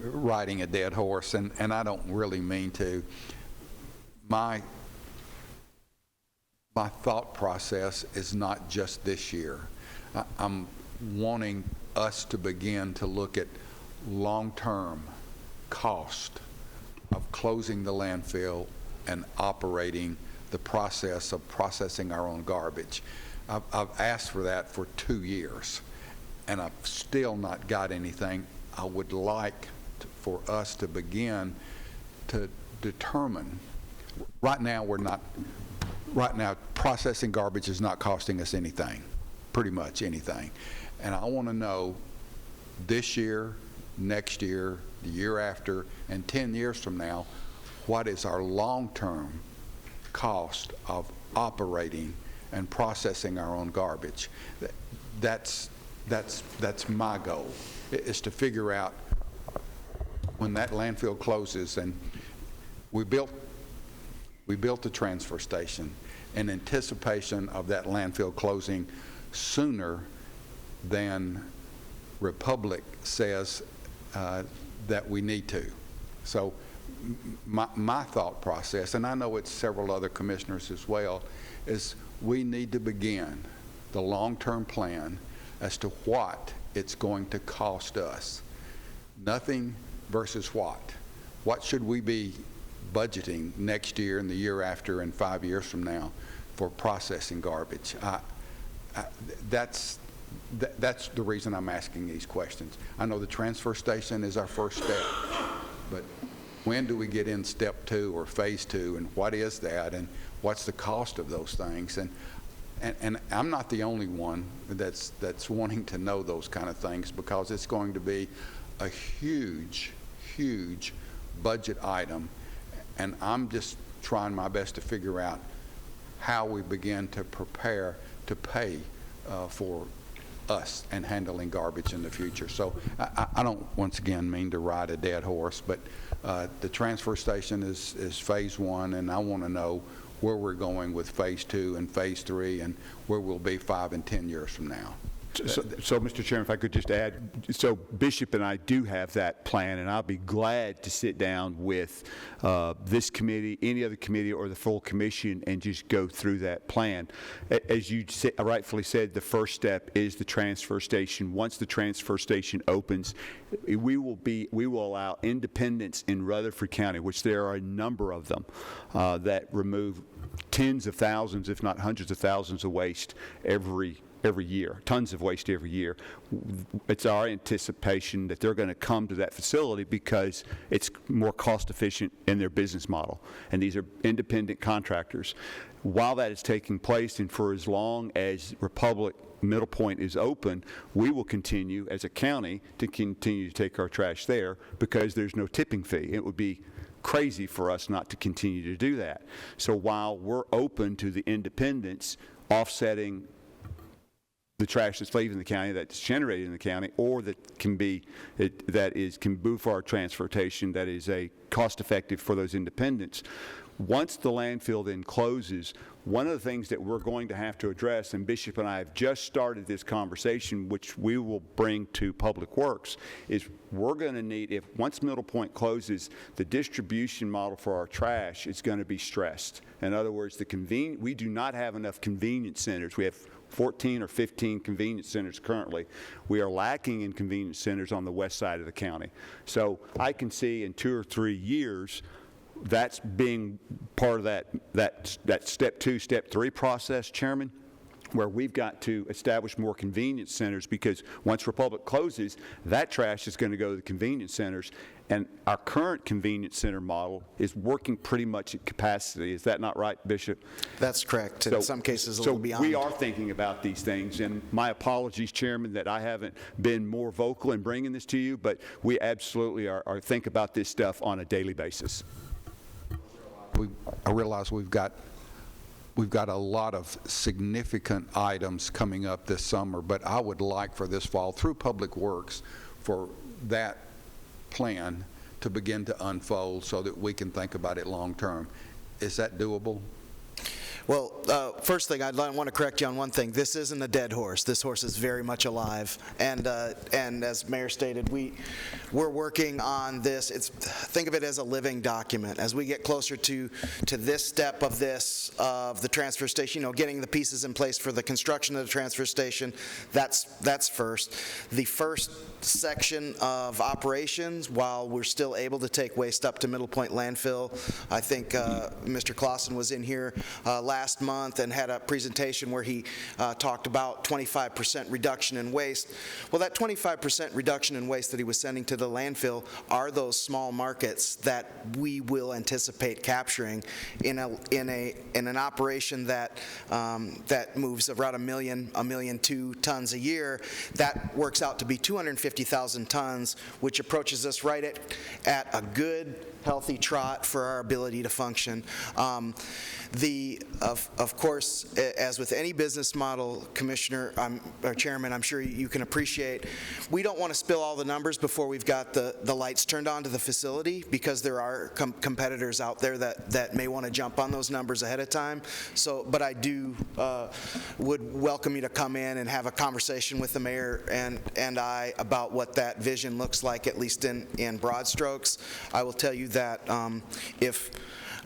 riding a dead horse, and I don't really mean to. My thought process is not just this year. I'm wanting us to begin to look at long-term cost of closing the landfill and operating the process of processing our own garbage. I've asked for that for 2 years, and I've still not got anything. I would like for us to begin to determine. Right now, processing garbage is not costing us anything, pretty much anything. And I want to know this year, next year, the year after, and 10 years from now, what is our long-term cost of operating and processing our own garbage. That's my goal, is to figure out when that landfill closes. And we built the transfer station in anticipation of that landfill closing sooner than Republic says that we need to. So my thought process, and I know it's several other commissioners as well, is we need to begin the long-term plan as to what it's going to cost us. Nothing versus what. What should we be budgeting next year and the year after and 5 years from now for processing garbage? That's the reason I'm asking these questions. I know the transfer station is our first step, but when do we get in step 2 or phase 2, and what is that, and what's the cost of those things? And I'm not the only one that's wanting to know those kind of things, because it's going to be a huge budget item, and I'm just trying my best to figure out how we begin to prepare to pay for us and handling garbage in the future. So I don't, once again, mean to ride a dead horse, but the transfer station is phase 1, and I want to know where we're going with phase 2 and phase 3, and where we'll be 5 and 10 years from now. So, Mr. Chairman, if I could just add, so Bishop and I do have that plan, and I'll be glad to sit down with this committee, any other committee, or the full commission, and just go through that plan. As you rightfully said, the first step is the transfer station. Once the transfer station opens, we will allow independents in Rutherford County, which there are a number of them, that remove tens of thousands, if not hundreds of thousands of waste every every year, tons of waste every year. It's our anticipation that they're going to come to that facility because it's more cost efficient in their business model. And these are independent contractors. While that is taking place, and for as long as Republic Middle Point is open, we will continue as a county to continue to take our trash there because there's no tipping fee. It would be crazy for us not to continue to do that. So while we're open to the independents offsetting the trash that's leaving the county, that's generated in the county, or that can be, can move for our transportation, that is a cost-effective for those independents. Once the landfill then closes, one of the things that we're going to have to address, and Bishop and I have just started this conversation, which we will bring to Public Works, is we're going to need, once Middle Point closes, the distribution model for our trash is going to be stressed. In other words, we do not have enough convenience centers. We have 14 or 15 convenience centers currently. We are lacking in convenience centers on the west side of the county. So I can see in 2 or 3 years that's being part of that step 2, step 3 process, Chairman, where we've got to establish more convenience centers, because once Republic closes, that trash is going to go to the convenience centers, and our current convenience center model is working pretty much at capacity. Is that not right, Bishop? That's correct. In some cases, a little beyond. So we are thinking about these things, and my apologies, Chairman, that I haven't been more vocal in bringing this to you, but we absolutely are think about this stuff on a daily basis. I realize we've got a lot of significant items coming up this summer, but I would like for this fall, through Public Works, for that plan to begin to unfold so that we can think about it long term. Is that doable? Well, first thing, I'd want to correct you on one thing. This isn't a dead horse. This horse is very much alive. And as Mayor stated, we're working on this. Think of it as a living document. As we get closer to this step of the transfer station, getting the pieces in place for the construction of the transfer station, that's first. The first section of operations, while we're still able to take waste up to Middle Point Landfill, I think Mr. Clausen was in here last month and had a presentation where he talked about 25% reduction in waste. Well, that 25% reduction in waste that he was sending to the landfill are those small markets that we will anticipate capturing in an operation that moves around 1.2 tons a year. That works out to be 250,000 tons, which approaches us right at a good, healthy trot for our ability to function. Of course, as with any business model, Commissioner, or Chairman, I'm sure you can appreciate, we don't want to spill all the numbers before we've got the lights turned on to the facility, because there are competitors out there that may want to jump on those numbers ahead of time. But I would welcome you to come in and have a conversation with the mayor and I about what that vision looks like, at least in broad strokes. I will tell you that if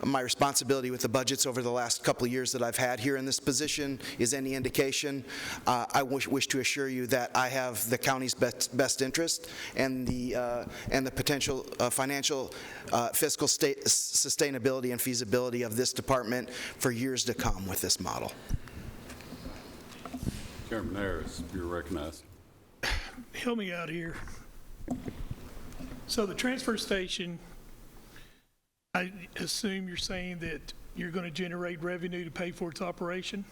my responsibility with the budgets over the last couple of years that I've had here in this position is any indication, I wish to assure you that I have the county's best interest and the potential financial, fiscal sustainability and feasibility of this department for years to come with this model. Chairman Harris, you're recognized. Help me out here. So the transfer station, I assume you're saying that you're going to generate revenue to pay for its operation?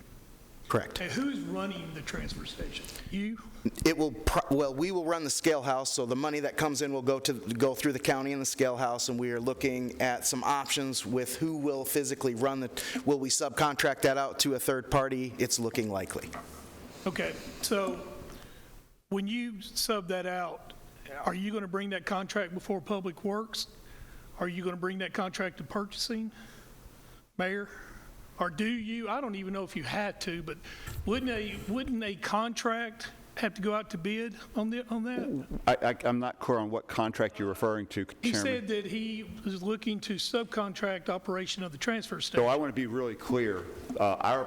Correct. And who's running the transfer station? You? We will run the scale house, so the money that comes in will go through the county and the scale house, and we are looking at some options with who will physically run will we subcontract that out to a third party? It's looking likely. Okay, so when you sub that out, are you going to bring that contract before Public Works? Are you going to bring that contract to purchasing, Mayor? Or do you? I don't even know if you had to, but wouldn't a contract have to go out to bid on that? I'm not clear on what contract you're referring to, Chairman. He said that he was looking to subcontract operation of the transfer station. So I want to be really clear. I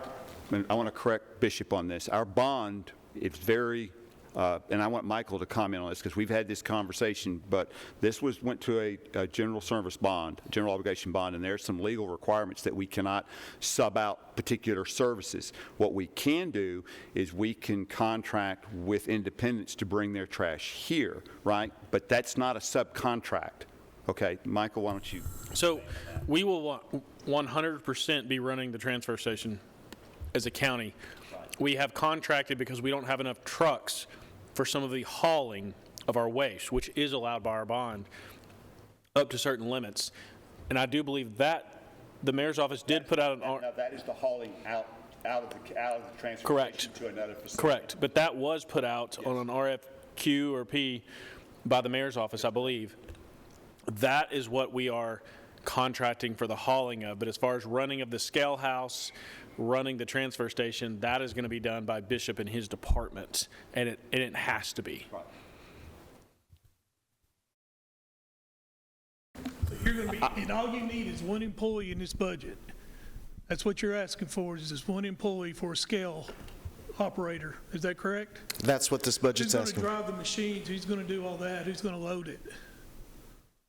want to correct Bishop on this. Our bond is very and I want Michael to comment on this because we've had this conversation, but this went to a general service bond, general obligation bond, and there's some legal requirements that we cannot sub out particular services. What we can do is we can contract with independents to bring their trash here, right? But that's not a subcontract. Okay, Michael, why don't you? So we will 100% be running the transfer station as a county. We have contracted because we don't have enough trucks for some of the hauling of our waste, which is allowed by our bond up to certain limits. And I do believe that the mayor's office did put out an Now, that is the hauling out of the transfer Correct. station to another facility. Correct, but that was put out on an RFQ or P by the mayor's office, I believe. That is what we are contracting for the hauling of. But as far as running of the scale house, running the transfer station, that is going to be done by Bishop and his department, and it has to be. Right. So you're going to be, and all you need is one employee in this budget. That's what you're asking for, is just one employee for a scale operator. Is that correct? That's what this budget's Who's asking. going to drive the machines? Who's going to do all that? Who's going to load it?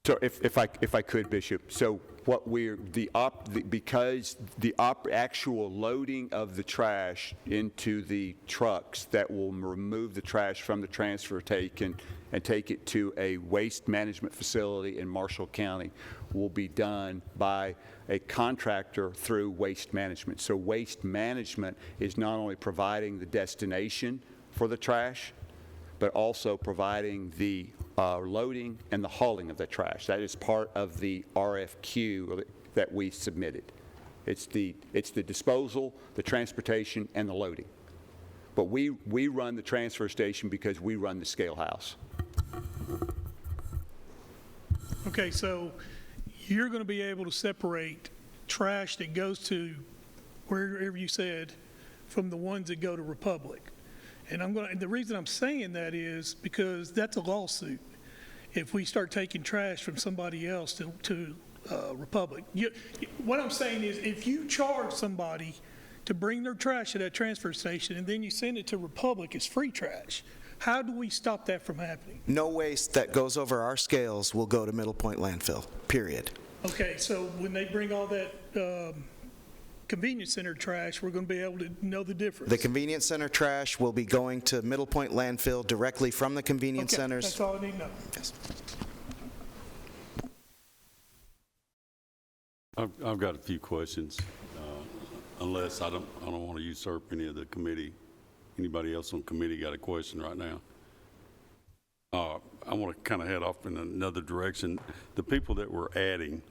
So if I could, Bishop, so what we're, because the actual loading of the trash into the trucks that will remove the trash from the transfer station and take it to a waste management facility in Marshall County will be done by a contractor through Waste Management. So Waste Management is not only providing the destination for the trash, but also providing the loading and the hauling of the trash. That is part of the RFQ that we submitted. It's the disposal, the transportation, and the loading. But we run the transfer station because we run the scale house. Okay, so you're going to be able to separate trash that goes to wherever you said from the ones that go to Republic. And the reason I'm saying that is because that's a lawsuit. If we start taking trash from somebody else to Republic. What I'm saying is if you charge somebody to bring their trash to that transfer station and then you send it to Republic as free trash, how do we stop that from happening? No waste that goes over our scales will go to Middle Point landfill, period. Okay, so when they bring all that convenience center trash, we're going to be able to know the difference. The convenience center trash will be going to Middle Point landfill directly from the convenience centers. That's all I need to know. Yes. I've got a few questions, unless I don't want to usurp any of the committee. Anybody else on committee got a question right now? I want to kind of head off in another direction. The people that we're adding,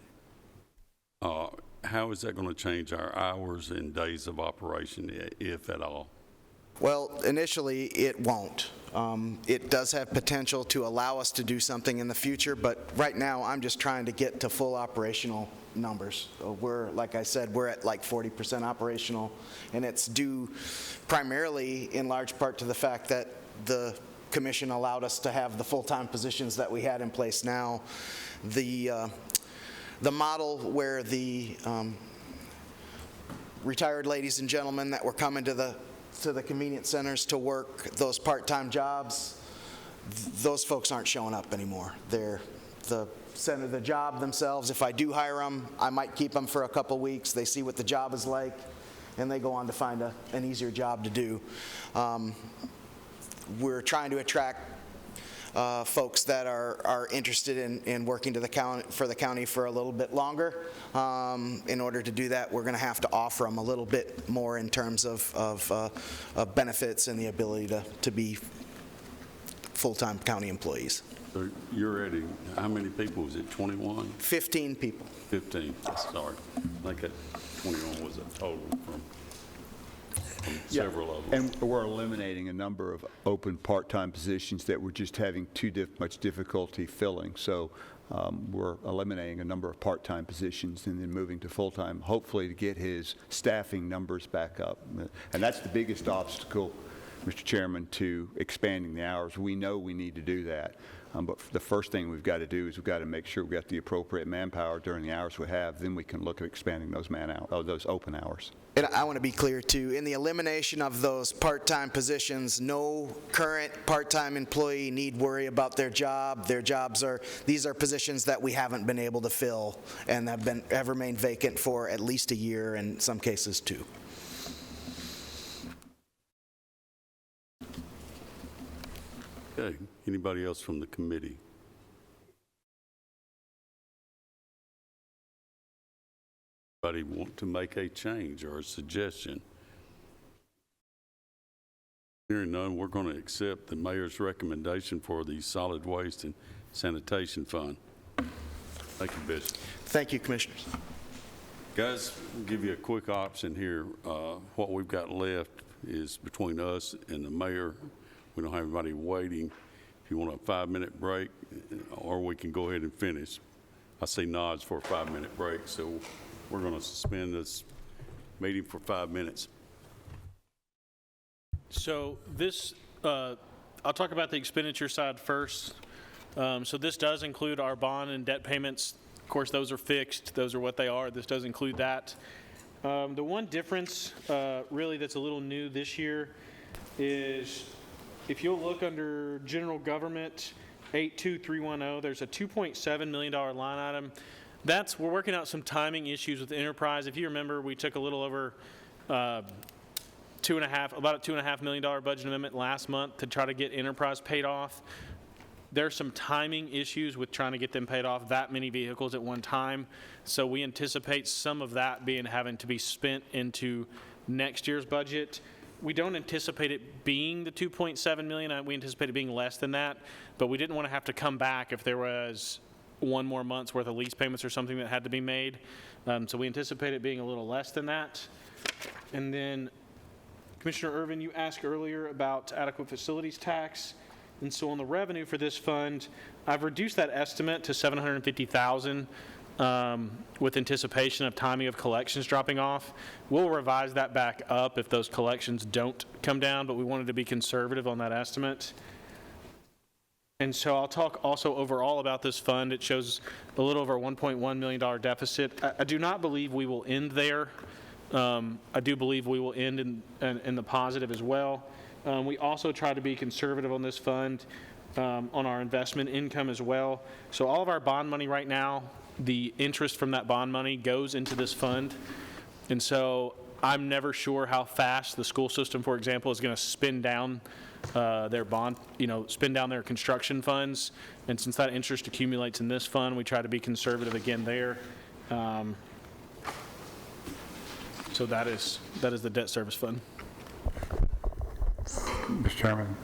how is that going to change our hours and days of operation, if at all? Well, initially, it won't. It does have potential to allow us to do something in the future, but right now, I'm just trying to get to full operational numbers. We're, like I said, we're at like 40% operational, and it's due primarily in large part to the fact that the commission allowed us to have the full-time positions that we had in place now. The model where the retired ladies and gentlemen that were coming to the convenience centers to work those part-time jobs, those folks aren't showing up anymore. They're the center of the job themselves. If I do hire them, I might keep them for a couple weeks. They see what the job is like, and they go on to find an easier job to do. We're trying to attract folks that are interested in working for the county for a little bit longer. In order to do that, we're going to have to offer them a little bit more in terms of benefits and the ability to be full-time county employees. So you're adding, how many people? Was it 21? 15 people. 15, sorry. I think that 21 was a total from several of them. And we're eliminating a number of open part-time positions that we're just having too much difficulty filling. So we're eliminating a number of part-time positions and then moving to full-time, hopefully to get his staffing numbers back up. And that's the biggest obstacle Mr. Chairman, to expanding the hours. We know we need to do that. But the first thing we've got to do is we've got to make sure we've got the appropriate manpower during the hours we have. Then we can look at expanding those those open hours. And I want to be clear, too, in the elimination of those part-time positions, no current part-time employee need worry about their job. Their jobs these are positions that we haven't been able to fill and have remained vacant for at least a year, in some cases, 2. Okay, anybody else from the committee? Anybody want to make a change or a suggestion? Hearing none, we're going to accept the mayor's recommendation for the solid waste and sanitation fund. Thank you, Bishop. Thank you, Commissioners. Guys, I'll give you a quick option here. What we've got left is between us and the mayor. We don't have anybody waiting. If you want a 5-minute break, or we can go ahead and finish. I see nods for a 5-minute break, so we're going to suspend this meeting for 5 minutes. So this, I'll talk about the expenditure side first. So this does include our bond and debt payments. Of course, those are fixed. Those are what they are. This does include that. The one difference, really, that's a little new this year is if you'll look under General Government 82310, there's a $2.7 million line item. We're working out some timing issues with Enterprise. If you remember, we took a little over about a $2.5 million budget amendment last month to try to get Enterprise paid off. There's some timing issues with trying to get them paid off, that many vehicles at one time. So we anticipate some of that having to be spent into next year's budget. We don't anticipate it being the $2.7 million. We anticipate it being less than that, but we didn't want to have to come back if there was one more month's worth of lease payments or something that had to be made. So we anticipate it being a little less than that. And then, Commissioner Irvin, you asked earlier about adequate facilities tax. And so on the revenue for this fund, I've reduced that estimate to $750,000 with anticipation of timing of collections dropping off. We'll revise that back up if those collections don't come down, but we wanted to be conservative on that estimate. And so I'll talk also overall about this fund. It shows a little over a $1.1 million deficit. I do not believe we will end there. I do believe we will end in the positive as well. We also try to be conservative on this fund, on our investment income as well. So all of our bond money right now, the interest from that bond money goes into this fund. And so I'm never sure how fast the school system, for example, is going to spend down their bond, spend down their construction funds. And since that interest accumulates in this fund, we try to be conservative again there. So that is the debt service fund. Mr. Chairman.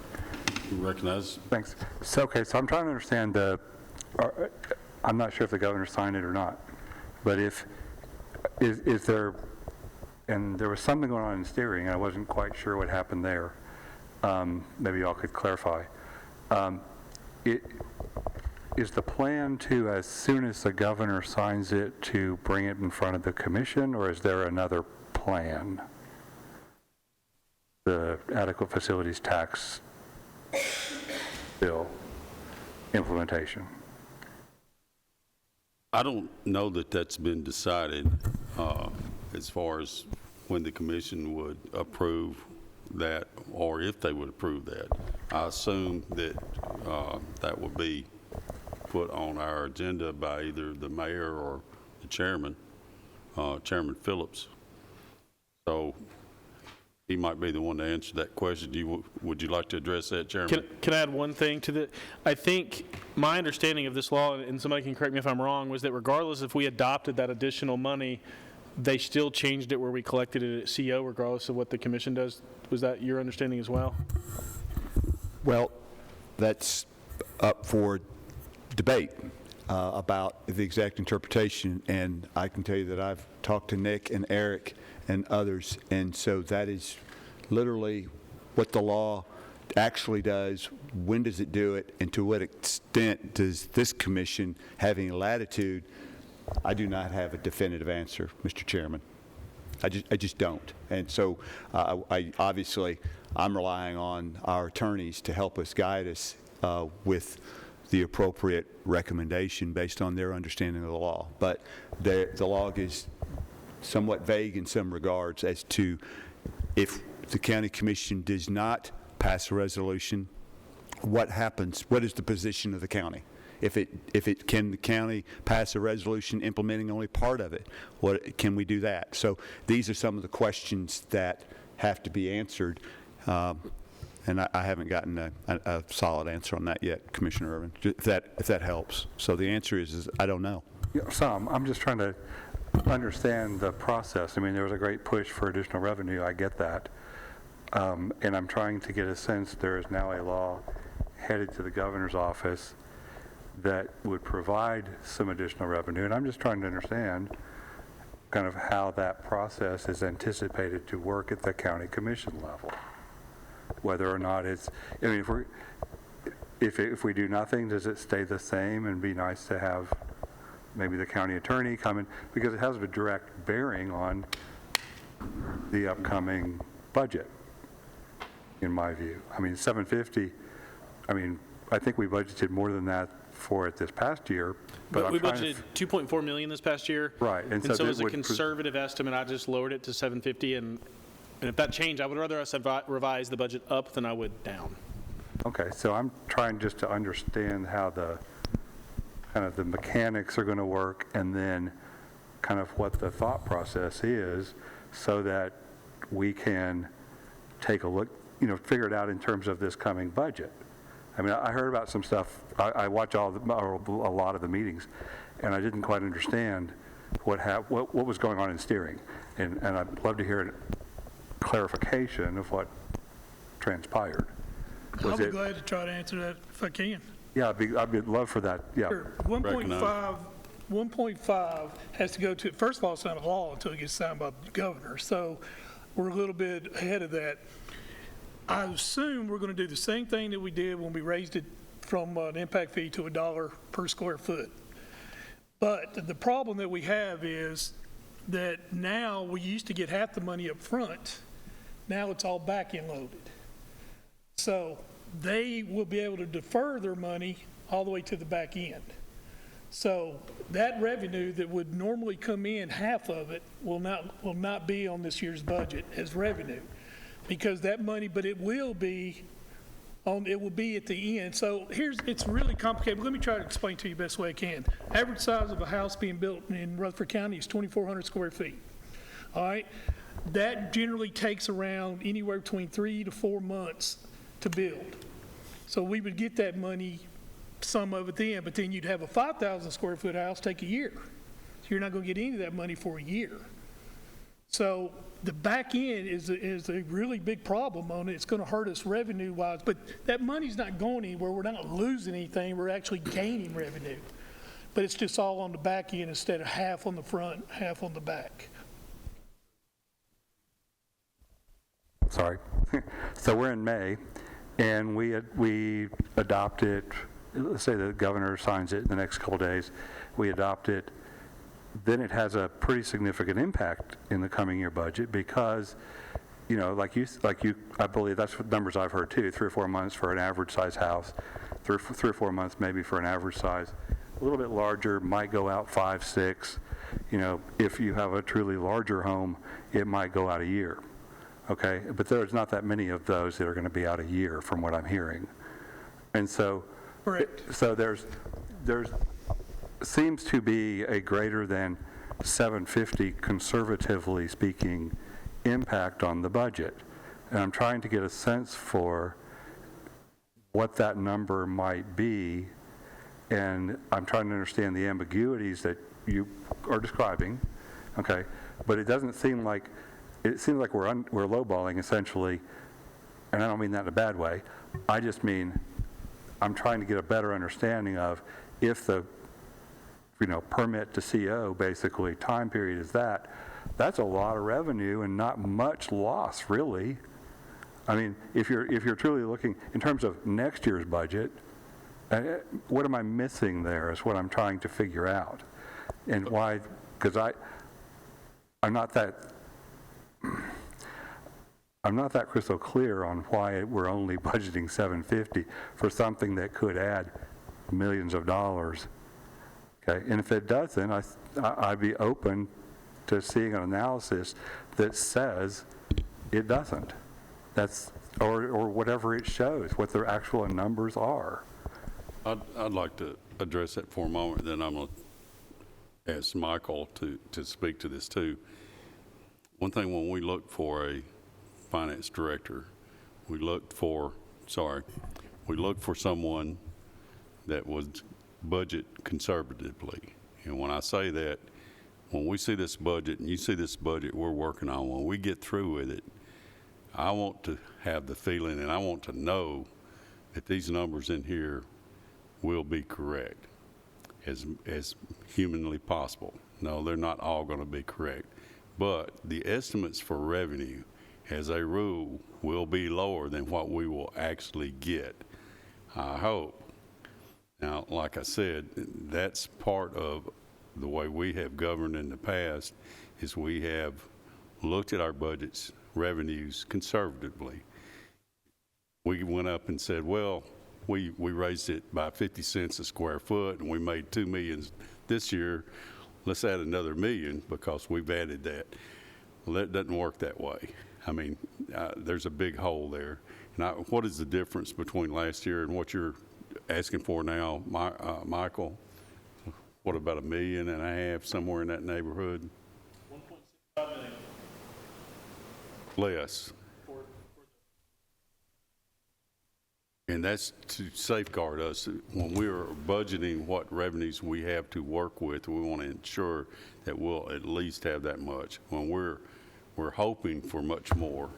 You recognize? Thanks. So I'm trying to understand I'm not sure if the governor signed it or not, but is there, and there was something going on in steering, and I wasn't quite sure what happened there. Maybe y'all could clarify. Is the plan to, as soon as the governor signs it, to bring it in front of the commission, or is there another plan? The adequate facilities tax bill implementation. I don't know that that's been decided as far as when the commission would approve that, or if they would approve that. I assume that that will be put on our agenda by either the mayor or the chairman, Chairman Phillips. So he might be the one to answer that question. Would you like to address that, Chairman? Can I add one thing to that? I think my understanding of this law, and somebody can correct me if I'm wrong, was that regardless if we adopted that additional money, they still changed it where we collected it at CO regardless of what the commission does. Was that your understanding as well? Well, that's up for debate about the exact interpretation, and I can tell you that I've talked to Nick and Eric and others, and so that is literally what the law actually does. When does it do it, and to what extent does this commission have any latitude? I do not have a definitive answer, Mr. Chairman. I just don't. And so obviously, I'm relying on our attorneys to help us guide us with the appropriate recommendation based on their understanding of the law. But the law is somewhat vague in some regards as to if the county commission does not pass a resolution, what happens? What is the position of the county? If it can the county pass a resolution implementing only part of it, what can we do that? So these are some of the questions that have to be answered, and I haven't gotten a solid answer on that yet, Commissioner Irvin. If that helps. So the answer is I don't know. Yeah, I'm just trying to understand the process. I mean, there was a great push for additional revenue. I get that, and I'm trying to get a sense. There is now a law headed to the governor's office that would provide some additional revenue, and I'm just trying to understand kind of how that process is anticipated to work at the county commission level. Whether or not it's, I mean, if we do nothing, does it stay the same and be nice to have maybe the county attorney come in, because it has a direct bearing on the upcoming budget, in my view. I mean, 750, I mean, I think we budgeted more than that for it this past year, but we budgeted $2.4 million this past year. Right, and so as a conservative estimate, I just lowered it to 750, and if that changed, I would rather us revise the budget up than I would down. Okay, so I'm trying just to understand how the kind of the mechanics are going to work, and then kind of what the thought process is, so that we can take a look, figure it out in terms of this coming budget. I mean, I heard about some stuff. I watch a lot of the meetings, and I didn't quite understand what was going on in steering, and I'd love to hear a clarification of what transpired. I'll be glad to try to answer that if I can. Yeah, I'd love for that. Yeah. Sure. 1.5 has to go to, first of all, it's not a law until it gets signed by the governor, so we're a little bit ahead of that. I assume we're going to do the same thing that we did when we raised it from an impact fee to $1 per square foot. But the problem that we have is that now we used to get half the money up front. Now it's all back-end loaded. So they will be able to defer their money all the way to the back end. So that revenue that would normally come in, half of it, will not be on this year's budget as revenue. Because that money, but it will be at the end. So it's really complicated. Let me try to explain to you the best way I can. Average size of a house being built in Rutherford County is 2,400 square feet. All right? That generally takes around anywhere between 3 to 4 months to build. So we would get that money, some of it then, but then you'd have a 5,000 square foot house take a year. So you're not going to get any of that money for a year. So the back end is a really big problem on it. It's going to hurt us revenue-wise, but that money's not going anywhere. We're not losing anything. We're actually gaining revenue. But it's just all on the back end instead of half on the front, half on the back. Sorry. So we're in May, and we adopt it. Let's say the governor signs it in the next couple of days. We adopt it. Then it has a pretty significant impact in the coming year budget because, like you, I believe that's what numbers I've heard too, 3 or 4 months for an average size house, 3 or 4 months maybe for an average size. A little bit larger, might go out 5, 6. If you have a truly larger home, it might go out a year. Okay, but there's not that many of those that are going to be out a year from what I'm hearing. And so, so there's seems to be a greater than 750, conservatively speaking, impact on the budget. And I'm trying to get a sense for what that number might be, and I'm trying to understand the ambiguities that you are describing, okay? But it doesn't seem like, it seems like we're lowballing essentially, and I don't mean that in a bad way. I just mean I'm trying to get a better understanding of if the permit to CO, basically, time period is that's a lot of revenue and not much loss, really. I mean, if you're truly looking in terms of next year's budget, what am I missing there is what I'm trying to figure out. And why, because I'm not that I'm not that crystal clear on why we're only budgeting 750 for something that could add millions of dollars. Okay, and if it doesn't, I'd be open to seeing an analysis that says it doesn't. That's or whatever it shows, what their actual numbers are. I'd like to address that for a moment, then I'm going to ask Michael to speak to this too. One thing, when we look for a finance director, we look for someone that would budget conservatively. And when I say that, when we see this budget, and you see this budget we're working on, when we get through with it, I want to have the feeling, and I want to know that these numbers in here will be correct as humanly possible. No, they're not all going to be correct. But the estimates for revenue, as a rule, will be lower than what we will actually get, I hope. Now, like I said, that's part of the way we have governed in the past, is we have looked at our budgets, revenues conservatively. We went up and said, well, we raised it by 50 cents a square foot, and we made $2 million this year. Let's add another $1 million because we've added that. Well, that doesn't work that way. I mean, there's a big hole there. Now, what is the difference between last year and what you're asking for now, Michael? What, about $1.5 million, somewhere in that neighborhood? 1.65 million. Less. And that's to safeguard us. When we're budgeting what revenues we have to work with, we want to ensure that we'll at least have that much. When we're hoping for much more,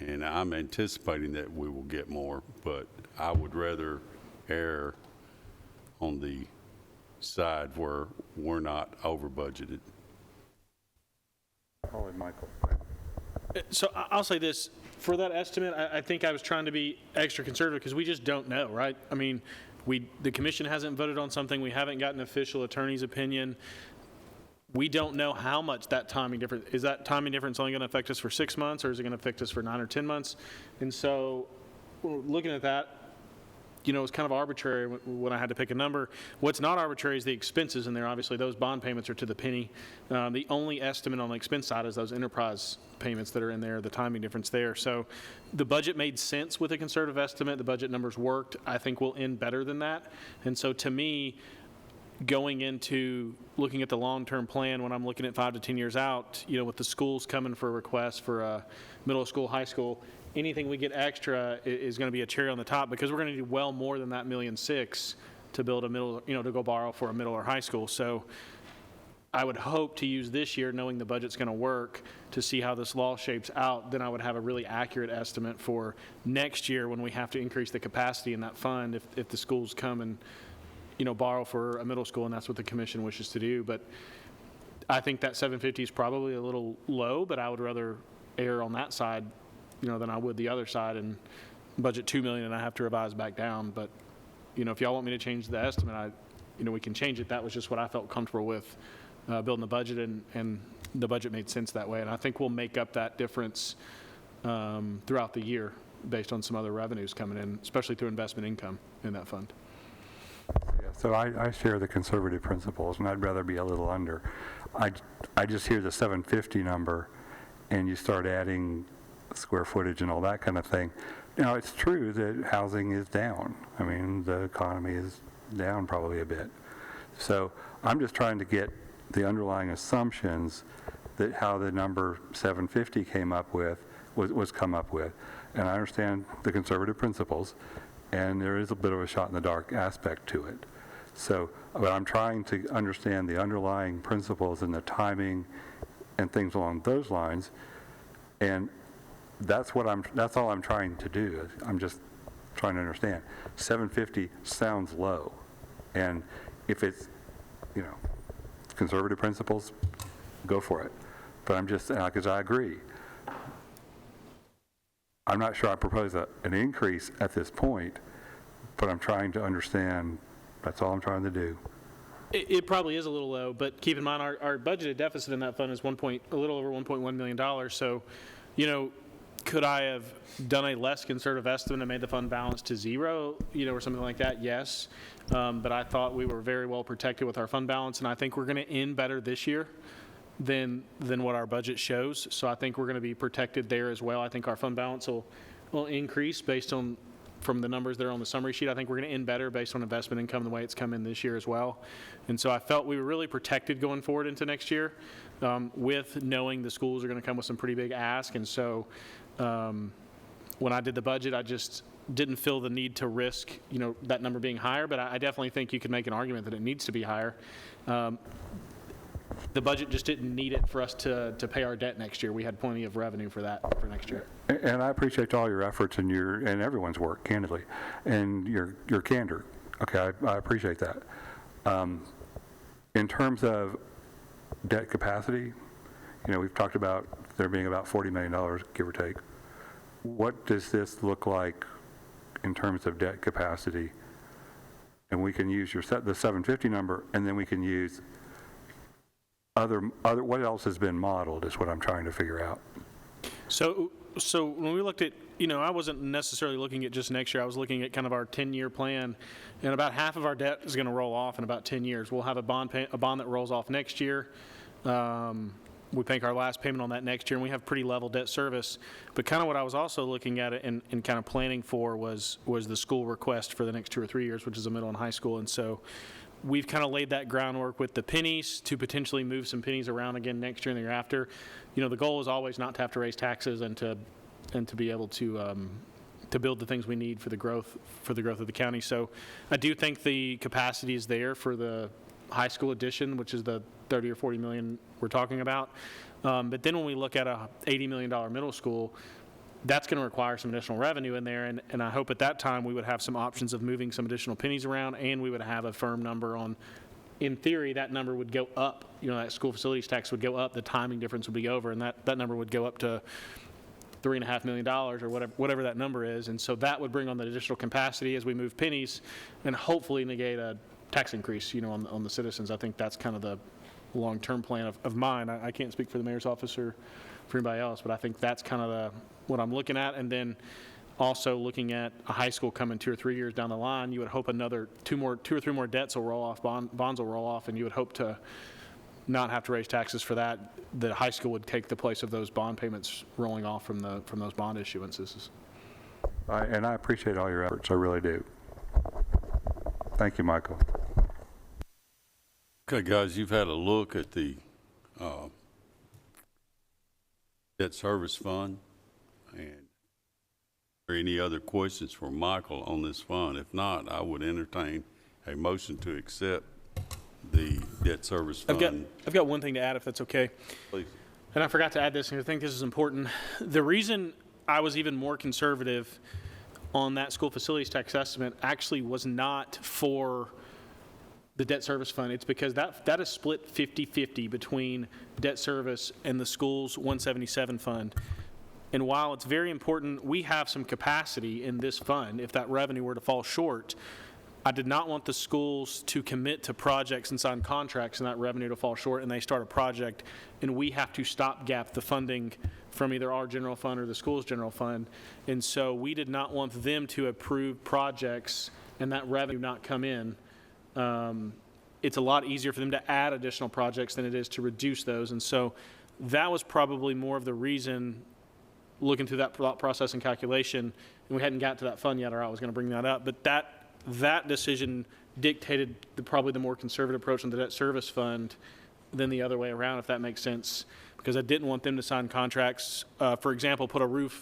and I'm anticipating that we will get more, but I would rather err on the side where we're not over budgeted. Probably Michael. So I'll say this, for that estimate, I think I was trying to be extra conservative because we just don't know, right? I mean, the commission hasn't voted on something, we haven't gotten an official attorney's opinion. We don't know how much that timing difference, is that timing difference only going to affect us for 6 months, or is it going to affect us for 9 or 10 months? And so looking at that, you know, it's kind of arbitrary when I had to pick a number. What's not arbitrary is the expenses in there. Obviously, those bond payments are to the penny. The only estimate on the expense side is those enterprise payments that are in there, the timing difference there. So the budget made sense with a conservative estimate. The budget numbers worked. I think we'll end better than that. And so to me, going into looking at the long-term plan, when I'm looking at 5 to 10 years out, you know, with the schools coming for requests for middle school, high school, anything we get extra is going to be a cherry on the top, because we're going to do well more than that $1.6 million to build a middle, you know, to go borrow for a middle or high school. So I would hope to use this year, knowing the budget's going to work, to see how this law shapes out. Then I would have a really accurate estimate for next year when we have to increase the capacity in that fund if the schools come and, you know, borrow for a middle school, and that's what the commission wishes to do. But I think that 750 is probably a little low, but I would rather err on that side, you know, than I would the other side and budget $2 million and I have to revise back down. But, you know, if y'all want me to change the estimate, you know, we can change it. That was just what I felt comfortable with building the budget, and the budget made sense that way. And I think we'll make up that difference throughout the year based on some other revenues coming in, especially through investment income in that fund. Yeah, so I share the conservative principles, and I'd rather be a little under. I just hear the 750 number, and you start adding square footage and all that kind of thing. Now, it's true that housing is down. I mean, the economy is down probably a bit. So I'm just trying to get the underlying assumptions that how the number 750 came up with, was come up with. And I understand the conservative principles, and there is a bit of a shot in the dark aspect to it. So, but I'm trying to understand the underlying principles and the timing and things along those lines. And that's all I'm trying to do. I'm just trying to understand. 750 sounds low. And if it's, you know, conservative principles, go for it. But I'm just, because I agree. I'm not sure I propose an increase at this point, but I'm trying to understand. That's all I'm trying to do. It probably is a little low, but keep in mind our budgeted deficit in that fund is a little over $1.1 million. So, you know, Could I have done a less conservative estimate and made the fund balance to zero, or something like that? Yes. But I thought we were very well protected with our fund balance, and I think we're going to end better this year than what our budget shows. So I think we're going to be protected there as well. I think our fund balance will increase based on, from the numbers that are on the summary sheet. I think we're going to end better based on investment income the way it's come in this year as well. And so I felt we were really protected going forward into next year, with knowing the schools are going to come with some pretty big ask. And so when I did the budget, I just didn't feel the need to risk, that number being higher, but I definitely think you could make an argument that it needs to be higher. The budget just didn't need it for us to pay our debt next year. We had plenty of revenue for that for next year. And I appreciate all your efforts and everyone's work, candidly, and your candor. Okay, I appreciate that. In terms of debt capacity, we've talked about there being about $40 million, give or take. What does this look like in terms of debt capacity? And we can use the 750 number, and then we can use other what else has been modeled is what I'm trying to figure out. So when we looked at, I wasn't necessarily looking at just next year. I was looking at kind of our 10-year plan, and about half of our debt is going to roll off in about 10 years. We'll have a bond that rolls off next year. We make our last payment on that next year, and we have pretty level debt service. But kind of what I was also looking at and kind of planning for was the school request for the next 2 or 3 years, which is the middle and high school. And so we've kind of laid that groundwork with the pennies to potentially move some pennies around again next year and the year after. The goal is always not to have to raise taxes and to be able to build the things we need for the growth of the county. So I do think the capacity is there for the high school addition, which is the 30 or 40 million we're talking about. But then when we look at a $80 million middle school, that's going to require some additional revenue in there. And I hope at that time we would have some options of moving some additional pennies around, and we would have a firm number on, in theory, that number would go up. That school facilities tax would go up, the timing difference would be over, and that number would go up to $3.5 million or whatever that number is. And so that would bring on the additional capacity as we move pennies and hopefully negate a tax increase, on the citizens. I think that's kind of the long-term plan of mine. I can't speak for the mayor's office or for anybody else, but I think that's kind of what I'm looking at. And then also looking at a high school coming 2 or 3 years down the line, you would hope another 2 or 3 more debts will roll off, bonds will roll off, and you would hope to not have to raise taxes for that. The high school would take the place of those bond payments rolling off from those bond issuances. And I appreciate all your efforts. I really do. Thank you, Michael. Okay, guys, you've had a look at the debt service fund. And are there any other questions for Michael on this fund? If not, I would entertain a motion to accept the debt service fund. I've got one thing to add, if that's okay. Please. And I forgot to add this, and I think this is important. The reason I was even more conservative on that school facilities tax estimate actually was not for the debt service fund. It's because that is split 50-50 between debt service and the school's 177 fund. And while it's very important, we have some capacity in this fund if that revenue were to fall short. I did not want the schools to commit to projects and sign contracts and that revenue to fall short, and they start a project and we have to stopgap the funding from either our general fund or the school's general fund. And so we did not want them to approve projects and that revenue not come in. It's a lot easier for them to add additional projects than it is to reduce those. And so that was probably more of the reason, looking through that thought process and calculation, and we hadn't got to that fund yet, or I was going to bring that up. But that decision dictated probably the more conservative approach on the debt service fund than the other way around, if that makes sense, because I didn't want them to sign contracts. For example,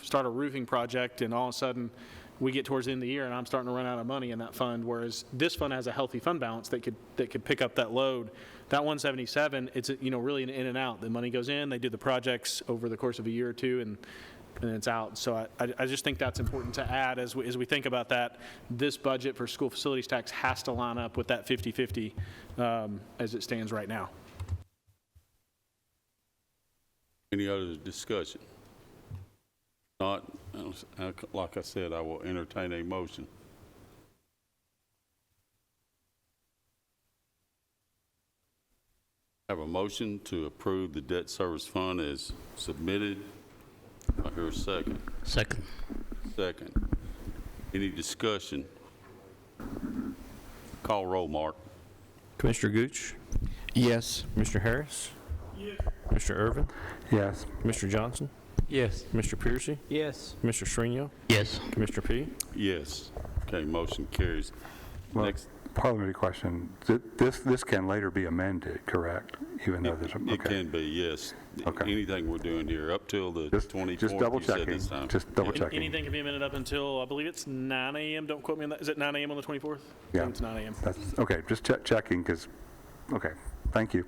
start a roofing project, and all of a sudden we get towards the end of the year and I'm starting to run out of money in that fund, whereas this fund has a healthy fund balance that could pick up that load. That 177, it's really an in and out. The money goes in, they do the projects over the course of a year or two, and it's out. So I just think that's important to add as we think about that. This budget for school facilities tax has to line up with that 50-50 as it stands right now. Any other discussion? Not, like I said, I will entertain a motion. I have a motion to approve the debt service fund as submitted. I hear a second. Second. Second. Any discussion? Call roll, Mark. Commissioner Gooch? Yes. Mr. Harris? Yes. Mr. Irvin? Yes. Mr. Johnson? Yes. Mr. Piercy? Yes. Mr. Shrino? Yes. Commissioner P? Yes. Okay, motion carries. Well, Next. parliamentary question. This can later be amended, correct? Even though there's, It can be, yes. Okay. Anything we're doing here up till the 24th. Just double you said checking. this time. Just double checking. Anything can be amended up until, I believe it's 9 a.m. Don't quote me on that. Is it 9 a.m. on the 24th? I Yeah. think it's 9 a.m. That's, okay, just checking because, okay, thank you.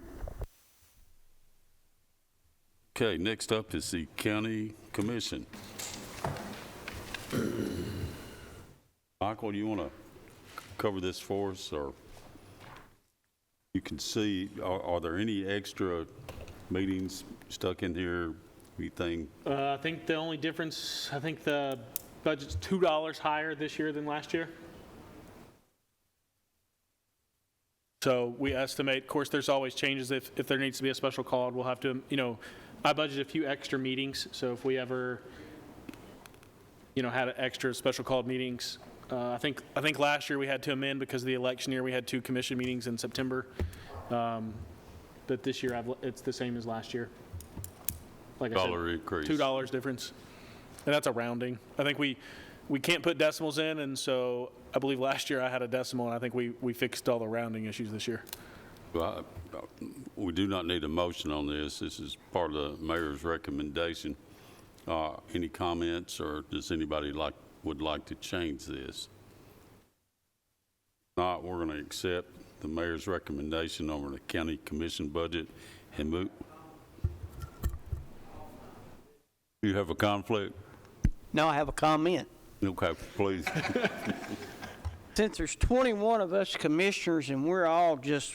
Okay, next up is the county commission. Michael, do you want to cover this for us, or you can see, are there any extra meetings stuck in here? Anything? I think the only difference, I think the budget's $2 higher this year than last year. So we estimate, of course, there's always changes. If there needs to be a special call, we'll have to, I budgeted a few extra meetings. So if we ever, had extra special called meetings, I think last year we had to amend because of the election year. We had 2 commission meetings in September. But this year it's the same as last year. Like I said, Dollar increase. $2 difference. And that's a rounding. I think we can't put decimals in, and so I believe last year I had a decimal, and I think we fixed all the rounding issues this year. Well, we do not need a motion on this. This is part of the mayor's recommendation. Any comments, or does anybody would like to change this? If not, we're going to accept the mayor's recommendation over the county commission budget and move. You have a conflict? No, I have a comment. Okay, please. Since there's 21 of us commissioners and we're all just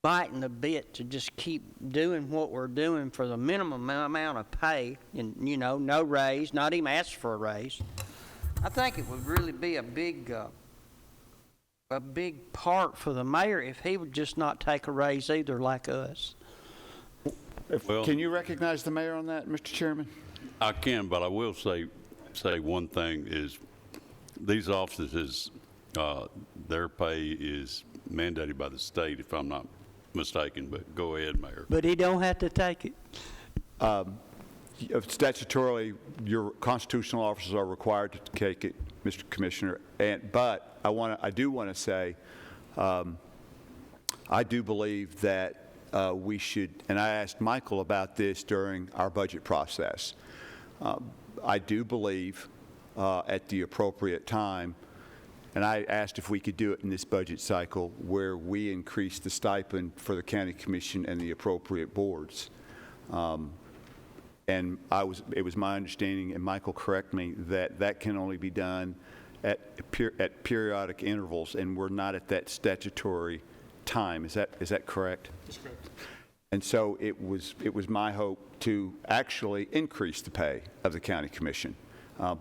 biting the bit to just keep doing what we're doing for the minimum amount of pay and, no raise, not even ask for a raise, I think it would really be a big part for the mayor if he would just not take a raise either like us. Can you recognize the mayor on that, Mr. Chairman? I can, but I will say one thing is these officers, their pay is mandated by the state, if I'm not mistaken, but go ahead, Mayor. But he don't have to take it. Statutorily, your constitutional officers are required to take it, Mr. Commissioner. But I do want to say, I do believe that we should, and I asked Michael about this during our budget process. I do believe at the appropriate time, and I asked if we could do it in this budget cycle, where we increase the stipend for the county commission and the appropriate boards. And it was my understanding, and Michael, correct me, that can only be done at periodic intervals, and we're not at that statutory time. Is that correct? That's correct. And so it was my hope to actually increase the pay of the county commission,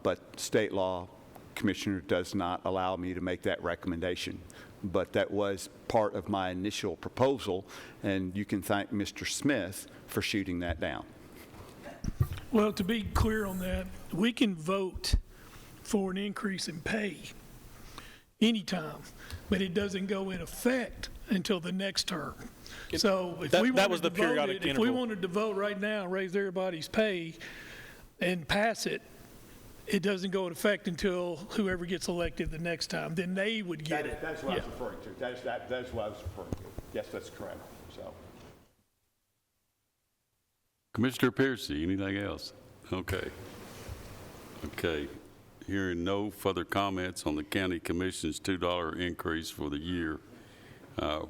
but state law, Commissioner, does not allow me to make that recommendation. But that was part of my initial proposal, and you can thank Mr. Smith for shooting that down. Well, to be clear on that, we can vote for an increase in pay anytime, but it doesn't go in effect until the next term. So if we wanted to vote right now, raise everybody's pay and pass it, it doesn't go in effect until whoever gets elected the next time. Then they would get it. That's what I was referring to. That's what I was referring to. Yes, that's correct. So, Commissioner Piercy, anything else? Okay. Hearing no further comments on the county commission's $2 increase for the year,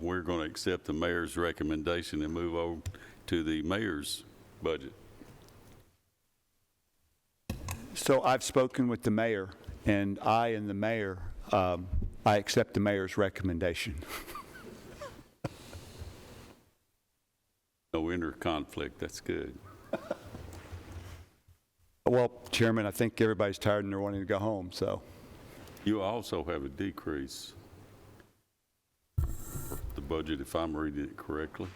we're going to accept the mayor's recommendation and move over to the mayor's budget. So I've spoken with the mayor, and the mayor, I accept the mayor's recommendation. No inner conflict. That's good. Well, Chairman, I think everybody's tired and they're wanting to go home, so. You also have a decrease for the budget, if I'm reading it correctly.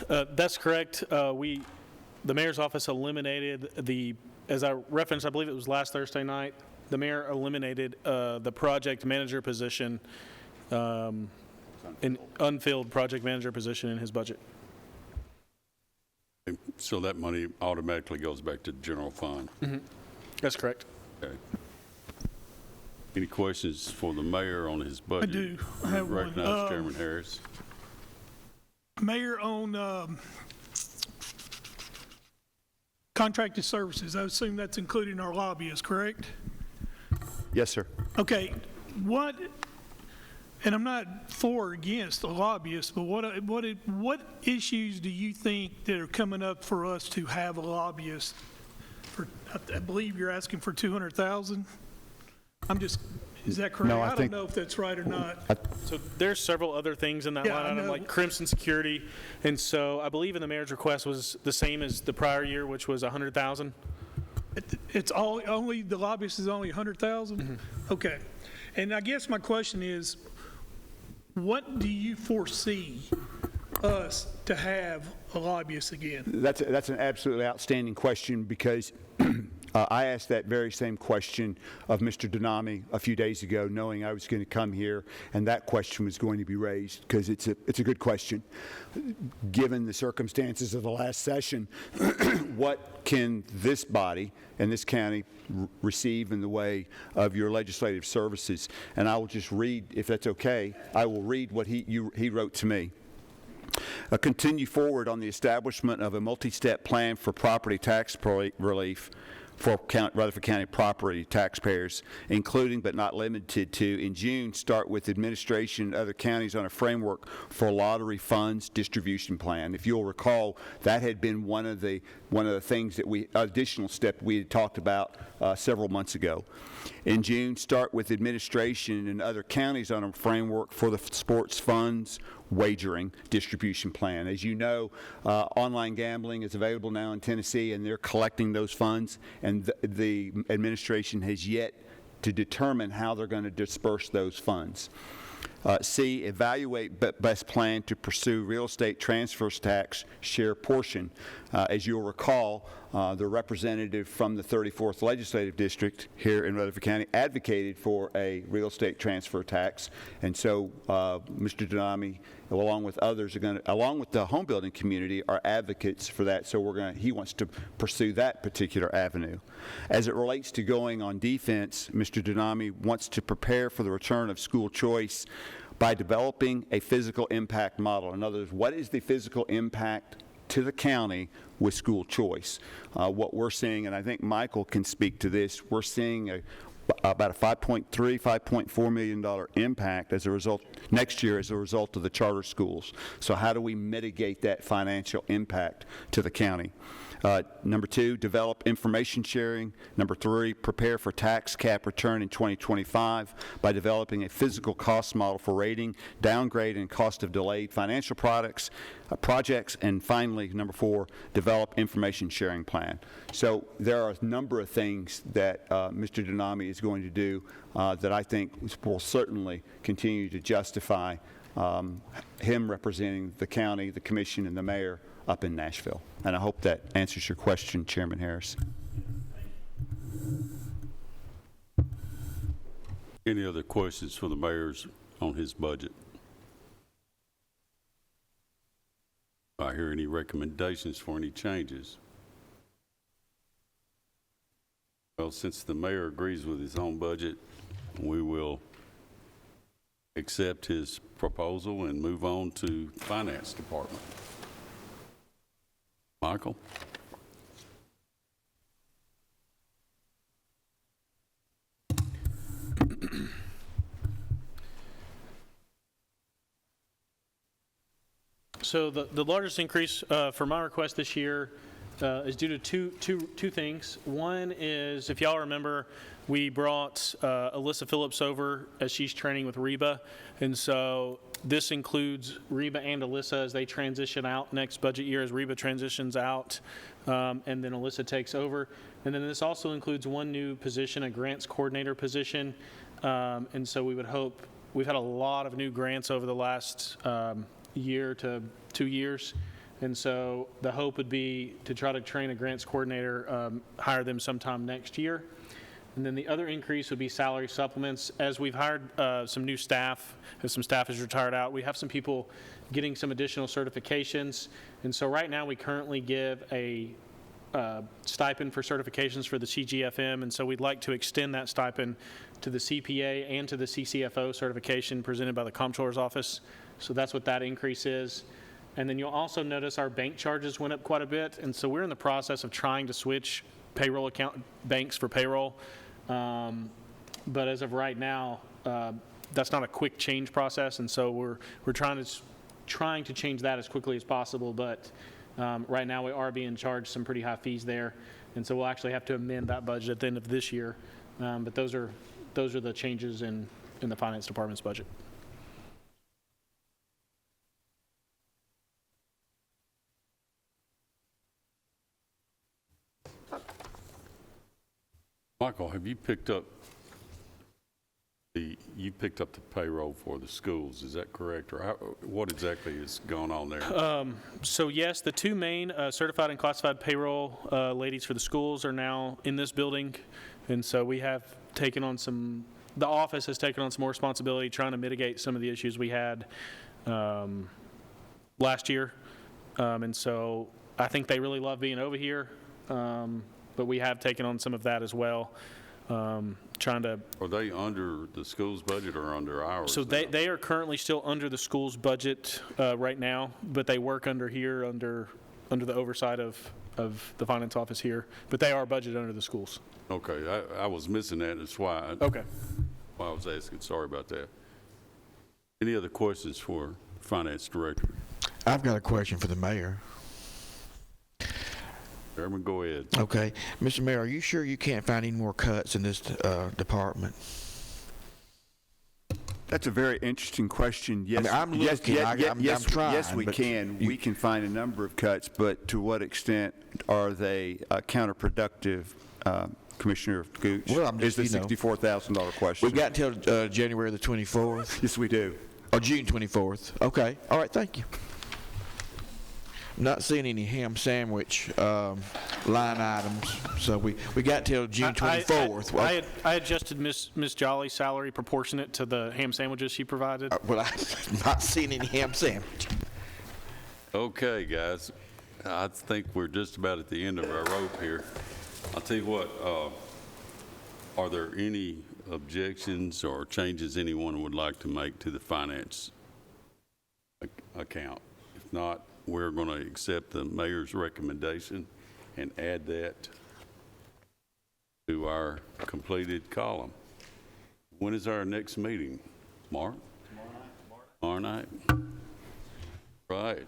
That's correct. The mayor's office eliminated as I referenced, I believe it was last Thursday night, the mayor eliminated the project manager position, an unfilled project manager position in his budget. So that money automatically goes back to the general fund? Mm-hmm. That's correct. Okay. Any questions for the mayor on his budget? I do. I have one. Recognize Chairman Harris. Mayor, on contracted services, I assume that's including our lobbyists, correct? Yes, sir. Okay, and I'm not for or against the lobbyists, but what issues do you think that are coming up for us to have a lobbyist? I believe you're asking for 200,000. Is that correct? No, I don't think- know if that's right or not. So there's several other things in that Yeah, line I item, know. like Crimson Security, and so I believe in the mayor's request was the same as the prior year, which was 100,000. It's only the lobbyist is only 100,000. Mm-hmm. Okay, and I guess my question is, what do you foresee us to have a lobbyist again? That's an absolutely outstanding question, because I asked that very same question of Mr. Denami a few days ago, knowing I was going to come here, and that question was going to be raised, because it's a good question. Given the circumstances of the last session, what can this body and this county receive in the way of your legislative services? And I will just read, if that's okay, I will read what he wrote to me. Continue forward on the establishment of a multi-step plan for property tax relief for Rutherford County property taxpayers, including but not limited to, in June, start with administration and other counties on a framework for lottery funds distribution plan. If you'll recall, that had been one of the things that additional step we had talked about several months ago. In June, start with administration and other counties on a framework for the sports funds wagering distribution plan. As you know, online gambling is available now in Tennessee, and they're collecting those funds, and the administration has yet to determine how they're going to disperse those funds. C, evaluate best plan to pursue real estate transfers tax share portion. As you'll recall, the representative from the 34th Legislative District here in Rutherford County advocated for a real estate transfer tax, and so Mr. Denami, along with others, along with the home building community, are advocates for that. So he wants to pursue that particular avenue. As it relates to going on defense, Mr. Denami wants to prepare for the return of school choice by developing a physical impact model. In other words, what is the physical impact to the county with school choice? What we're seeing, and I think Michael can speak to this, we're seeing about a $5.4 million impact as a result next year as a result of the charter schools. So how do we mitigate that financial impact to the county? Number 2, develop information sharing. Number 3, prepare for tax cap return in 2025 by developing a physical cost model for rating, downgrade, and cost of delayed financial projects. And finally, number 4, develop information sharing plan. So there are a number of things that Mr. Denami is going to do that I think will certainly continue to justify him representing the county, the commission, and the mayor up in Nashville. And I hope that answers your question, Chairman Harris. Any other questions for the mayor's on his budget? I hear any recommendations for any changes? Well, since the mayor agrees with his own budget, we will accept his proposal and move on to Finance Department. Michael? So the largest increase for my request this year is due to two things. One is, if y'all remember, we brought Alyssa Phillips over as she's training with Reba, and so this includes Reba and Alyssa as they transition out next budget year, as Reba transitions out, and then Alyssa takes over. And then this also includes one new position, a grants coordinator position, and so we would hope, we've had a lot of new grants over the last year to 2 years, And so the hope would be to try to train a grants coordinator, hire them sometime next year. And then the other increase would be salary supplements. As we've hired some new staff, as some staff has retired out, we have some people getting some additional certifications. And so right now we currently give a stipend for certifications for the CGFM, and so we'd like to extend that stipend to the CPA and to the CCFO certification presented by the Comptroller's Office. So that's what that increase is. And then you'll also notice our bank charges went up quite a bit, and so we're in the process of trying to switch payroll account banks for payroll. But as of right now, that's not a quick change process, and so we're trying to change that as quickly as possible. But right now we are being charged some pretty high fees there, and so we'll actually have to amend that budget at the end of this year. But those are the changes in the finance department's budget. Michael, have you picked up the payroll for the schools? Is that correct, or what exactly is going on there? So yes, the two main certified and classified payroll ladies for the schools are now in this building, and so we have taken on the office has taken on some more responsibility trying to mitigate some of the issues we had last year, and so I think they really love being over here. But we have taken on some of that as well, trying to... Are they under the school's budget or under ours? So they are currently still under the school's budget right now, but they work under here, under the oversight of the finance office here. But they are budgeted under the schools. Okay, I was missing that. That's why I was asking. Sorry about that. Any other questions for Finance Director? I've got a question for the mayor. Chairman, go ahead. Okay. Mr. Mayor, are you sure you can't find any more cuts in this department? That's a very interesting question. Yes, I mean, I'm looking. I'm trying. Yes, we can. We can find a number of cuts, but to what extent are they counterproductive, Commissioner Gooch? Well, I'm just, is the $64,000 question. We got until January the 24th? Yes, we do. Or June 24th. Okay. All right, thank you. I'm not seeing any ham sandwich line items, so we got till June 24th. I adjusted Miss Jolly's salary proportionate to the ham sandwiches she provided. Well, I'm not seeing any ham sandwich. Okay, guys. I think we're just about at the end of our rope here. I'll tell you what, are there any objections or changes anyone would like to make to the finance account? If not, we're going to accept the mayor's recommendation and add that to our completed column. When is our next meeting? Mark? Tomorrow night. Right.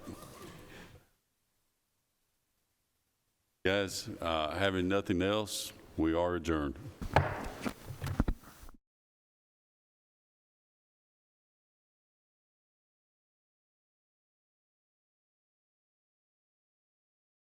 Guys, having nothing else, we are adjourned.